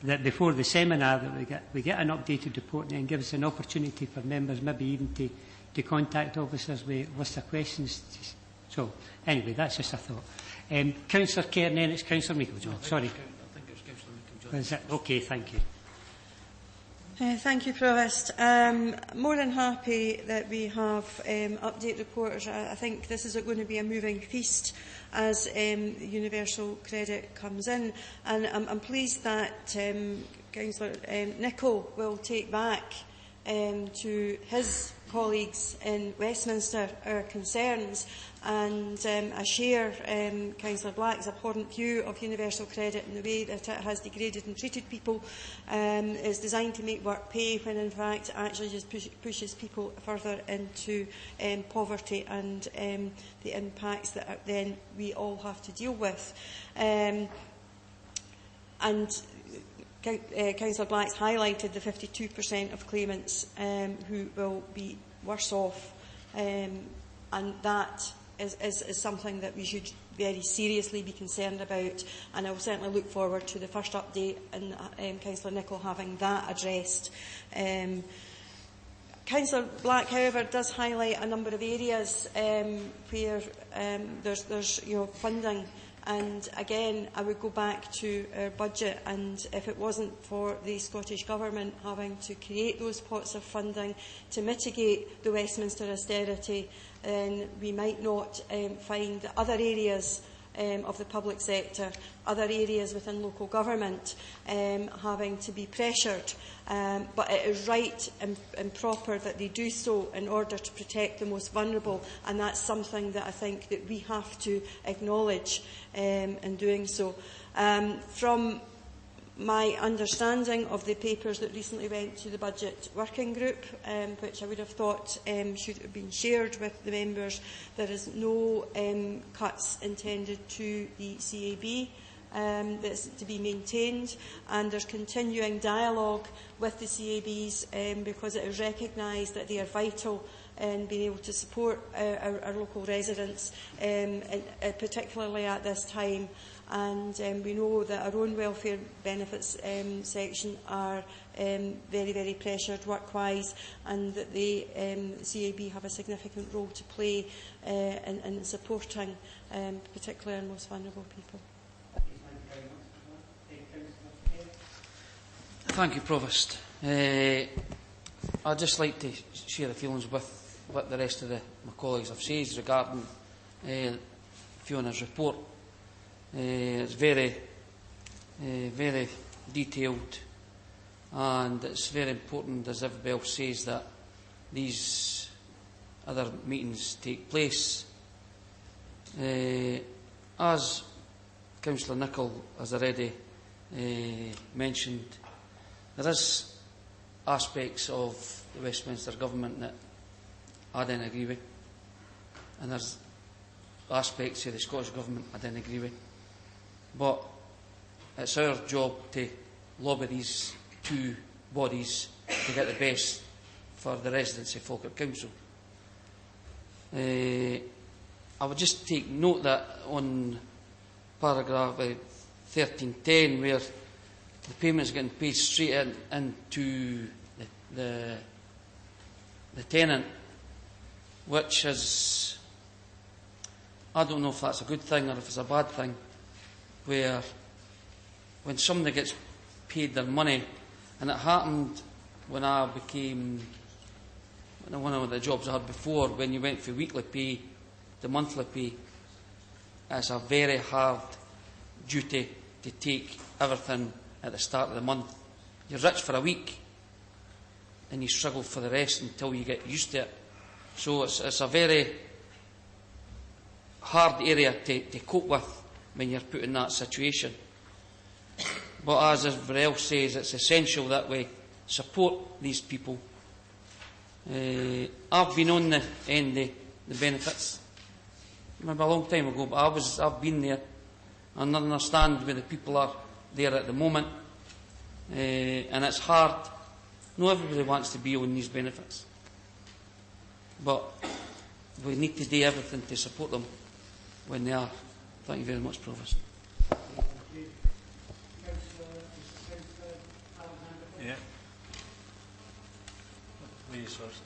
that before the seminar that we get an updated report and gives us an opportunity for members maybe even to contact officers with lists of questions. So, anyway, that's just a thought. Councillor Cairn, then it's Councillor Meiklejohn. Sorry. I think it's Councillor Meiklejohn. Is it? Okay, thank you. Thank you, Provost. More than happy that we have update reports. I think this is going to be a moving feast as universal credit comes in. And I'm pleased that Councillor Nicholl will take back to his colleagues in Westminster our concerns, and I share Councillor Black's abhorrent view of universal credit and the way that it has degraded and treated people. It's designed to make work pay, when in fact it actually just pushes people further into poverty and the impacts that then we all have to deal with. Councillor Black's highlighted the 52% of claimants who will be worse off, and that is something that we should very seriously be concerned about, and I will certainly look forward to the first update and Councillor Nicholl having that addressed. Councillor Black, however, does highlight a number of areas where there's funding. And again, I would go back to our budget, and if it wasn't for the Scottish Government having to create those pots of funding to mitigate the Westminster austerity, then we might not find other areas of the public sector, other areas within local government having to be pressured. But it is right and proper that they do so in order to protect the most vulnerable, and that's something that I think that we have to acknowledge in doing so. From my understanding of the papers that recently went to the Budget Working Group, which I would have thought should have been shared with the members, there is no cuts intended to the CAB that's to be maintained, and there's continuing dialogue with the CABs because it is recognised that they are vital in being able to support our local residents, particularly at this time. And we know that our own welfare benefits section are very, very pressured work-wise, and that the CAB have a significant role to play in supporting particularly our most vulnerable people. Thank you, Provost. I'd just like to share the feelings with what the rest of my colleagues have said regarding Fiona's report. It's very, very detailed, and it's very important, as everybody else says, that these other meetings take place. As Councillor Nicholl has already mentioned, there is aspects of the Westminster Government that I don't agree with, and there's aspects of the Scottish Government I don't agree with. But it's our job to lobby these two bodies to get the best for the residents of Falkirk Council. I would just take note that on paragraph 1310, where the payment's getting paid straight into the tenant, which is, I don't know if that's a good thing or if it's a bad thing, where when somebody gets paid their money, and it happened when I became, one of the jobs I had before, when you went for weekly pay to monthly pay, it's a very hard duty to take everything at the start of the month. You're rich for a week and you struggle for the rest until you get used to it. So it's a very hard area to cope with when you're put in that situation. But as everybody else says, it's essential that we support these people. I've been on the end of the benefits, maybe a long time ago, but I've been there and I understand where the people are there at the moment. And it's hard. Not everybody wants to be on these benefits, but we need to do everything to support them when they are. Thank you very much, Provost. Yeah. Ladies first.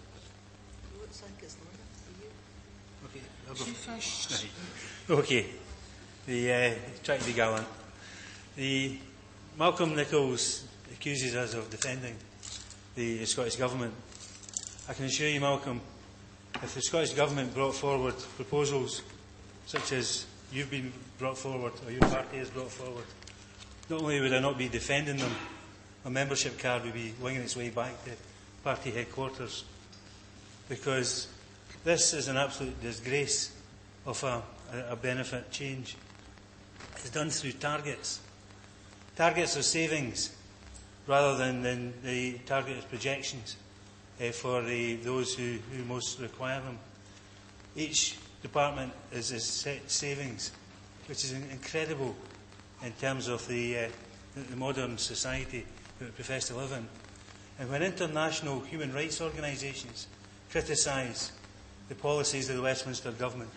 Looks like it's Okay. She first. Okay. Trying to be gallant. Malcolm Nichols accuses us of defending the Scottish Government. I can assure you, Malcolm, if the Scottish Government brought forward proposals such as you've been brought forward, or your party has brought forward, not only would I not be defending them, my membership card would be winging its way back to party headquarters. because this is an absolute disgrace of a benefit change. It's done through targets of savings, rather than the targeted projections for those who most require them. Each department is set savings, which is incredible in terms of the modern society that we profess to live in. And when international human rights organisations criticise the policies of the Westminster Government,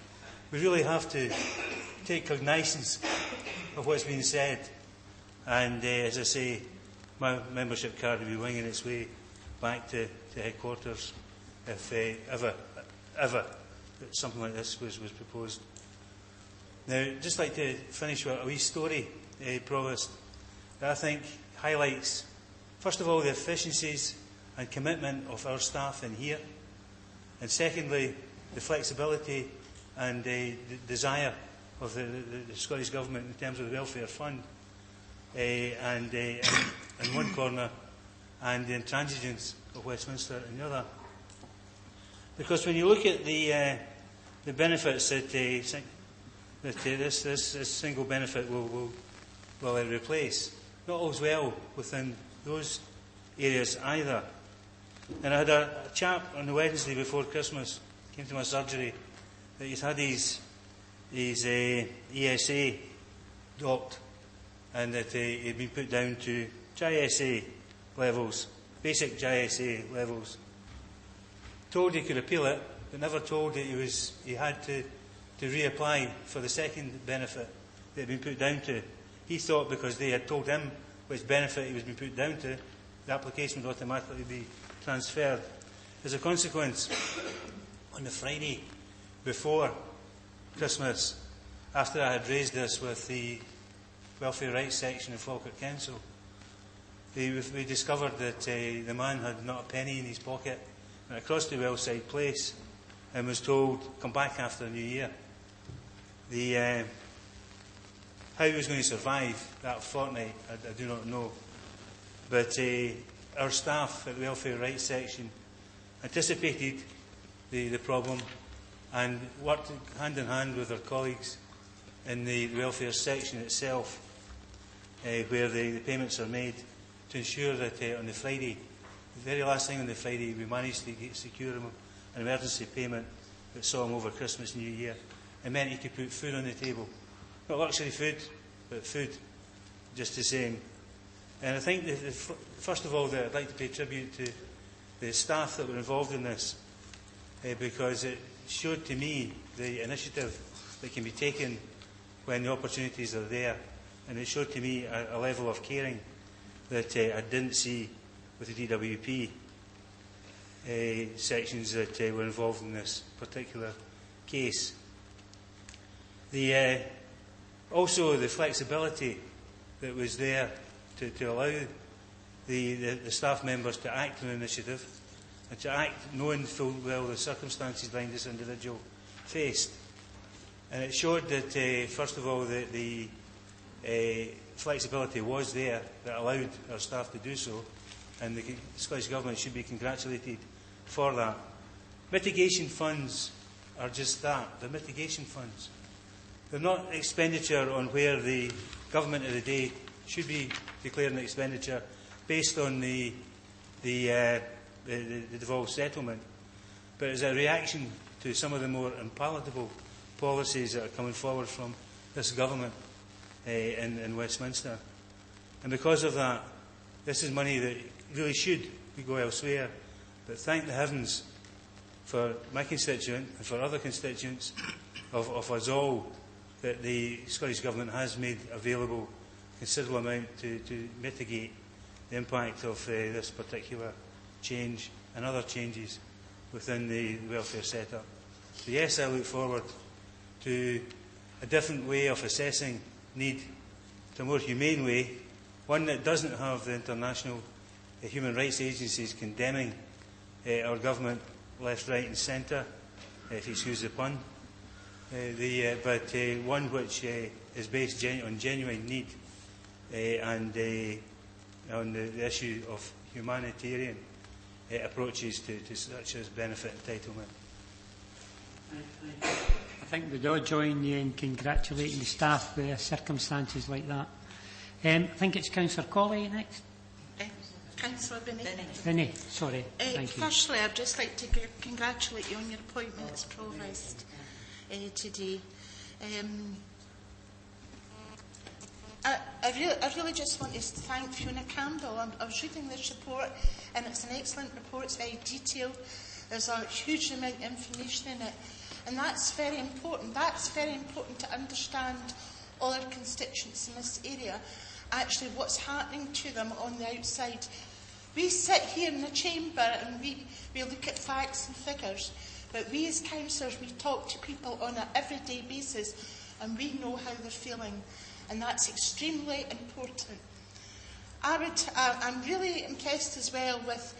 we really have to take cognizance of what's been said. And as I say, my membership card will be winging its way back to headquarters if ever something like this was proposed. Now, I'd just like to finish with a wee story, Provost, that I think highlights, first of all, the efficiencies and commitment of our staff in here, and secondly, the flexibility and the desire of the Scottish Government in terms of the Welfare Fund, and in one corner, and the intransigence of Westminster in the other. Because when you look at the benefits that this single benefit will replace, not all's well within those areas either. And I had a chap on the Wednesday before Christmas, came to my surgery, that he's had his ESA docked, and that he'd been put down to GISA levels, basic GISA levels. Told he could appeal it, but never told that he had to reapply for the second benefit that had been put down to. He thought because they had told him which benefit he was being put down to, the application would automatically be transferred. As a consequence, on the Friday before Christmas, after I had raised this with the Welfare Rights section of Falkirk Council, we discovered that the man had not a penny in his pocket, went across to Wellside Place and was told, come back after the New Year. How he was going to survive that fortnight, I do not know. But our staff at the Welfare Rights section anticipated the problem and worked hand in hand with our colleagues in the welfare section itself, where the payments are made, to ensure that on the Friday, the very last thing on the Friday, we managed to secure him an emergency payment that saw him over Christmas and New Year. It meant he could put food on the table. Not luxury food, but food, just the same. And I think, first of all, that I'd like to pay tribute to the staff that were involved in this, because it showed to me the initiative that can be taken when the opportunities are there. And it showed to me a level of caring that I didn't see with the DWP sections that were involved in this particular case. Also, the flexibility that was there to allow the staff members to act on initiative and to act knowing full well the circumstances behind this individual faced. And it showed that, first of all, that the flexibility was there that allowed our staff to do so, and the Scottish Government should be congratulated for that. Mitigation funds are just that. They're mitigation funds. They're not expenditure on where the government of the day should be declaring expenditure based on the devolved settlement, but as a reaction to some of the more unpalatable policies that are coming forward from this government in Westminster. And because of that, this is money that really should go elsewhere. But thank the heavens for my constituent and for other constituents of us all that the Scottish Government has made available a considerable amount to mitigate the impact of this particular change and other changes within the welfare setup. So yes, I look forward to a different way of assessing need, to a more humane way, one that doesn't have the international human rights agencies condemning our government left, right and centre, if you excuse the pun, but one which is based on genuine need and on the issue of humanitarian approaches to such as benefit entitlement. I think we'd all join you in congratulating the staff with circumstances like that. I think it's Councillor Colley next. Councillor Vinnie, sorry. Thank you. Firstly, I'd just like to congratulate you on your appointment as Provost today. I really just want to thank Fiona Campbell. I was reading this report, and it's an excellent report. It's very detailed. There's a huge amount of information in it, and that's very important. That's very important to understand all our constituents in this area, actually what's happening to them on the outside. We sit here in the chamber and we look at facts and figures, but we as councillors, we talk to people on an everyday basis, and we know how they're feeling. And that's extremely important. I'm really impressed as well with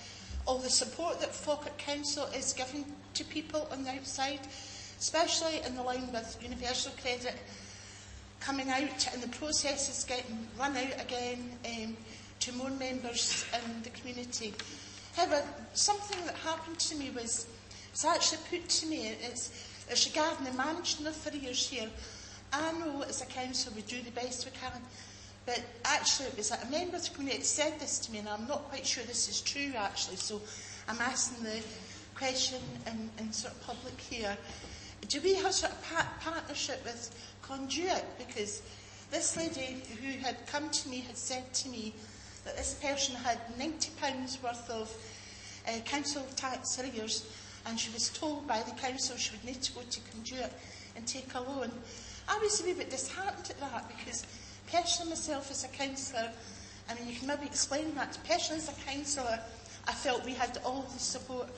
all the support that Falkirk Council is giving to people on the outside, especially in the line with universal credit coming out and the process is getting run out again to more members in the community. However, something that happened to me was actually put to me, it's regarding the management of arrears here. I know as a council we do the best we can, but actually it was a member of the community that said this to me, and I'm not quite sure this is true actually, so I'm asking the question in sort of public here. Do we have sort of partnership with Conduit? Because this lady who had come to me had said to me that this person had £90 worth of council tax arrears, and she was told by the council she would need to go to Conduit and take a loan. I was a wee bit disheartened at that, because personally myself as a councillor, I mean, you can maybe explain that. Personally as a councillor, I felt we had all the support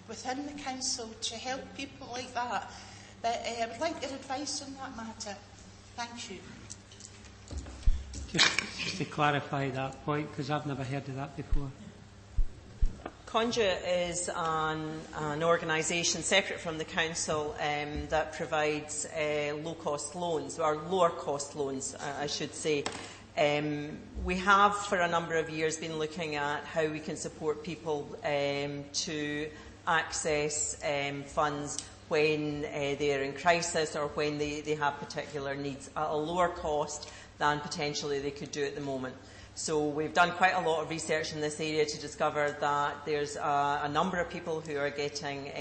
within the council to help people like that. But I would like your advice on that matter. Thank you. Just to clarify that point, because I've never heard of that before. Conduit is an organisation separate from the council that provides low-cost loans, or lower-cost loans, I should say. We have, for a number of years, been looking at how we can support people to access funds when they are in crisis or when they have particular needs at a lower cost than potentially they could do at the moment. So we've done quite a lot of research in this area to discover that there's a number of people who are getting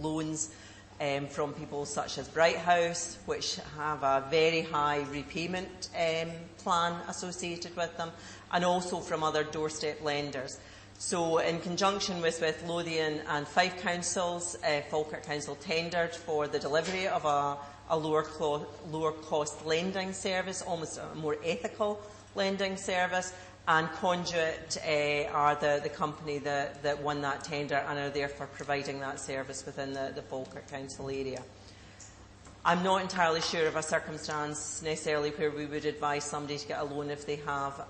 loans from people such as Bright House, which have a very high repayment plan associated with them, and also from other doorstep lenders. So in conjunction with Lothian and Fife councils, Falkirk Council tendered for the delivery of a lower cost lending service, almost a more ethical lending service, and Conduit are the company that won that tender and are therefore providing that service within the Falkirk Council area. I'm not entirely sure of a circumstance necessarily where we would advise somebody to get a loan if they have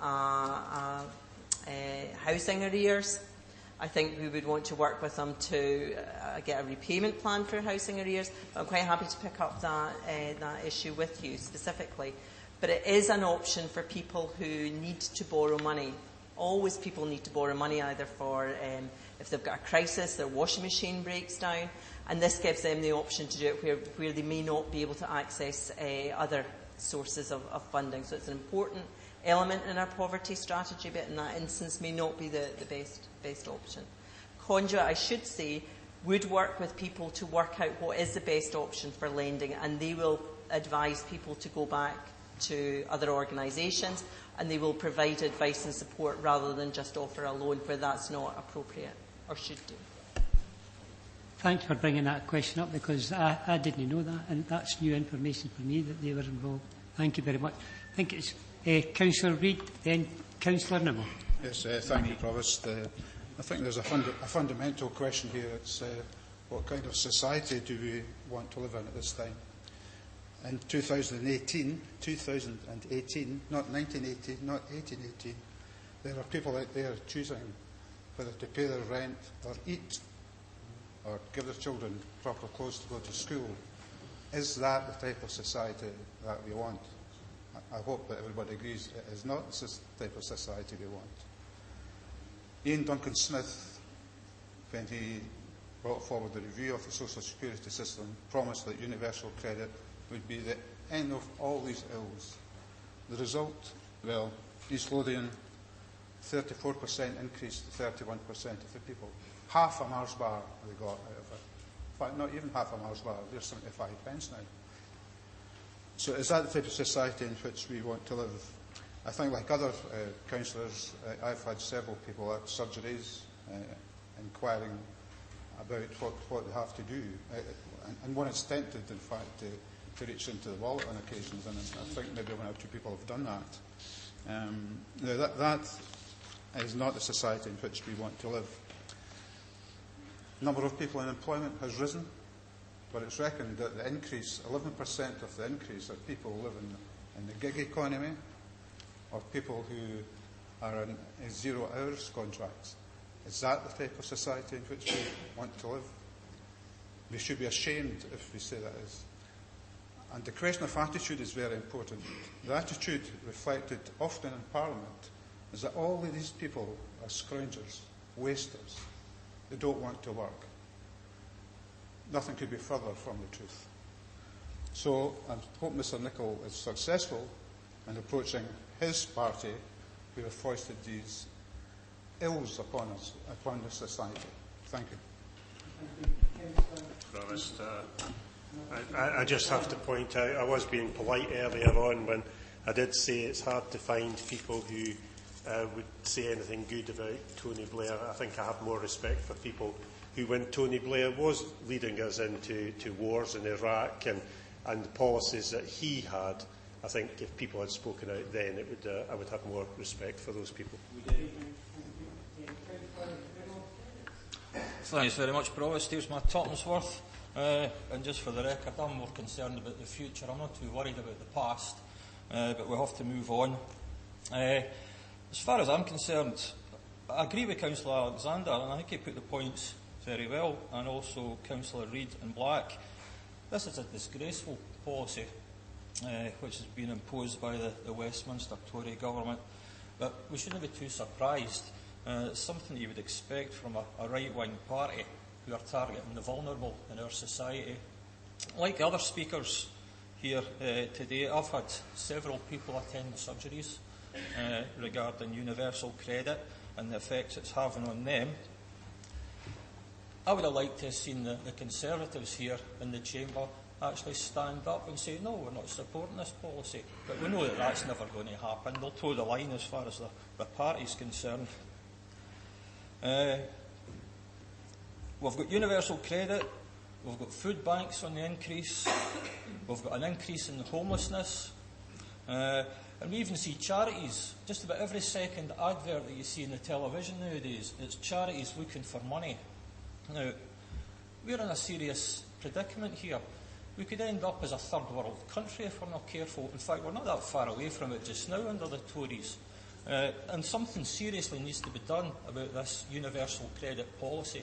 housing arrears. I think we would want to work with them to get a repayment plan for housing arrears. But I'm quite happy to pick up that issue with you specifically. But it is an option for people who need to borrow money. Always people need to borrow money, either for if they've got a crisis, their washing machine breaks down, and this gives them the option to do it where they may not be able to access other sources of funding. So it's an important element in our poverty strategy, but in that instance may not be the best option. Conduit, I should say, would work with people to work out what is the best option for lending, and they will advise people to go back to other organisations, and they will provide advice and support rather than just offer a loan where that's not appropriate or should do. Thanks for bringing that question up, because I didn't know that, and that's new information for me that they were involved. Thank you very much. I think it's Councillor Reid, then Councillor Nimmo. Yes, thank you, Provost. I think there's a fundamental question here. It's what kind of society do we want to live in at this time? In 2018, not 1980, not 1818, there are people out there choosing whether to pay their rent or eat or give their children proper clothes to go to school. Is that the type of society that we want? I hope that everybody agrees it is not the type of society we want. Ian Duncan Smith when he brought forward the review of the social security system, promised that universal credit would be the end of all these ills. The result, well, East Lothian, 34% increase to 31% of the people. Half a Mars bar they got out of it. In fact, not even half a Mars bar, they're 75 pence now. So is that the type of society in which we want to live? I think, like other councillors, I've had several people at surgeries inquiring about what they have to do. And one is tempted, in fact, to reach into the wallet on occasions, and I think maybe one or two people have done that. Now, that is not the society in which we want to live. The number of people in employment has risen, but it's reckoned that the increase, 11% of the increase, are people living in the gig economy, or people who are in zero hours contracts. Is that the type of society in which we want to live? We should be ashamed if we say that is. And the question of attitude is very important. The attitude reflected often in Parliament is that all of these people are scroungers, wasters. They don't want to work. Nothing could be further from the truth. So I hope Mr Nicol is successful in approaching his party, who have foisted these ills upon us, upon the society. Thank you. Provost, I just have to point out, I was being polite earlier on when I did say it's hard to find people who would say anything good about Tony Blair. I think I have more respect for people who, when Tony Blair was leading us into wars in Iraq and the policies that he had, I think if people had spoken out then, I would have more respect for those people. Thanks very much, Provost. Here's my Tottenham. And just for the record, I'm more concerned about the future. I'm not too worried about the past, but we have to move on. As far as I'm concerned, I agree with Councillor Alexander, and I think he put the points very well, and also Councillor Reid and Black. This is a disgraceful policy which has been imposed by the Westminster Tory government, but we shouldn't be too surprised. It's something that you would expect from a right-wing party who are targeting the vulnerable in our society. Like the other speakers here today, I've had several people attend surgeries regarding universal credit and the effects it's having on them. I would have liked to have seen the Conservatives here in the Chamber actually stand up and say, no, we're not supporting this policy. But we know that that's never going to happen. They'll toe the line as far as the party is concerned. We've got universal credit, we've got food banks on the increase, we've got an increase in homelessness, and we even see charities. Just about every second advert that you see in the television nowadays, it's charities looking for money. Now, we're in a serious predicament here. We could end up as a third world country if we're not careful. In fact, we're not that far away from it just now under the Tories. And something seriously needs to be done about this universal credit policy.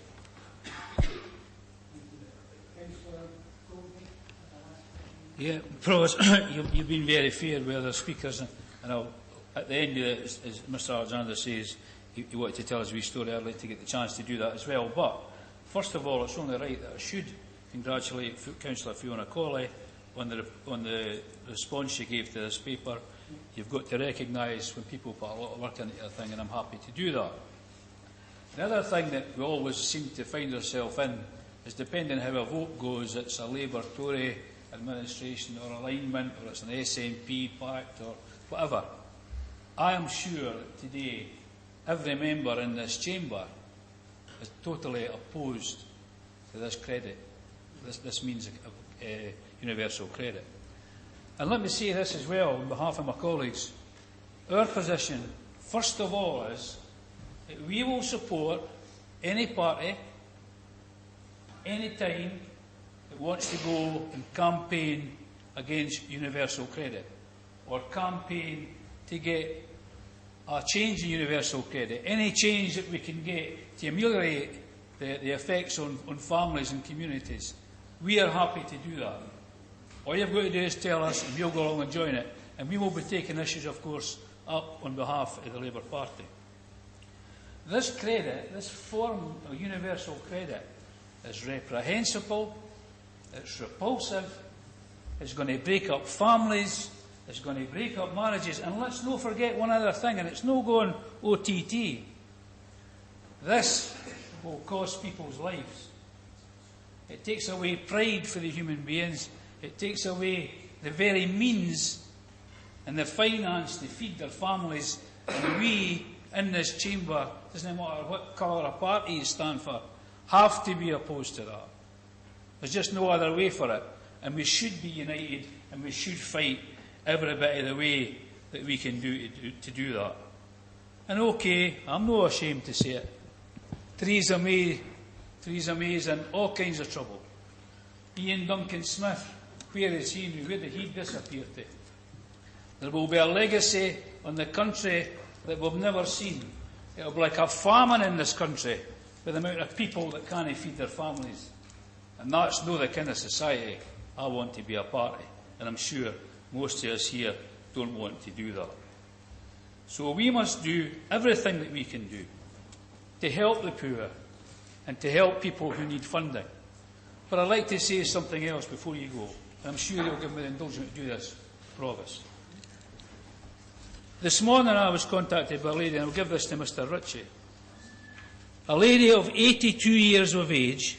Yeah, Provost, you've been very fair with other speakers, and at the end of it, as Mr Alexander says, he wanted to tell us a wee story. I'd like to get the chance to do that as well. But first of all, it's only right that I should congratulate Councillor Fiona Cawley on the response she gave to this paper. You've got to recognise when people put a lot of work into a thing, and I'm happy to do that. The other thing that we always seem to find ourselves in is, depending on how a vote goes, it's a Labour-Tory administration or alignment, or it's an SNP pact or whatever. I am sure that today every member in this chamber is totally opposed to this credit. This means universal credit. And let me say this as well on behalf of my colleagues. Our position, first of all, is that we will support any party, any time, that wants to go and campaign against universal credit, or campaign to get a change in universal credit, any change that we can get to ameliorate the effects on families and communities. We are happy to do that. All you've got to do is tell us, and we'll go along and join it. And we will be taking issues, of course, up on behalf of the Labour Party. This credit, this form of universal credit, is reprehensible, it's repulsive, it's going to break up families, it's going to break up marriages, and let's not forget one other thing, and it's no going OTT. This will cost people's lives. It takes away pride for the human beings, it takes away the very means and the finance to feed their families, and we in this chamber, doesn't matter what colour of party you stand for, have to be opposed to that. There's just no other way for it, and we should be united, and we should fight every bit of the way that we can do to do that. And okay, I'm not ashamed to say it, Theresa May's in all kinds of trouble. Ian Duncan Smith, where is he now? Where did he disappear to? There will be a legacy on the country that we've never seen. It will be like a famine in this country with the amount of people that can't feed their families. And that's not the kind of society I want to be a part of. And I'm sure most of us here don't want to do that. So we must do everything that we can do to help the poor and to help people who need funding. But I'd like to say something else before you go. And I'm sure you'll give me the indulgence to do this, Provost. This morning I was contacted by a lady, and I'll give this to Mr Ritchie, a lady of 82 years of age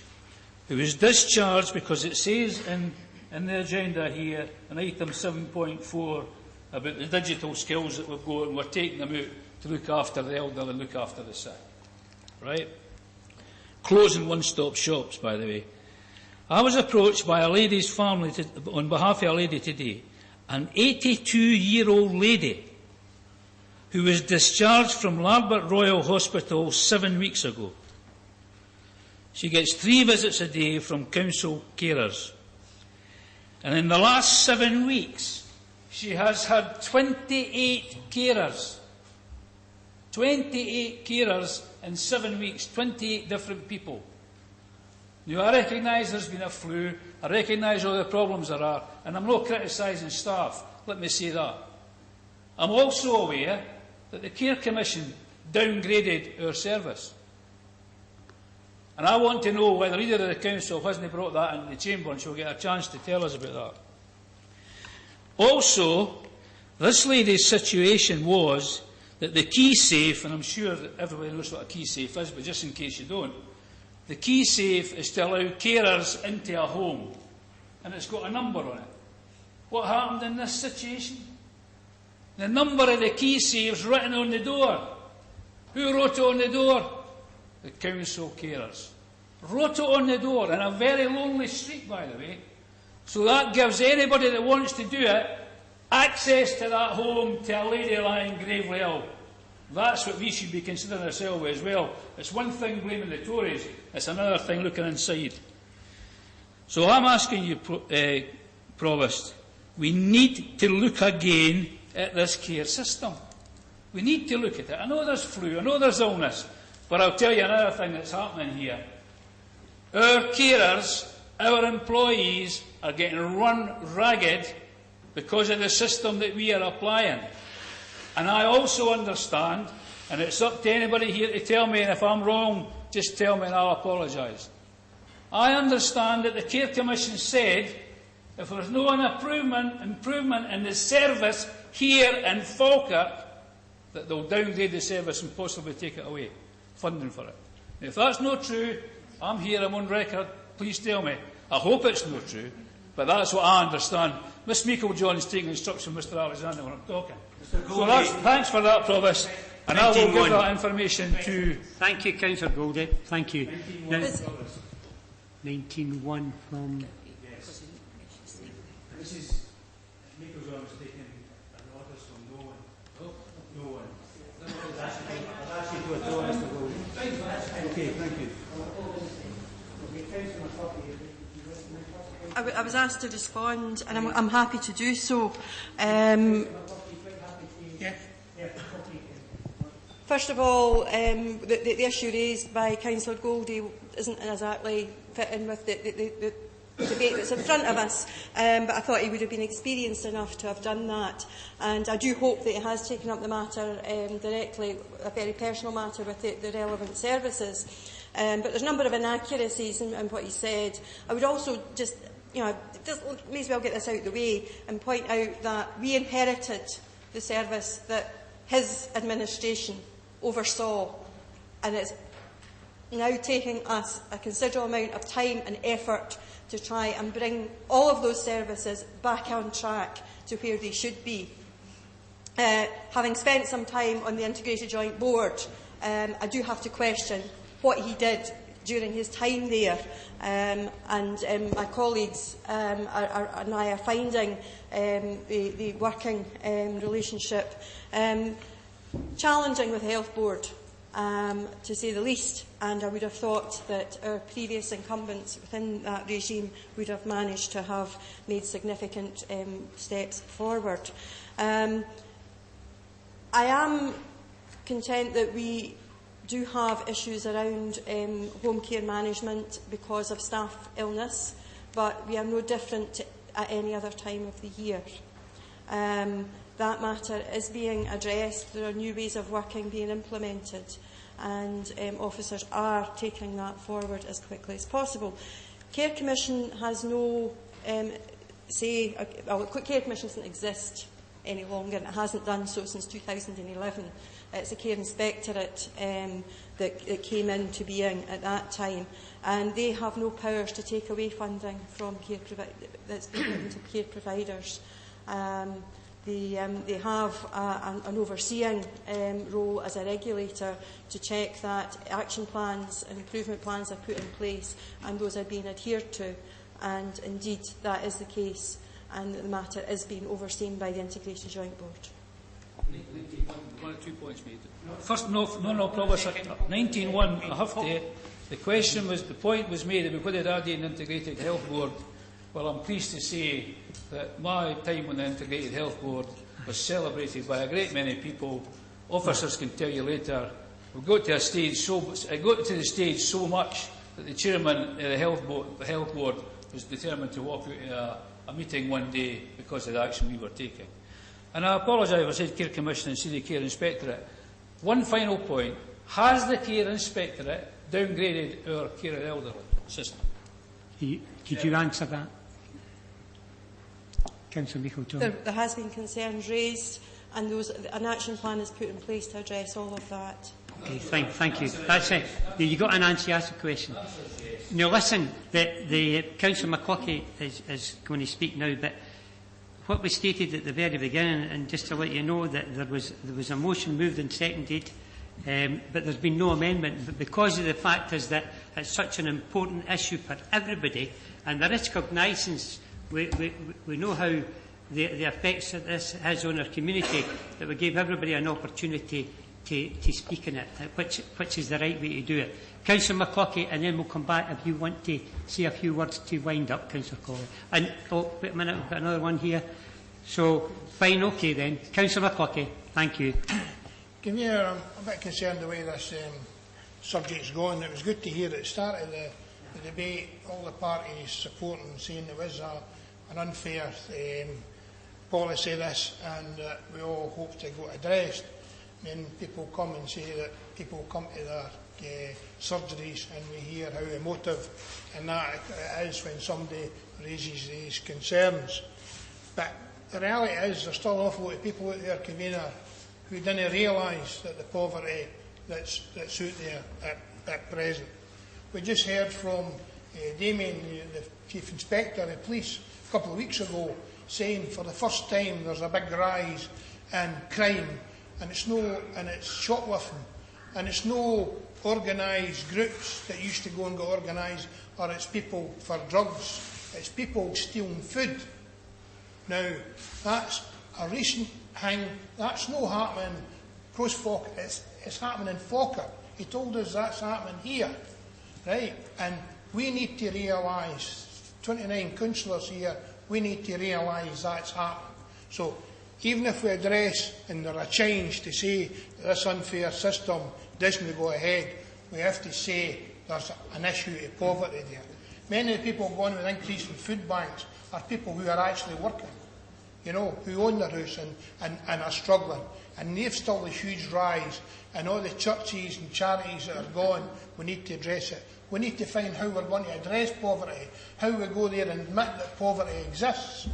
who was discharged because it says in the agenda here, in item 7.4, about the digital skills that we've got, and we're taking them out to look after the elderly and look after the sick. Right? Closing one-stop shops, by the way. I was approached by a lady's family on behalf of a lady today, an 82-year-old lady who was discharged from Larbert Royal Hospital 7 weeks ago. She gets 3 visits a day from council carers. And in the last 7 weeks, she has had 28 carers. 28 carers in 7 weeks, 28 different people. Now, I recognise there's been a flu, I recognise all the problems there are, and I'm not criticising staff, let me say that. I'm also aware that the Care Commission downgraded our service. And I want to know whether either of the council hasn't brought that into the chamber, and she'll get a chance to tell us about that. Also, this lady's situation was that the key safe, and I'm sure that everybody knows what a key safe is, but just in case you don't, the key safe is to allow carers into a home, and it's got a number on it. What happened in this situation? The number of the key safes written on the door. Who wrote it on the door? The council carers. Wrote it on the door, in a very lonely street, by the way. So that gives anybody that wants to do it access to that home to a lady lying gravely ill. That's what we should be considering ourselves as well. It's one thing blaming the Tories, it's another thing looking inside. So I'm asking you, Provost, we need to look again at this care system. We need to look at it. I know there's flu, I know there's illness, but I'll tell you another thing that's happening here. Our carers, our employees are getting run ragged because of the system that we are applying. And I also understand, and it's up to anybody here to tell me, and if I'm wrong, just tell me and I'll apologise. I understand that the Care Commission said if there's no improvement in the service here in Falkirk, that they'll downgrade the service and possibly take it away, funding for it. If that's not true, I'm here, I'm on record, please tell me. I hope it's not true, but that's what I understand. Miss Meikle-John is taking instruction from Mr Alexander when I'm talking. So thanks for that, Provost, and I will give that information to... Thank you, Councillor Goldie. Thank you. 19-1 from... Yes. Mrs Meikle-John is taking an order from no one. No one. I'll ask you to withdraw, Mr Goldie. Okay, thank you. I was asked to respond, and I'm happy to do so. First of all, the issue raised by Councillor Goldie isn't exactly fit in with debate that's in front of us, but I thought he would have been experienced enough to have done that. And I do hope that he has taken up the matter directly, a very personal matter, with the relevant services. But there's a number of inaccuracies in what he said. I would also just may as well get this out of the way and point out that we inherited the service that his administration oversaw, and it's now taking us a considerable amount of time and effort to try and bring all of those services back on track to where they should be. Having spent some time on the Integrated Joint Board, I do have to question what he did during his time there, and my colleagues and I are finding the working relationship challenging with the Health Board, to say the least, and I would have thought that our previous incumbents within that regime would have managed to have made significant steps forward. I am content that we do have issues around home care management because of staff illness, but we are no different at any other time of the year. That matter is being addressed. There are new ways of working being implemented, and officers are taking that forward as quickly as possible. Care Commission has no say. Well, Care Commission doesn't exist any longer, and it hasn't done so since 2011. It's a Care Inspectorate that came into being at that time, and they have no powers to take away funding from that's been given to care providers. They have an overseeing role as a regulator to check that action plans and improvement plans are put in place and those are being adhered to. And indeed, that is the case, and the matter is being overseen by the Integrated Joint Board. 1 or 2 points made. First, no, Provost. 19.1, I have to. The question was, the point was made that we could have added an Integrated Health Board. Well, I'm pleased to say that my time on the Integrated Health Board was celebrated by a great many people. Officers can tell you later. We got to a stage it got to the stage so much that the chairman of the Health Board was determined to walk out of a meeting one day because of the action we were taking. And I apologise if I said Care Commission and the Care Inspectorate. One final point. Has the Care Inspectorate downgraded our care of the elderly system? Could you answer that? Councillor Meikle-Jones. There has been concerns raised, and an action plan is put in place to address all of that. Okay, thank you. That's it. You got an answer, you asked a question. Now listen, the Councillor McCluckie is going to speak now, but what was stated at the very beginning, and just to let you know that there was a motion moved and seconded, but there's been no amendment. But because of the fact is that it's such an important issue for everybody, and there is cognizance, we know how the effects that this has on our community, that we gave everybody an opportunity to speak in it, which is the right way to do it. Councillor McCluckie, and then we'll come back if you want to say a few words to wind up, Councillor Colley. And, wait a minute, we've got another one here. So, fine, okay then. Councillor McCluckie, thank you. I'm a bit concerned the way this subject's going. It was good to hear at the start of the debate all the parties supporting, saying there was an unfair policy this, and we all hope to go addressed. Then people come and say that people come to their surgeries, and we hear how emotive and that it is when somebody raises these concerns. But the reality is there's still an awful lot of people out there, Convener, who didn't realise that the poverty that's out there at present. We just heard from Damien, the Chief Inspector of Police, a couple of weeks ago, saying for the first time there's a big rise in crime, and it's shoplifting, and it's no organised groups that used to go and get organised, or it's people for drugs, it's people stealing food. Now, that's a recent thing, that's no happening across Falkirk, it's happening in Falkirk. He told us that's happening here, right? And we need to realise, 29 councillors here, we need to realise that's happening. So, even if we address and there are change to say that this unfair system doesn't go ahead, we have to say there's an issue of poverty there. Many of the people going with increase in food banks are people who are actually working, you know, who own their house and are struggling. And they've still a huge rise. And all the churches and charities that are gone, we need to address it. We need to find how we're going to address poverty, how we go there and admit that poverty exists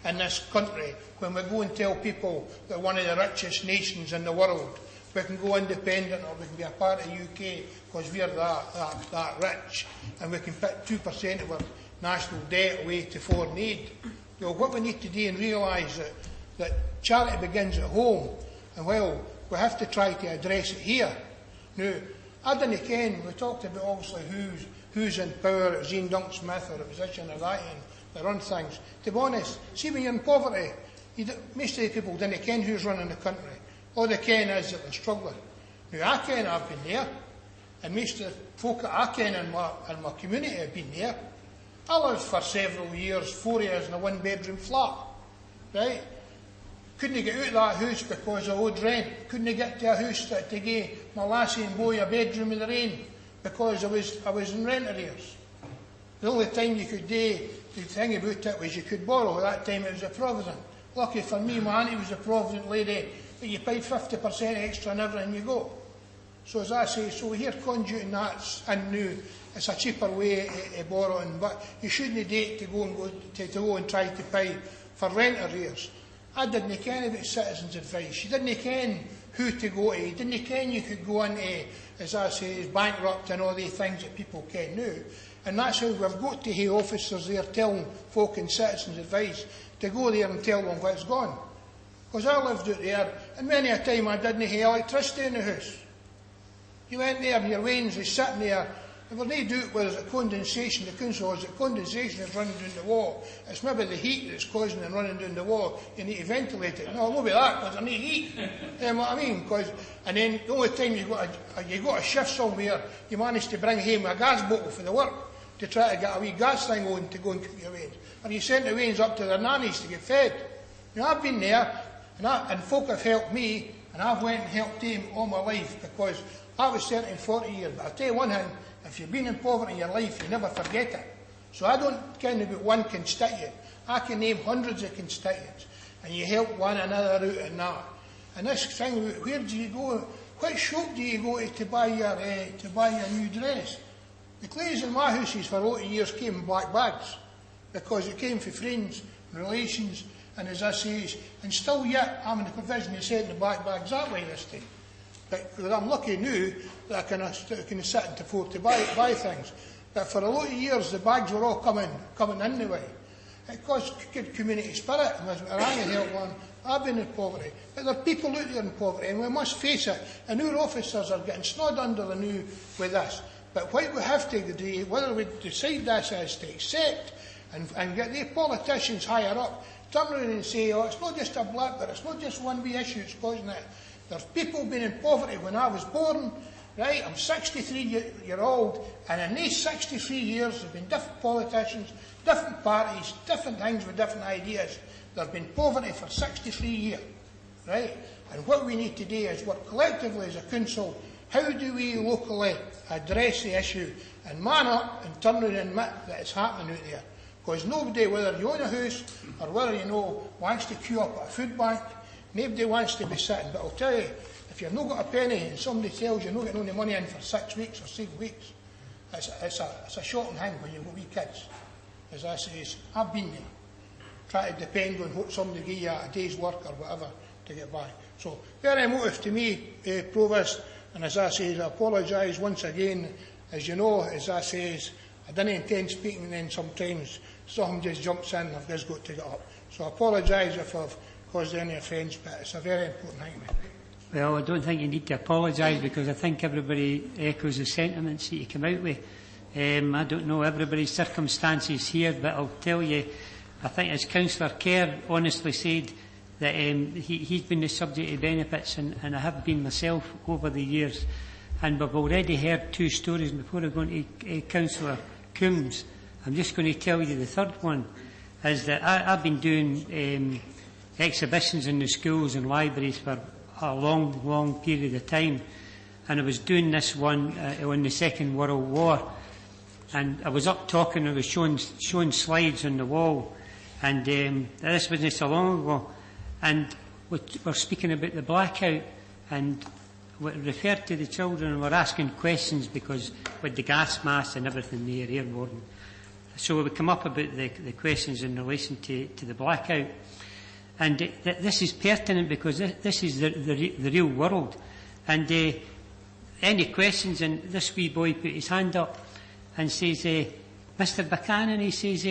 in this country. When we go and tell people that one of the richest nations in the world, we can go independent or we can be a part of the UK because we're that rich, and we can put 2% of our national debt away to foreign aid. You know, what we need to do and realise that charity begins at home, and well, we have to try to address it here. Now, I don't ken, we talked about obviously who's in power, it was Ian Dunk-Smith or a position or that, and they run things. To be honest, see when you're in poverty, most of the people don't ken who's running the country. All they ken is that they're struggling. Now, I ken I've been there, and most of the folk that I ken in my community have been there. I lived for several years, 4 years, in a one-bedroom flat, right? Couldn't get out of that house because I owed rent. Couldn't get to a house to give my lassie and boy a bedroom in the rain because I was in rent arrears. The only time you could do the thing about it was you could borrow. At that time it was a Provident. Lucky for me, my auntie was a Provident lady, but you paid 50% extra on everything you got. So as I say, so here conduiting that's in new. It's a cheaper way of borrowing, but you shouldn't date to go and try to pay for rent arrears. I didn't ken about citizens' advice. You didn't ken who to go to. You didn't ken you could go into, as I say, bankrupt and all these things that people ken now. And that's how we've got to have officers there telling folk in citizens' advice to go there and tell them what's gone. Because I lived out there, and many a time I didn't have electricity in the house. You went there and your wains is sitting there. If there's no doubt whether it's a condensation, the council has it, condensation is running down the wall. It's maybe the heat that's causing it running down the wall. You need to ventilate it. No, it won't be that, because there's no heat. You know what I mean? And then the only time you got a shift somewhere, you manage to bring home a gas bottle for the work to try to get a wee gas thing on to go and cook your wains. Or you sent the wains up to their nannies to get fed. You know, I've been there, and folk have helped me, and I've went and helped them all my life, because I was 30 and 40 years. But I'll tell you one thing, if you've been in poverty in your life, you never forget it. So I don't care about one constituent. I can name hundreds of constituents, and you help one another out in that. And this thing, where do you go? What shop do you go to buy your new dress? The clothes in my houses for a lot of years came in black bags, because it came from friends, relations, and as I say, and still yet I'm in the provision of setting the black bags that way this time. But I'm lucky now that I can sit and afford to buy things. But for a lot of years, the bags were all coming in the way. It caused good community spirit, and I can help one. I've been in poverty. But there are people out there in poverty, and we must face it. And our officers are getting snowed under the new with this. But what we have to do, whether we decide this is to accept and get the politicians higher up, turn around and say, oh, it's not just a blip, but it's not just one wee issue that's causing it. There's people been in poverty when I was born, right? I'm 63-year-old, and in these 63 years there have been different politicians, different parties, different things with different ideas. There's been poverty for 63 years, right? And what we need to do is work collectively as a council. How do we locally address the issue and man up and turn around and admit that it's happening out there? Because nobody, whether you own a house or whether you know, wants to queue up at a food bank. Nobody wants to be sitting, but I'll tell you, if you've not got a penny and somebody tells you you're not getting any money in for 6 weeks or 7 weeks, it's a shocking thing when you've got wee kids. As I say, I've been there. Try to depend on what somebody give you a day's work or whatever to get by. So, very emotive to me, Provost, and as I say, I apologise once again. As you know, as I say, I didn't intend speaking, and then sometimes something just jumps in and I've just got to get up. So I apologise if I've caused any offence, but it's a very important thing. Well, I don't think you need to apologise, because I think everybody echoes the sentiments that you come out with. I don't know everybody's circumstances here, but I'll tell you, I think as Councillor Kerr honestly said, that he's been the subject of benefits, and I have been myself over the years. And we've already heard 2 stories. Before I go on to Councillor Coombs, I'm just going to tell you the third one, is that I've been doing exhibitions in the schools and libraries for a long period of time, and I was doing this one on the Second World War, And I was up talking, I was showing slides on the wall, and this wasn't so long ago, and we're speaking about the blackout, and we referred to the children and we're asking questions because with the gas masks and everything there, airborne. So we come up about the questions in relation to the blackout. And this is pertinent because this is the real world. And any questions, and this wee boy put his hand up and says, Mr. Buchanan, he says,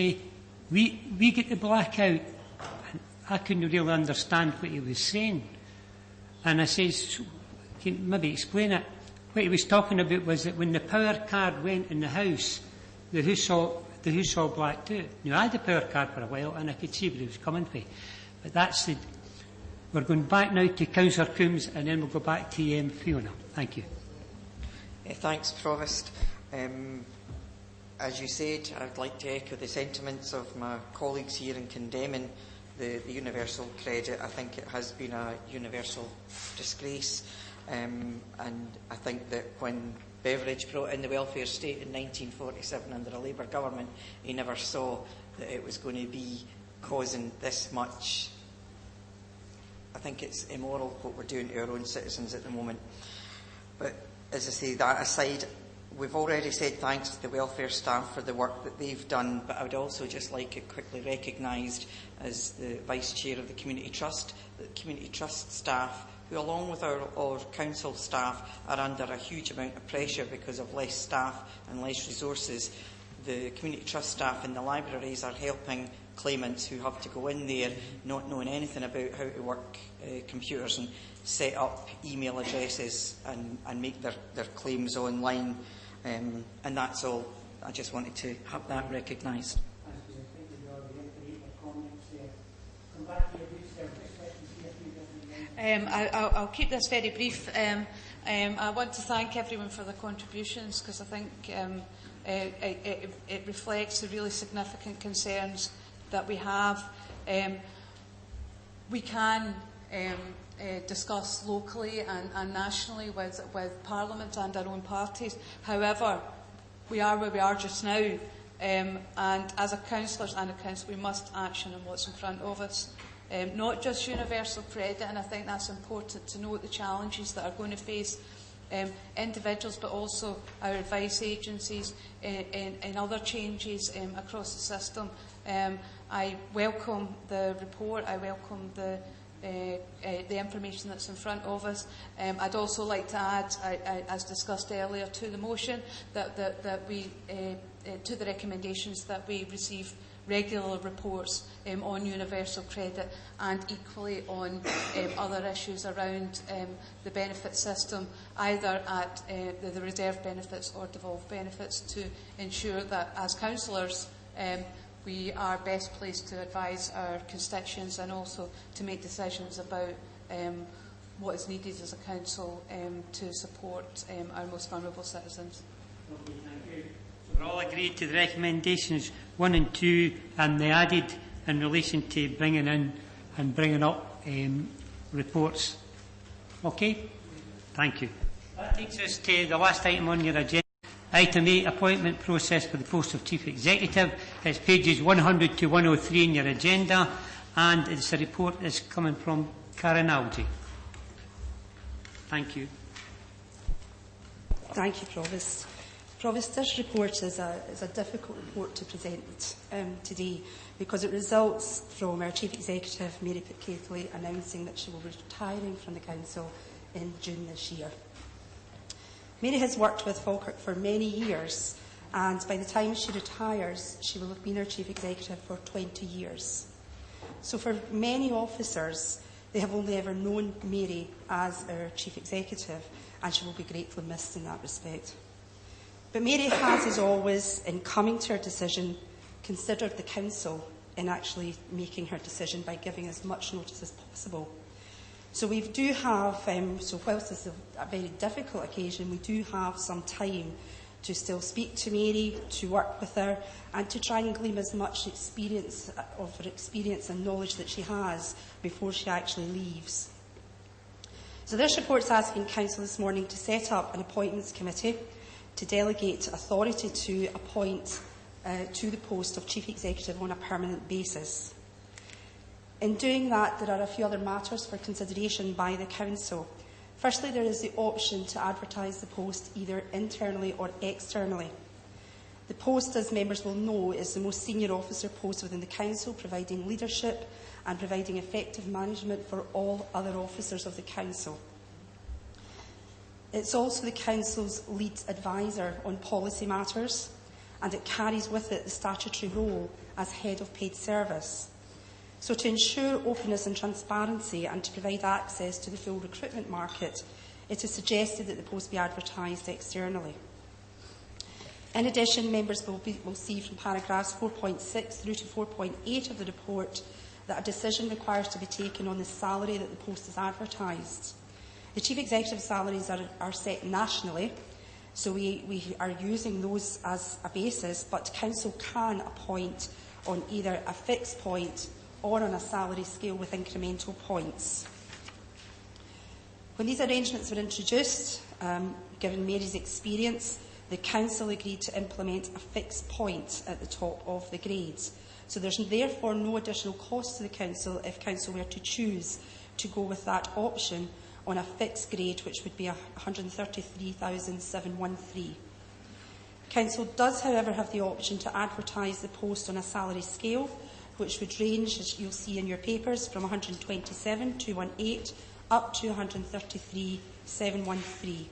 we get the blackout. And I couldn't really understand what he was saying. And I says, can you maybe explain it? What he was talking about was that when the power card went in the house all blacked out. Now, I had the power card for a while and I could see where he was coming from. But we're going back now to Councillor Coombs and then we'll go back to Fiona. Thank you. Thanks, Provost. As you said, I'd like to echo the sentiments of my colleagues here in condemning the universal credit. I think it has been a universal disgrace. And I think that when Beveridge brought in the welfare state in 1947 under a Labour government, he never saw that it was going to be causing this much. I think it's immoral what we're doing to our own citizens at the moment. But as I say, that aside, we've already said thanks to the welfare staff for the work that they've done, but I would also just like it quickly recognised as the Vice Chair of the Community Trust, that the Community Trust staff, who along with our council staff are under a huge amount of pressure because of less staff and less resources. The Community Trust staff in the libraries are helping claimants who have to go in there not knowing anything about how to work computers and set up email addresses and make their claims online. And that's all. I just wanted to have that recognised. I'll keep this very brief. I want to thank everyone for their contributions because I think it reflects the really significant concerns that we have. We can discuss locally and nationally with Parliament and our own parties. However, we are where we are just now, and as a councillors and a council, we must action on what's in front of us. Not just universal credit, and I think that's important to note the challenges that are going to face individuals, but also our advice agencies and other changes across the system. I welcome the report. I welcome the information that's in front of us. I'd also like to add, as discussed earlier, to the motion that we to the recommendations that we receive regular reports on universal credit and equally on other issues around the benefit system, either at the reserve benefits or devolved benefits, to ensure that as councillors we are best placed to advise our constituents and also to make decisions about what is needed as a council to support our most vulnerable citizens. Okay, thank you. So we're all agreed to the recommendations 1 and 2 and the added in relation to bringing in and bringing up reports. Okay? Thank you. That takes us to the last item on your agenda. Item 8, appointment process for the post of Chief Executive. It's pages 100 to 103 in your agenda, and it's a report that's coming from Karen Algie. Thank you. Thank you, Provost. Provost, this report is a difficult report to present today because it results from our Chief Executive, Mary Pitt-Caithley, announcing that she will be retiring from the Council in June this year. Mary has worked with Falkirk for many years, and by the time she retires, she will have been our Chief Executive for 20 years. So for many officers, they have only ever known Mary as our Chief Executive, and she will be greatly missed in that respect. But Mary has, as always, in coming to her decision, considered the Council in actually making her decision by giving as much notice as possible. So we do have, so whilst this is a very difficult occasion, we do have some time to still speak to Mary, to work with her, and to try and glean as much experience of her experience and knowledge that she has before she actually leaves. So this report is asking Council this morning to set up an appointments committee to delegate authority to appoint to the post of Chief Executive on a permanent basis. In doing that, there are a few other matters for consideration by the Council. Firstly, there is the option to advertise the post either internally or externally. The post, as members will know, is the most senior officer post within the Council, providing leadership and providing effective management for all other officers of the Council. It's also the Council's lead advisor on policy matters, and it carries with it the statutory role as Head of Paid Service. So to ensure openness and transparency and to provide access to the full recruitment market, it is suggested that the post be advertised externally. In addition, members will see from paragraphs 4.6 through to 4.8 of the report that a decision requires to be taken on the salary that the post is advertised. The Chief Executive salaries are set nationally, so we are using those as a basis, but Council can appoint on either a fixed point or on a salary scale with incremental points. When these arrangements were introduced, given Mary's experience, the Council agreed to implement a fixed point at the top of the grades. So there's therefore no additional cost to the Council if Council were to choose to go with that option on a fixed grade, which would be 133,713. Council does, however, have the option to advertise the post on a salary scale, which would range, as you'll see in your papers, from 127,218 up to 133,713.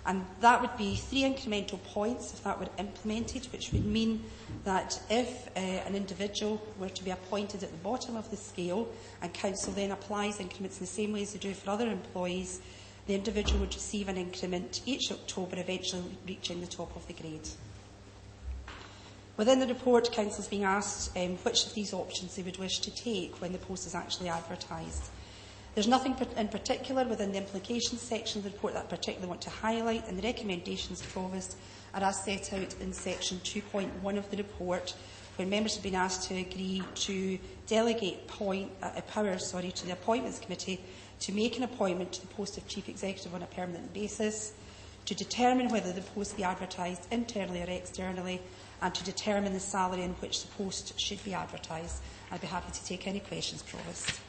And that would be 3 incremental points if that were implemented, which would mean that if an individual were to be appointed at the bottom of the scale and Council then applies increments in the same way as they do for other employees, the individual would receive an increment each October, eventually reaching the top of the grade. Within the report, Council is being asked which of these options they would wish to take when the post is actually advertised. There's nothing in particular within the implications section of the report that I particularly want to highlight, and the recommendations of Provost are as set out in section 2.1 of the report, when members have been asked to agree to delegate powers to the Appointments Committee to make an appointment to the post of Chief Executive on a permanent basis, to determine whether the post be advertised internally or externally, and to determine the salary in which the post should be advertised. I'd be happy to take any questions, Provost.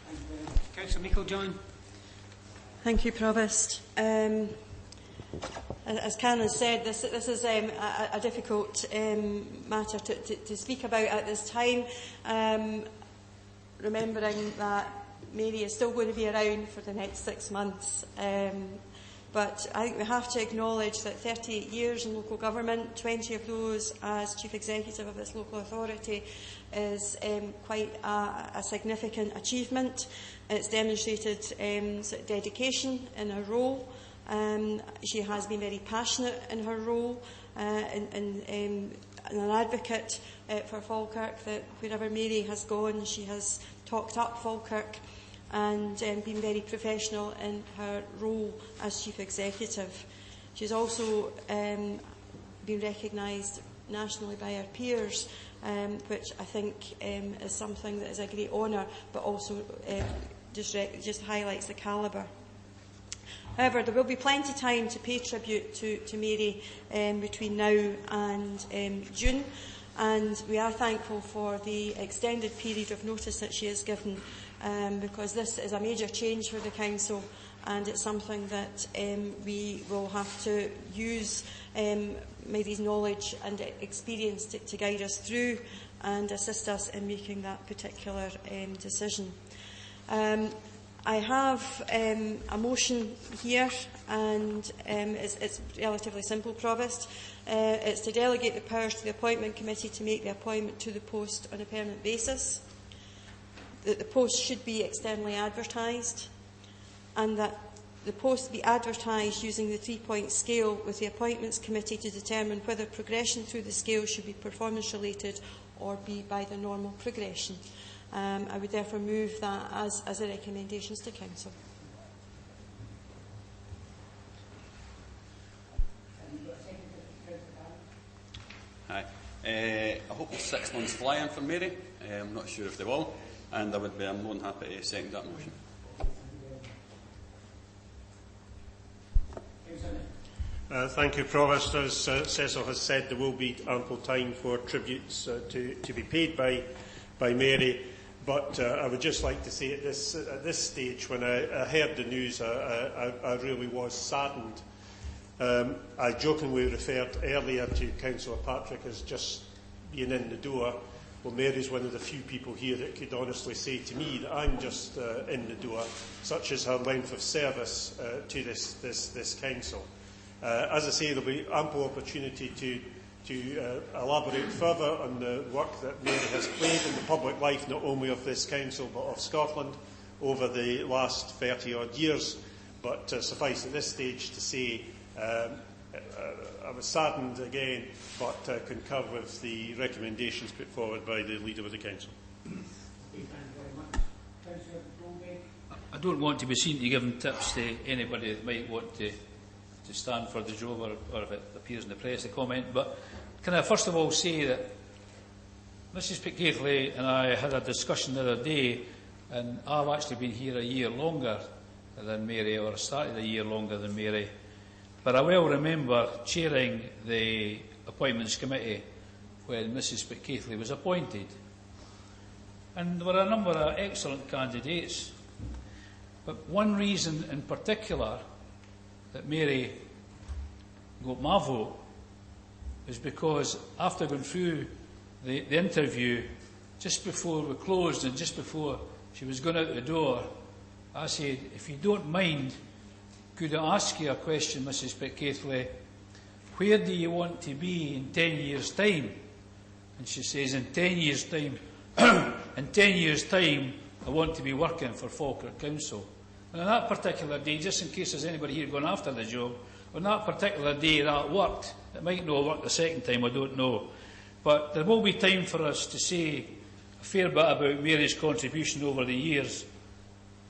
Councillor Meikle-John. Thank you, Provost. As Canon said, this is a difficult matter to speak about at this time, remembering that Mary is still going to be around for the next 6 months. But I think we have to acknowledge that 38 years in local government, 20 of those as Chief Executive of this local authority, is quite a significant achievement. It's demonstrated dedication in her role. She has been very passionate in her role and an advocate for Falkirk, that wherever Mary has gone, she has talked up Falkirk and been very professional in her role as Chief Executive. She's also been recognised nationally by her peers, which I think is something that is a great honour, but also just highlights the calibre. However, there will be plenty of time to pay tribute to Mary between now and June, and we are thankful for the extended period of notice that she has given, because this is a major change for the Council, and it's something that we will have to use Mary's knowledge and experience to guide us through and assist us in making that particular decision. I have a motion here, and it's relatively simple, Provost. It's to delegate the powers to the Appointment Committee to make the appointment to the post on a permanent basis, that the post should be externally advertised, and that the post be advertised using the 3-point scale with the Appointments Committee to determine whether progression through the scale should be performance-related or be by the normal progression. I would therefore move that as a recommendations to Council. Hi. I hope it's 6 months flying for Mary. I'm not sure if they will, and I'm more than happy to second that motion. Thank you, Provost. As Cecil has said, there will be ample time for tributes to be paid by Mary. But I would just like to say at this stage, when I heard the news, I really was saddened. I jokingly referred earlier to Councillor Patrick as just being in the door. Well, Mary's one of the few people here that could honestly say to me that I'm just in the door, such as her length of service to this council. As I say, there will be ample opportunity to elaborate further on the work that Mary has played in the public life, not only of this council but of Scotland over the last 30-odd years. But suffice at this stage to say, I was saddened again, but concur with the recommendations put forward by the Leader of the Council. I don't want to be seen to giving tips to anybody that might want to stand for the job, or if it appears in the press to comment, but can I first of all say that Mrs Pickathley and I had a discussion the other day, and I've actually been here a year longer than Mary, or started a year longer than Mary, but I well remember chairing the Appointments Committee when Mrs Pickathley was appointed. And there were a number of excellent candidates, but one reason in particular that Mary got my vote is because after going through the interview, just before we closed and just before she was going out the door, I said, if you don't mind, could I ask you a question, Mrs Pickathley? Where do you want to be in 10 years' time? And she says, in 10 years' time, in 10 years' time, I want to be working for Falkirk Council. And on that particular day, just in case there's anybody here going after the job, on that particular day that worked. It might not work the second time, I don't know. But there will be time for us to say a fair bit about Mary's contribution over the years.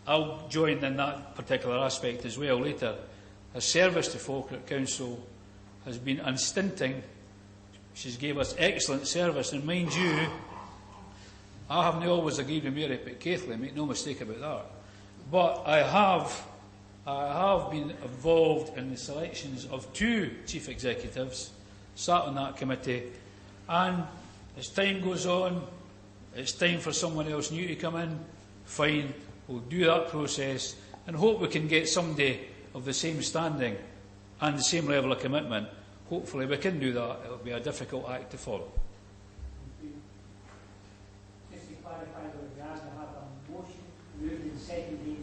I'll join in that particular aspect as well later. Her service to Falkirk Council has been unstinting. She's gave us excellent service, and mind you, I haven't always agreed with Mary Pickathley, make no mistake about that. But I have been involved in the selections of 2 chief executives, sat on that committee, and as time goes on, it's time for someone else new to come in. Fine, we'll do that process and hope we can get somebody of the same standing and the same level of commitment. Hopefully we can do that. It will be a difficult act to follow. Just to clarify, we have to have a motion moved and seconded.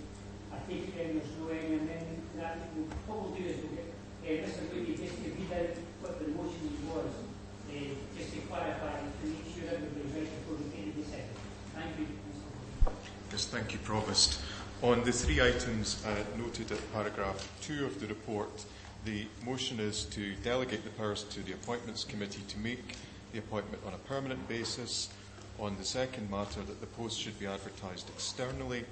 I take it then there's no any amendment to that. What we'll probably do is we'll get Mr. Moody just to read out what the motion was, just to clarify and to make sure everybody's right before we get into the second. Thank you. Yes, thank you, Provost. On the 3 items noted at paragraph 2 of the report, the motion is to delegate the powers to the Appointments Committee to make the appointment on a permanent basis. On the second matter, that the post should be advertised externally.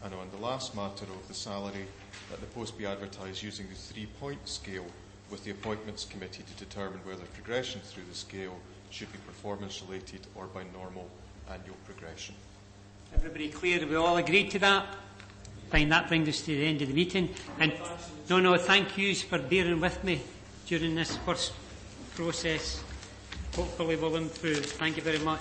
And on the last matter of the salary, that the post be advertised using the 3-point scale with the Appointments Committee to determine whether progression through the scale should be performance-related or by normal annual progression. Everybody clear? We all agreed to that? Fine, that brings us to the end of the meeting. And no, thank yous for bearing with me during this first process. Hopefully we'll improve. Thank you very much.